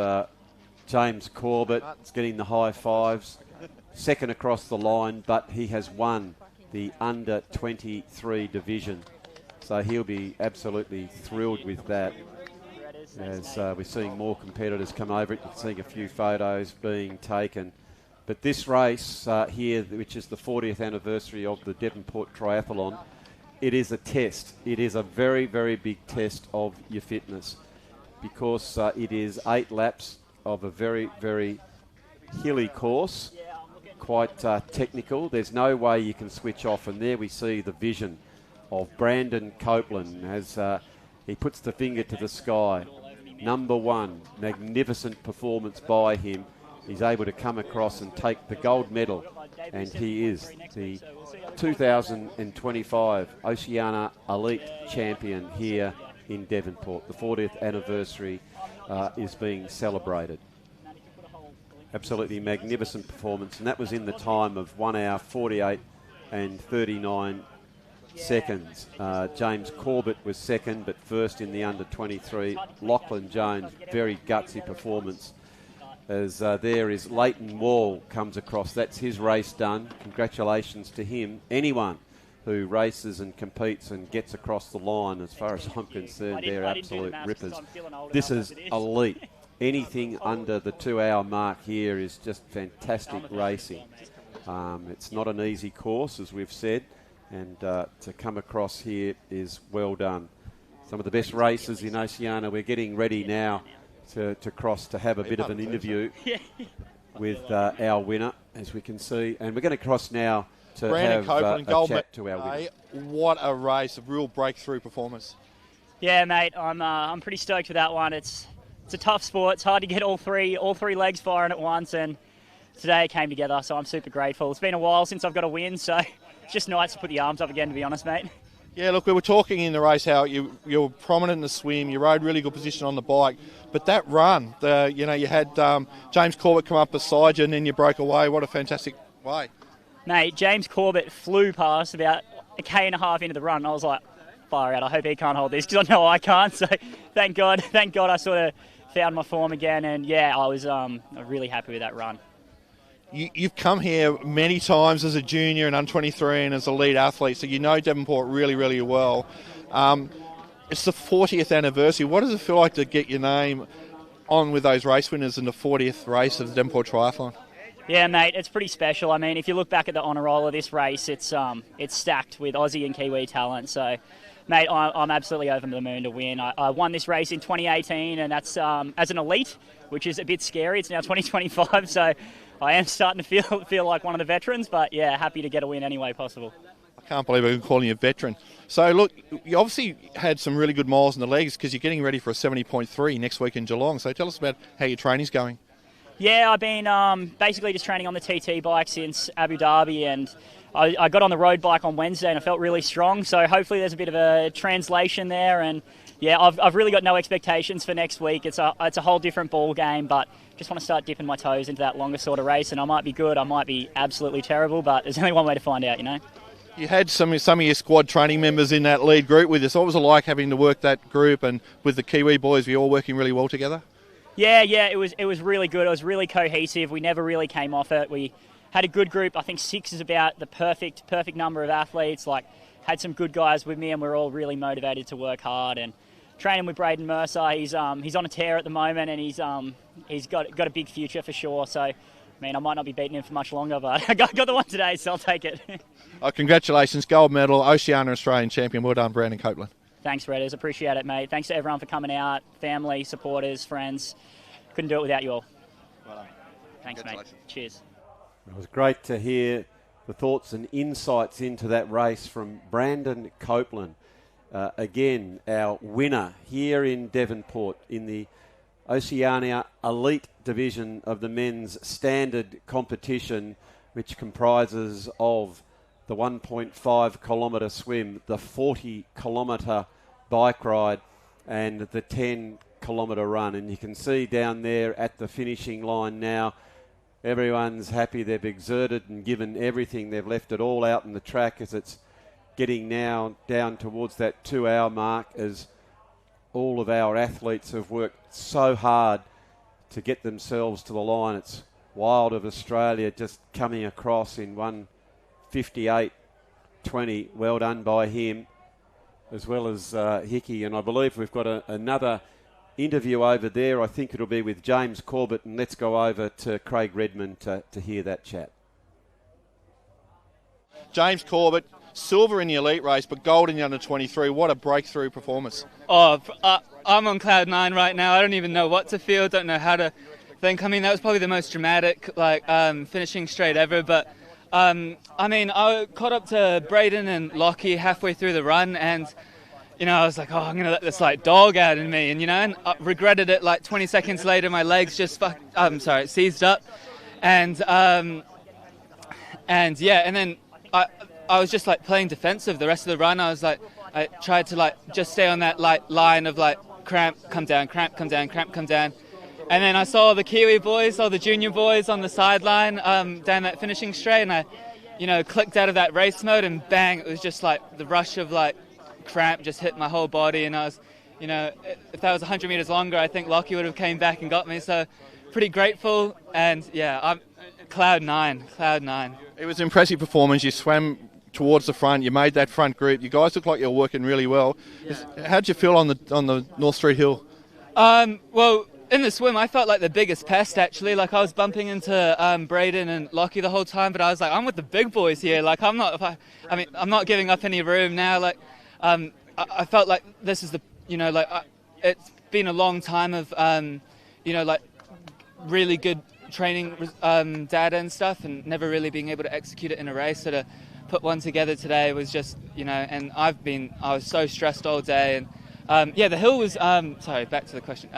James Corbett is getting the high fives. 2nd across the line, but he has won the under-23 division. So he'll be absolutely thrilled with that. As we're seeing more competitors come over it, you're seeing a few photos being taken. But this race here, which is the 40th anniversary of the Devonport Triathlon, it is a test. It is a very, very big test of your fitness because it is 8 laps of a very, very hilly course, quite technical. There's no way you can switch off, and there we see the vision of Brandon Copeland as he puts the finger to the sky. Number 1, magnificent performance by him. He's able to come across and take the gold medal, and he is the 2025 Oceania Elite Champion here in Devonport. The 40th anniversary is being celebrated. Absolutely magnificent performance, and that was in the time of 1 hour 48 and 39 seconds. James Corbett was 2nd, but 1st in the under-23. Lachlan Jones, very gutsy performance. As there is Leighton Wall comes across. That's his race done. Congratulations to him. Anyone who races and competes and gets across the line. As far as I'm concerned, they're absolute rippers. This is elite. Anything under the 2 hour mark here is just fantastic racing. It's not an easy course, as we've said, and to come across here is well done. Some of the best racers in Oceania. We're getting ready now to cross to have a bit of an interview with our winner, as we can see. And we're going to cross now to Brandon have Copeland, a chat to our winner. What a race, a real breakthrough performance. Yeah, mate, I'm pretty stoked for that one. It's a tough sport. It's hard to get all three legs firing at once, and today it came together, so I'm super grateful. It's been a while since I've got a win, so it's just nice to put the arms up again, to be honest, mate. Yeah, look, we were talking in the race how you were prominent in the swim, you rode really good position on the bike, but that run, you had James Corbett come up beside you and then you broke away. What a fantastic way. Mate, James Corbett flew past about a K&a-half into the run, and I was like, far out, I hope he can't hold this, because I know I can't, so thank God I sort of found my form again, and yeah, I was really happy with that run. You've come here many times as a junior and under-23 and as a lead athlete, so you know Devonport really, really well. It's the 40th anniversary. What does it feel like to get your name on with those race winners in the 40th race of the Devonport Triathlon? Yeah, mate, it's pretty special. I mean, if you look back at the honour roll of this race, it's stacked with Aussie and Kiwi talent. So, mate, I'm absolutely over the moon to win. I won this race in 2018, and that's as an elite, which is a bit scary. It's now 2025, so I am starting to feel like one of the veterans. But yeah, happy to get a win any way possible. I can't believe I'm calling you a veteran. So, look, you obviously had some really good miles in the legs because you're getting ready for a 70.3 next week in Geelong. So tell us about how your training's going. Yeah, I've been basically just training on the TT bike since Abu Dhabi, and I got on the road bike on Wednesday and I felt really strong. So hopefully there's a bit of a translation there. And yeah, I've really got no expectations for next week. It's a whole different ball game, but just want to start dipping my toes into that longer sort of race. And I might be good, I might be absolutely terrible, but there's only one way to find out, you know. You had some of your squad training members in that lead group with you. So what was it like having to work that group and with the Kiwi boys? Were you all working really well together? Yeah, it was really good. It was really cohesive. We never really came off it. We had a good group. I think 6 is about the perfect number of athletes. Like, had some good guys with me, and we're all really motivated to work hard. And training with Braden Mercer, he's on a tear at the moment, and he's got a big future for sure. So, I mean, I might not be beating him for much longer, but I got the one today, so I'll take it. Congratulations, gold medal, Oceania Australian champion. Well done, Brandon Copeland. Thanks, Redders. Appreciate it, mate. Thanks to everyone for coming out, family, supporters, friends. Couldn't do it without you all. Well done. Thanks, mate. Cheers. It was great to hear the thoughts and insights into that race from Brandon Copeland. Again, our winner here in Devonport in the Oceania Elite Division of the men's standard competition, which comprises of the 1.5 kilometre swim, the 40 kilometre bike ride, and the 10 kilometre run. And you can see down there at the finishing line now, everyone's happy. They've exerted and given everything. They've left it all out in the track as it's getting now down towards that 2 hour mark, as all of our athletes have worked so hard to get themselves to the line. It's Wild of Australia just coming across in 1:58.20. Well done by him, as well as Hickey. And I believe we've got another interview over there. I think it'll be with James Corbett, and let's go over to Craig Redmond to hear that chat. James Corbett, silver in the elite race, but gold in the under-23. What a breakthrough performance. I'm on cloud 9 right now. I don't even know what to feel, don't know how to think. I mean, that was probably the most dramatic finishing straight ever, but I caught up to Braden and Lockie halfway through the run, and I was like, I'm going to let this dog out in me. And, and I regretted it 20 seconds later. My legs just seized up. And then I was just playing defensive the rest of the run. I tried to just stay on that line of cramp, come down, cramp, come down, cramp, come down. And then I saw the Kiwi boys, all the junior boys on the sideline down that finishing straight. And I, clicked out of that race mode, and bang, it was just the rush of cramp just hit my whole body. And I was, if that was 100 meters longer, I think Lockie would have came back and got me. So pretty grateful. And yeah, I'm cloud nine. It was an impressive performance. You swam towards the front. You made that front group. You guys look like you're working really well. How'd you feel on the North Street Hill? Well, in the swim, I felt like the biggest pest, actually. Like, I was bumping into Braden and Lockie the whole time, but I was like, I'm with the big boys here. Like, I'm not giving up any room now. Like, I felt like this is it's been a long time of, like, really good training data and stuff, and never really being able to execute it in a race. So to put one together today was just, and I was so stressed all day. And the hill was, sorry, back to the question.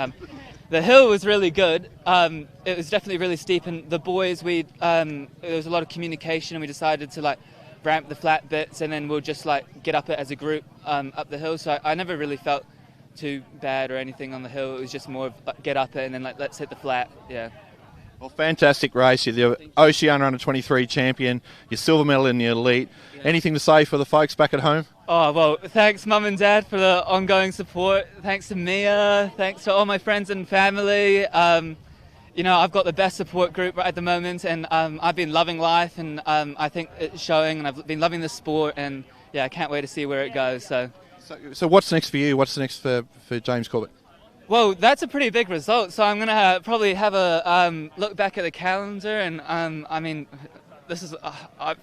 The hill was really good. It was definitely really steep, and the boys, there was a lot of communication, and we decided to like ramp the flat bits, and then we'll just like get up it as a group up the hill. So I never really felt too bad or anything on the hill. It was just more of like, get up it and then like let's hit the flat. Yeah. Well, fantastic race. You're the Oceania Under-23 champion. Your silver medal in the elite. Anything to say for the folks back at home? Oh, well, thanks Mum and Dad for the ongoing support. Thanks to Mia. Thanks to all my friends and family. I've got the best support group right at the moment, and I've been loving life, and I think it's showing, and I've been loving the sport, and yeah, I can't wait to see where it goes. So what's next for you? What's next for James Corbett? Well, that's a pretty big result, so I'm going to probably have a look back at the calendar, and I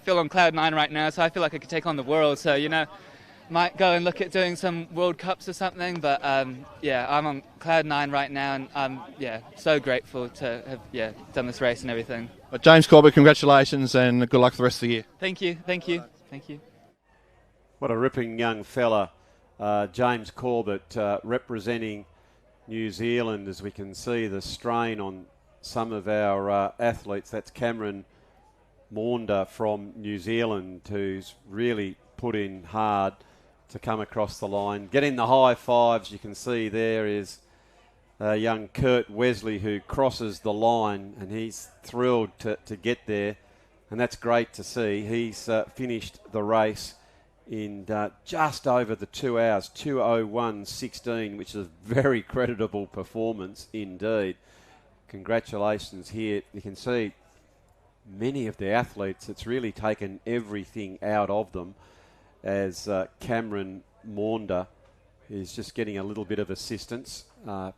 feel on cloud 9 right now, so I feel like I could take on the world, so, might go and look at doing some World Cups or something, but I'm on cloud 9 right now, and I'm so grateful to have done this race and everything. But James Corbett, congratulations and good luck for the rest of the year. Thank you. What a ripping young fella, James Corbett, representing New Zealand, as we can see the strain on some of our athletes. That's Cameron Maunder from New Zealand, who's really put in hard to come across the line. Getting the high fives, you can see there is young Kurt Wesley, who crosses the line, and he's thrilled to get there, and that's great to see. He's finished the race in just over the 2 hours, 2:01:16, which is a very creditable performance indeed. Congratulations here. You can see many of the athletes, it's really taken everything out of them, as Cameron Maunder is just getting a little bit of assistance,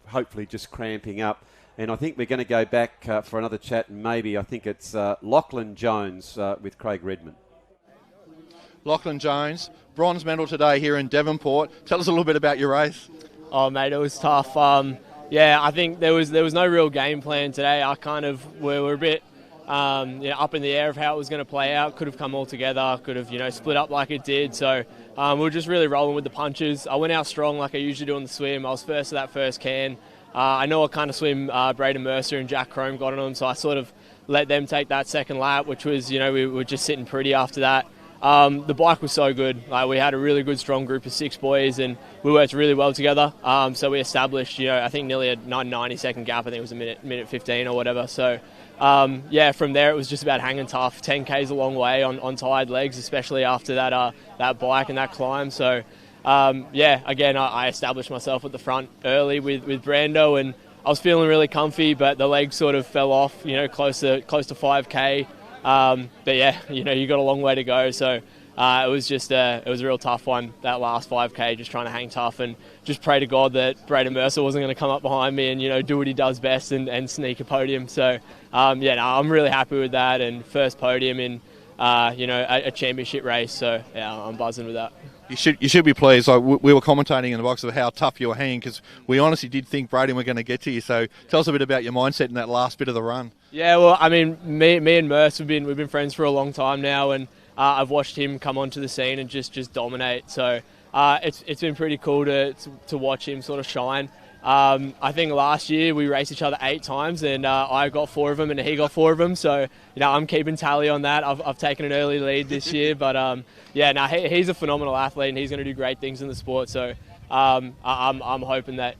hopefully just cramping up. And I think we're going to go back for another chat, and maybe I think it's Lachlan Jones with Craig Redmond. Lachlan Jones, bronze medal today here in Devonport. Tell us a little bit about your race. Oh, mate, it was tough. I think there was no real game plan today. I kind of were a bit up in the air of how it was going to play out. Could have come all together, could have split up like it did. So we were just really rolling with the punches. I went out strong like I usually do on the swim. I was first to that first can. I know what kind of swim Braden Mercer and Jack Crome got on them, so I sort of let them take that second lap, which was, we were just sitting pretty after that. The bike was so good. We had a really good, strong group of 6 boys, and we worked really well together. So we established, I think nearly a 90-second gap. I think it was a minute 15 or whatever. So, from there it was just about hanging tough. 10K's a long way on tired legs, especially after that bike and that climb. So, again, I established myself at the front early with Brando, and I was feeling really comfy, but the legs sort of fell off, close to 5K. You got a long way to go, so it was a real tough one, that last 5K, just trying to hang tough and just pray to God that Braden Mercer wasn't going to come up behind me and do what he does best and sneak a podium. So I'm really happy with that, and first podium in a championship race, so I'm buzzing with that. You should be pleased. We were commentating in the box of how tough you were hanging, because we honestly did think Braden were going to get to you. So tell us a bit about your mindset in that last bit of the run. Yeah, well, I mean, me and Merce, we've been friends for a long time now, and I've watched him come onto the scene and just dominate. So it's been pretty cool to watch him sort of shine. I think last year we raced each other 8 times, and I got 4 of them and he got 4 of them. So I'm keeping tally on that. I've taken an early lead this year, but he's a phenomenal athlete, and he's going to do great things in the sport. So I'm hoping that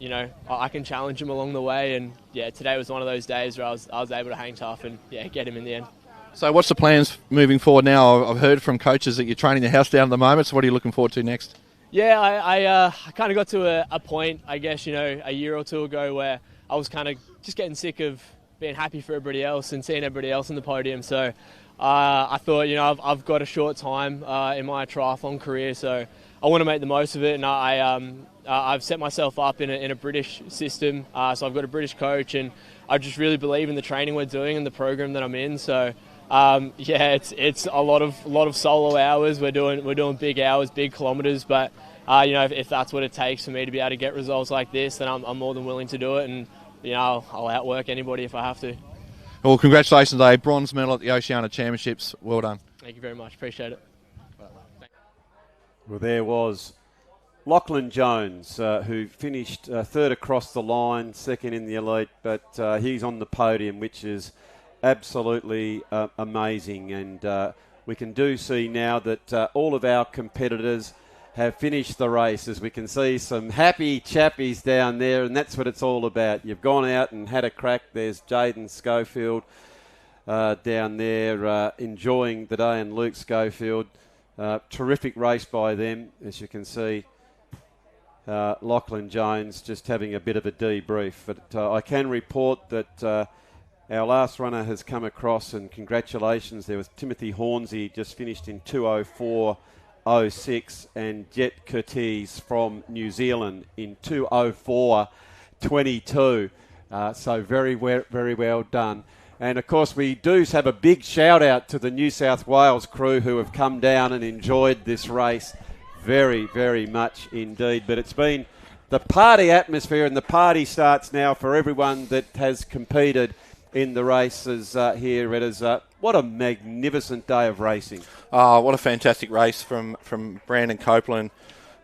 I can challenge him along the way. And today was one of those days where I was able to hang tough and get him in the end. So what's the plans moving forward now? I've heard from coaches that you're training the house down at the moment. So what are you looking forward to next? Yeah, I kind of got to a point, I guess, a year or 2 ago where I was kind of just getting sick of being happy for everybody else and seeing everybody else on the podium. So I thought, I've got a short time in my triathlon career, so I want to make the most of it. And I've set myself up in a British system, so I've got a British coach, and I just really believe in the training we're doing and the program that I'm in. So it's a lot of solo hours. We're doing big hours, big kilometres, but if that's what it takes for me to be able to get results like this, then I'm more than willing to do it, and I'll outwork anybody if I have to. Well, congratulations, Dave. Bronze medal at the Oceania Championships. Well done. Thank you very much. Appreciate it. Well, there was Lachlan Jones, who finished third across the line, second in the elite, but he's on the podium, which is absolutely amazing. And we can see now that all of our competitors have finished the race. As we can see some happy chappies down there, and that's what it's all about. You've gone out and had a crack. There's Jaden Schofield down there enjoying the day, and Luke Schofield. Terrific race by them, as you can see. Lachlan Jones just having a bit of a debrief. But I can report that our last runner has come across, and congratulations. There was Timothy Hornsey, just finished in 2:04.06, and Jet Curtis from New Zealand in 2:04.22. So very well done. And of course we do have a big shout out to the New South Wales crew who have come down and enjoyed this race very, very much indeed. But it's been the party atmosphere, and the party starts now for everyone that has competed in the races here. It is what a magnificent day of racing. Oh, what a fantastic race from Brandon Copeland.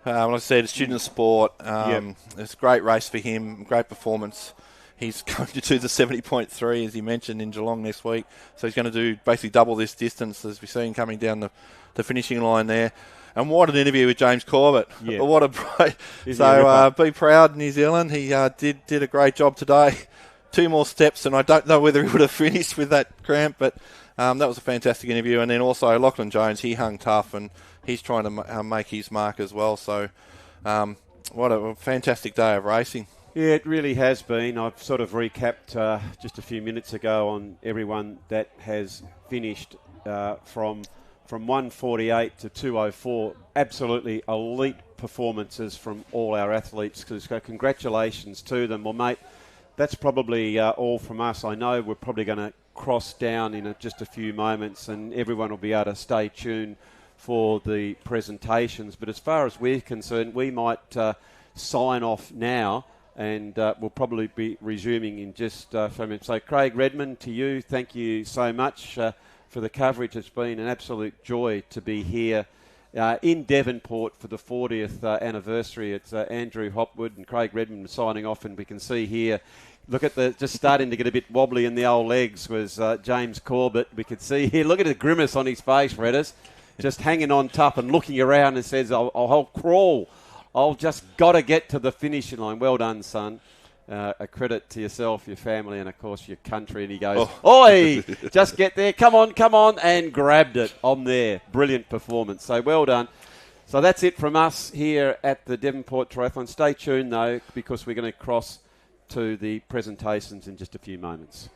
Like I said, a student of sport. It's a great race for him, great performance. He's going to do the 70.3, as he mentioned, in Geelong next week. So he's going to do basically double this distance, as we see him coming down the finishing line there. And what an interview with James Corbett. Yeah. What a break. So be proud, New Zealand. He did a great job today. 2 more steps, and I don't know whether he would have finished with that cramp, but that was a fantastic interview. And then also Lachlan Jones, he hung tough, and he's trying to make his mark as well. So what a fantastic day of racing. Yeah, it really has been. I've sort of recapped just a few minutes ago on everyone that has finished from 1:48 to 2:04. Absolutely elite performances from all our athletes. So congratulations to them. Well, mate, that's probably all from us. I know we're probably going to cross down in just a few moments, and everyone will be able to stay tuned for the presentations. But as far as we're concerned, we might sign off now, and we'll probably be resuming in just a few minutes. So, Craig Redmond, to you, thank you so much for the coverage. It's been an absolute joy to be here in Devonport for the 40th anniversary. It's Andrew Hopwood and Craig Redmond signing off, and we can see here, look at just starting to get a bit wobbly in the old legs was James Corbett. We could see here, look at the grimace on his face, Redders, just hanging on tough and looking around and says, I'll crawl. I'll just got to get to the finishing line. Well done, son. A credit to yourself, your family, and, of course, your country. And he goes, Oi, just get there. Come on, and grabbed it on there. Brilliant performance. So well done. So that's it from us here at the Devonport Triathlon. Stay tuned, though, because we're going to cross to the presentations in just a few moments.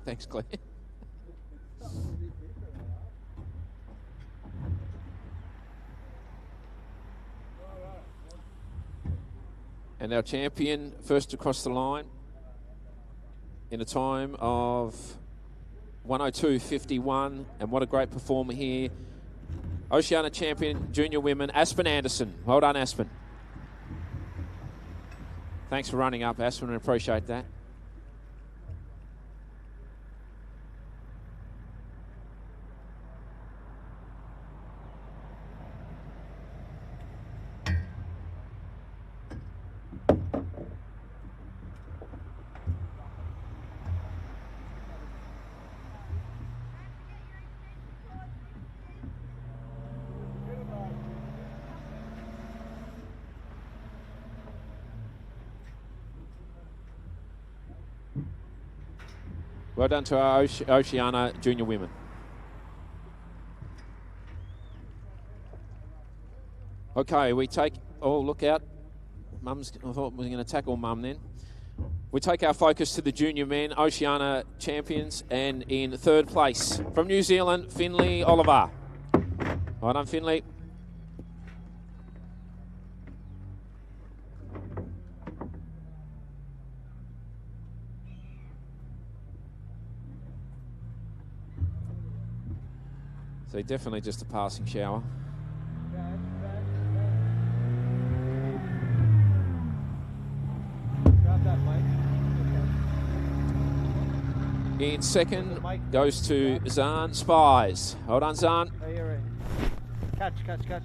Thanks, Claire. And our champion first across the line in a time of 1:02.51, and what a great performer here. Oceania champion, junior women, Aspen Anderson. Well done, Aspen. Thanks for running up, Aspen. I appreciate that. Well done to our Oceania junior women. Okay, we take... Oh, look out. Mum's... I thought we were going to tackle Mum then. We take our focus to the junior men, Oceania champions, and in third place from New Zealand, Finley Oliver. Well done, Finley. So definitely just a passing shower. In second goes to Zahn Spies. Hold on, Zahn. Catch.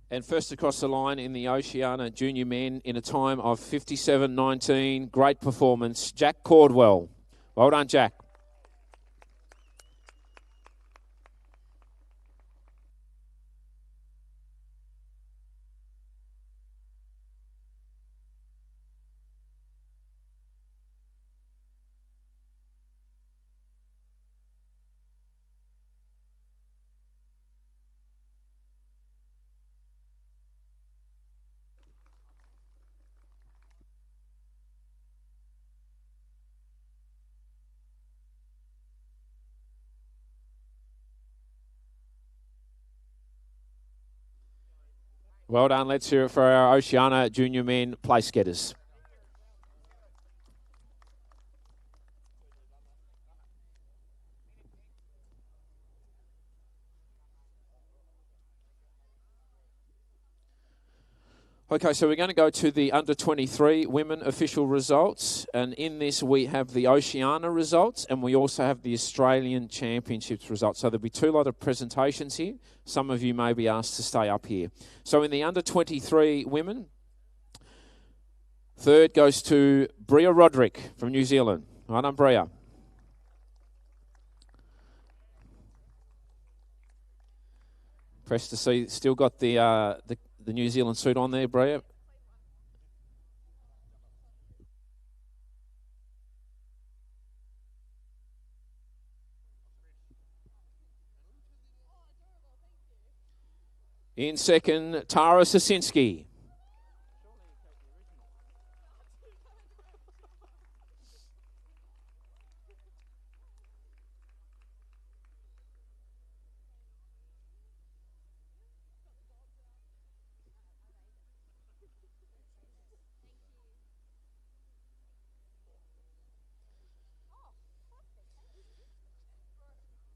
And first across the line in the Oceania junior men in a time of 57.19. Great performance, Jack Cordwell. Well done, Jack. Well done. Let's hear it for our Oceania junior men place getters. Okay, so we're going to go to the under-23 women official results. And in this, we have the Oceania results, and we also have the Australian Championships results. So there'll be two lot of presentations here. Some of you may be asked to stay up here. So in the under-23 women, third goes to Bria Roderick from New Zealand. Well done, Bria. Pressed to see, still got the New Zealand suit on there, Bria. In second, Tara Sasinski.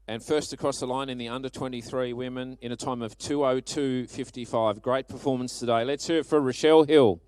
And first across the line in the under-23 women in a time of 2:02.55. Great performance today. Let's hear it for Rochelle Hill.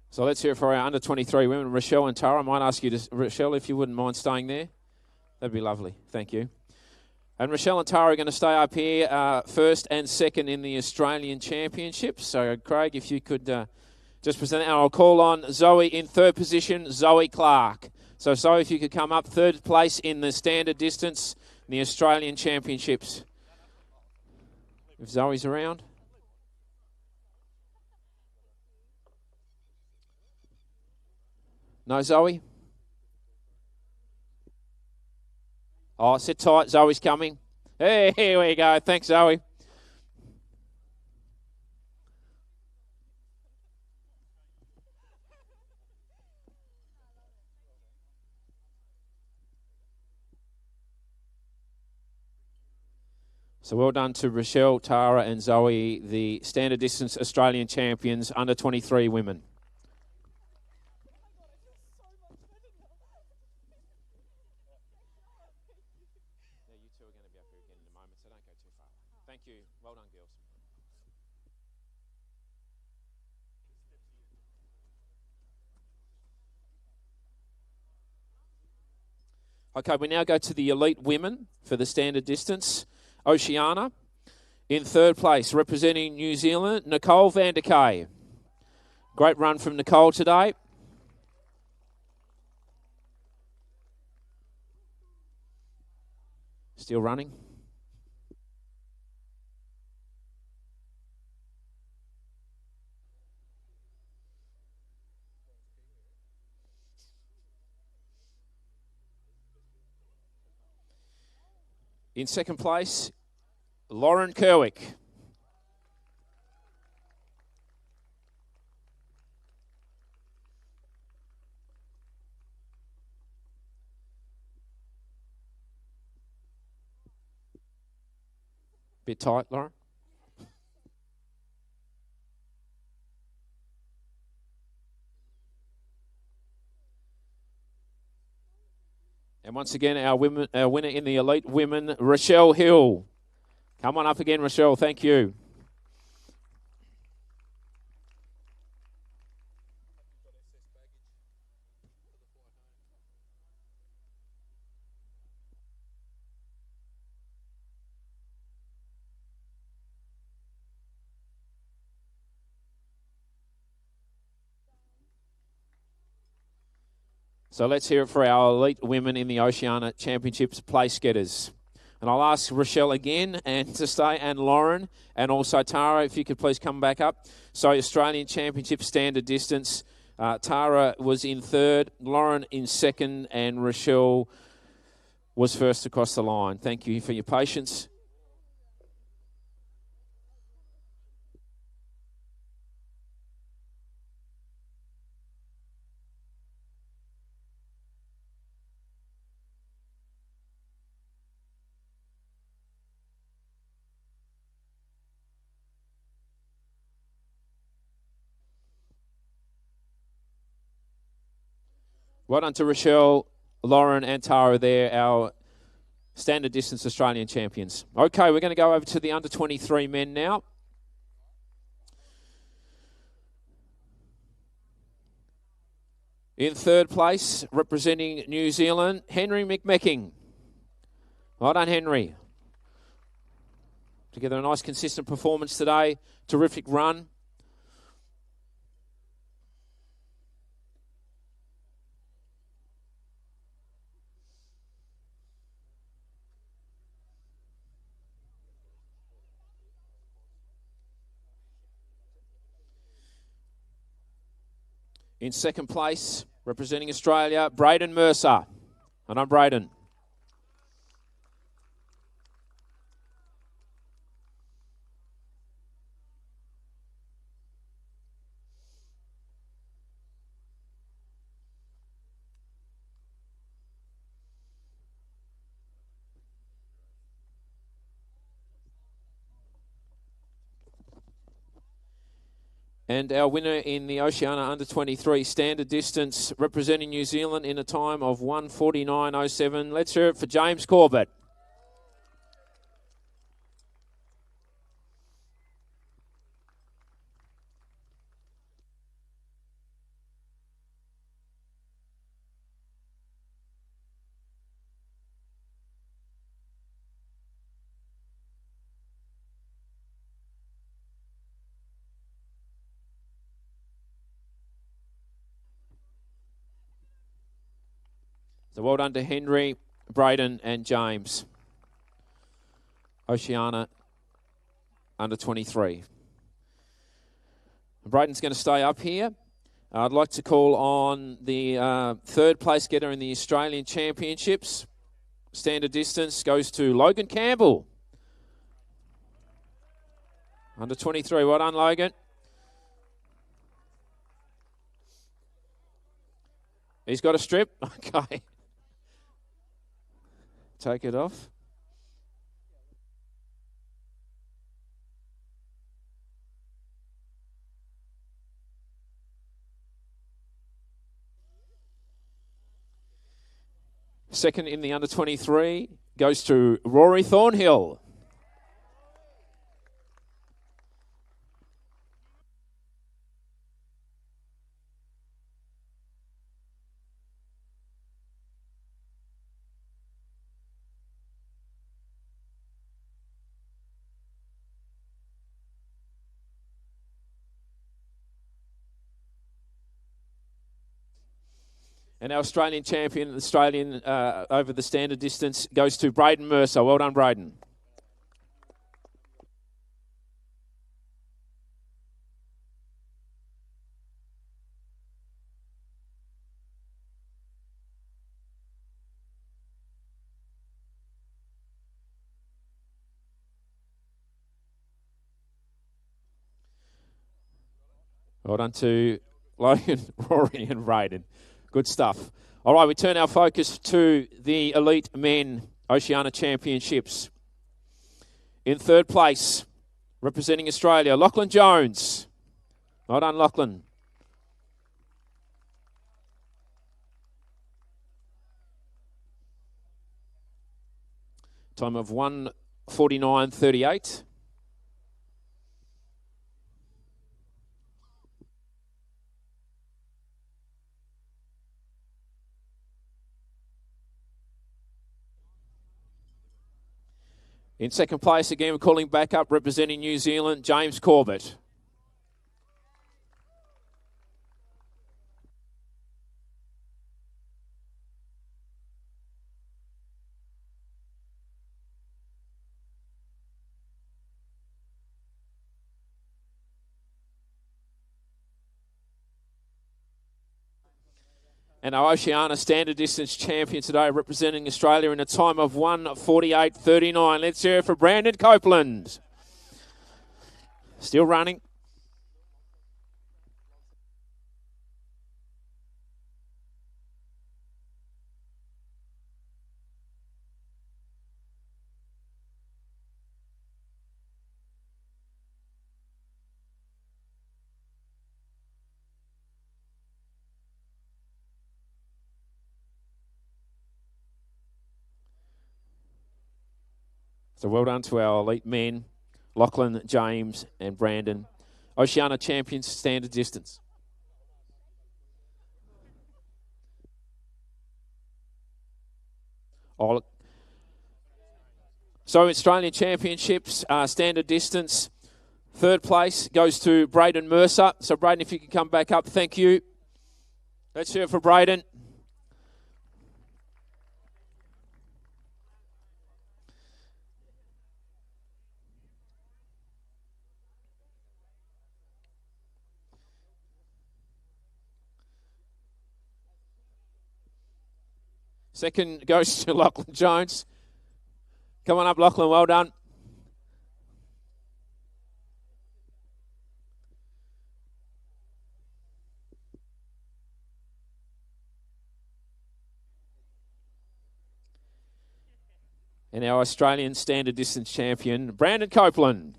So let's hear it for our under-23 women. Rochelle and Tara, I might ask you to, Rochelle, if you wouldn't mind staying there. That'd be lovely. Thank you. And Rochelle and Tara are going to stay up here first and second in the Australian Championships. So, Craig, if you could just present it. And I'll call on Zoe in third position, Zoe Clark. So, Zoe, if you could come up third place in the standard distance in the Australian Championships. If Zoe's around. No, Zoe? Oh, sit tight. Zoe's coming. Hey, here we go. Thanks, Zoe. So well done to Rochelle, Tara and Zoe, the standard distance Australian champions, under 23 women. You two are going to be up here again in a moment, so don't go too far. Thank you. Well done, girls. Okay, we now go to the elite women for the standard distance. Oceania in third place, representing New Zealand, Nicole van der Kay. Great run from Nicole today. Still running. In second place, Lauren Kerwick. Bit tight, Lauren. And once again, our winner in the elite women, Rochelle Hill. Come on up again, Rochelle. Thank you. So let's hear it for our elite women in the Oceania Championships place getters. And I'll ask Rochelle again and to stay, and Lauren, and also Tara, if you could please come back up. So Australian Championship standard distance. Tara was in third, Lauren in second, and Rochelle was first across the line. Thank you for your patience. Well done to Rochelle, Lauren and Tara there, our standard distance Australian champions. Okay, we're going to go over to the under 23 men now. In third place, representing New Zealand, Henry McMecking. Well done, Henry. Together a nice consistent performance today. Terrific run. In second place, representing Australia, Braden Mercer. And I'm Braden. And our winner in the Oceania under 23 standard distance, representing New Zealand in a time of 1:49.07. Let's hear it for James Corbett. So well done to Henry, Braden and James. Oceania under 23. Braden's going to stay up here. I'd like to call on the third place getter in the Australian Championships. Standard distance goes to Logan Campbell. Under 23. Well done, Logan. He's got a strip. Okay. Take it off. Second in the under 23 goes to Rory Thornhill. And our Australian champion, over the standard distance, goes to Braden Mercer. Well done, Braden. Well done to Logan, Rory and Braden. Good stuff. All right, we turn our focus to the Elite Men Oceania Championships. In third place, representing Australia, Lachlan Jones. Well done, Lachlan. Time of 1:49.38. In second place, again, we're calling back up, representing New Zealand, James Corbett. And our Oceania standard distance champion today, representing Australia in a time of 1:48.39. Let's hear it for Brandon Copeland. Still running. So well done to our elite men, Lachlan, James and Brandon. Oceania champions standard distance. So Australian Championships standard distance. Third place goes to Braden Mercer. So Braden, if you can come back up, thank you. Let's hear it for Braden. Second goes to Lachlan Jones. Come on up, Lachlan. Well done. And our Australian standard distance champion, Brandon Copeland.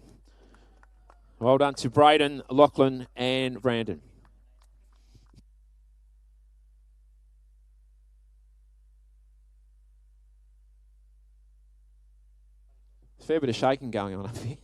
Well done to Braden, Lachlan and Brandon. Fair bit of shaking going on up here.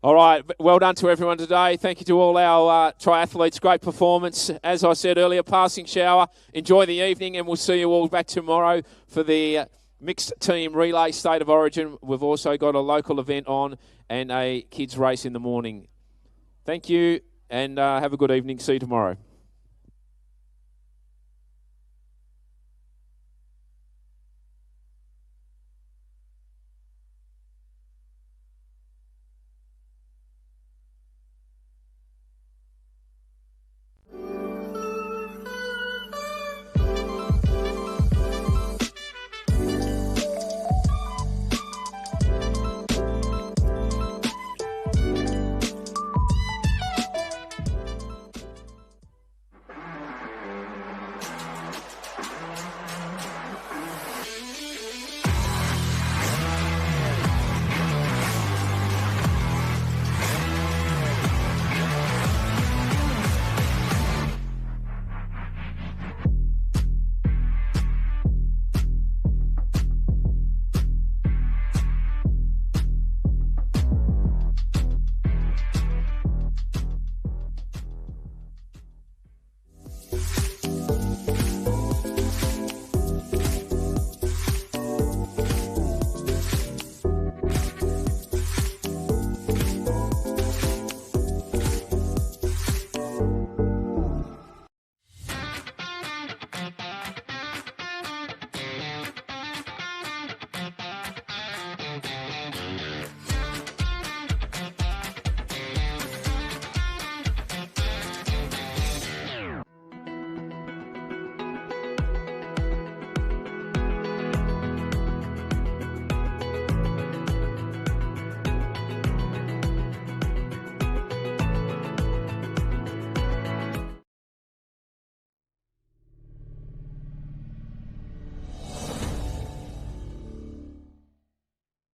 All right, well done to everyone today. Thank you to all our triathletes. Great performance. As I said earlier, passing shower. Enjoy the evening, and we'll see you all back tomorrow for the mixed team relay State of Origin. We've also got a local event on and a kids race in the morning. Thank you, and have a good evening. See you tomorrow.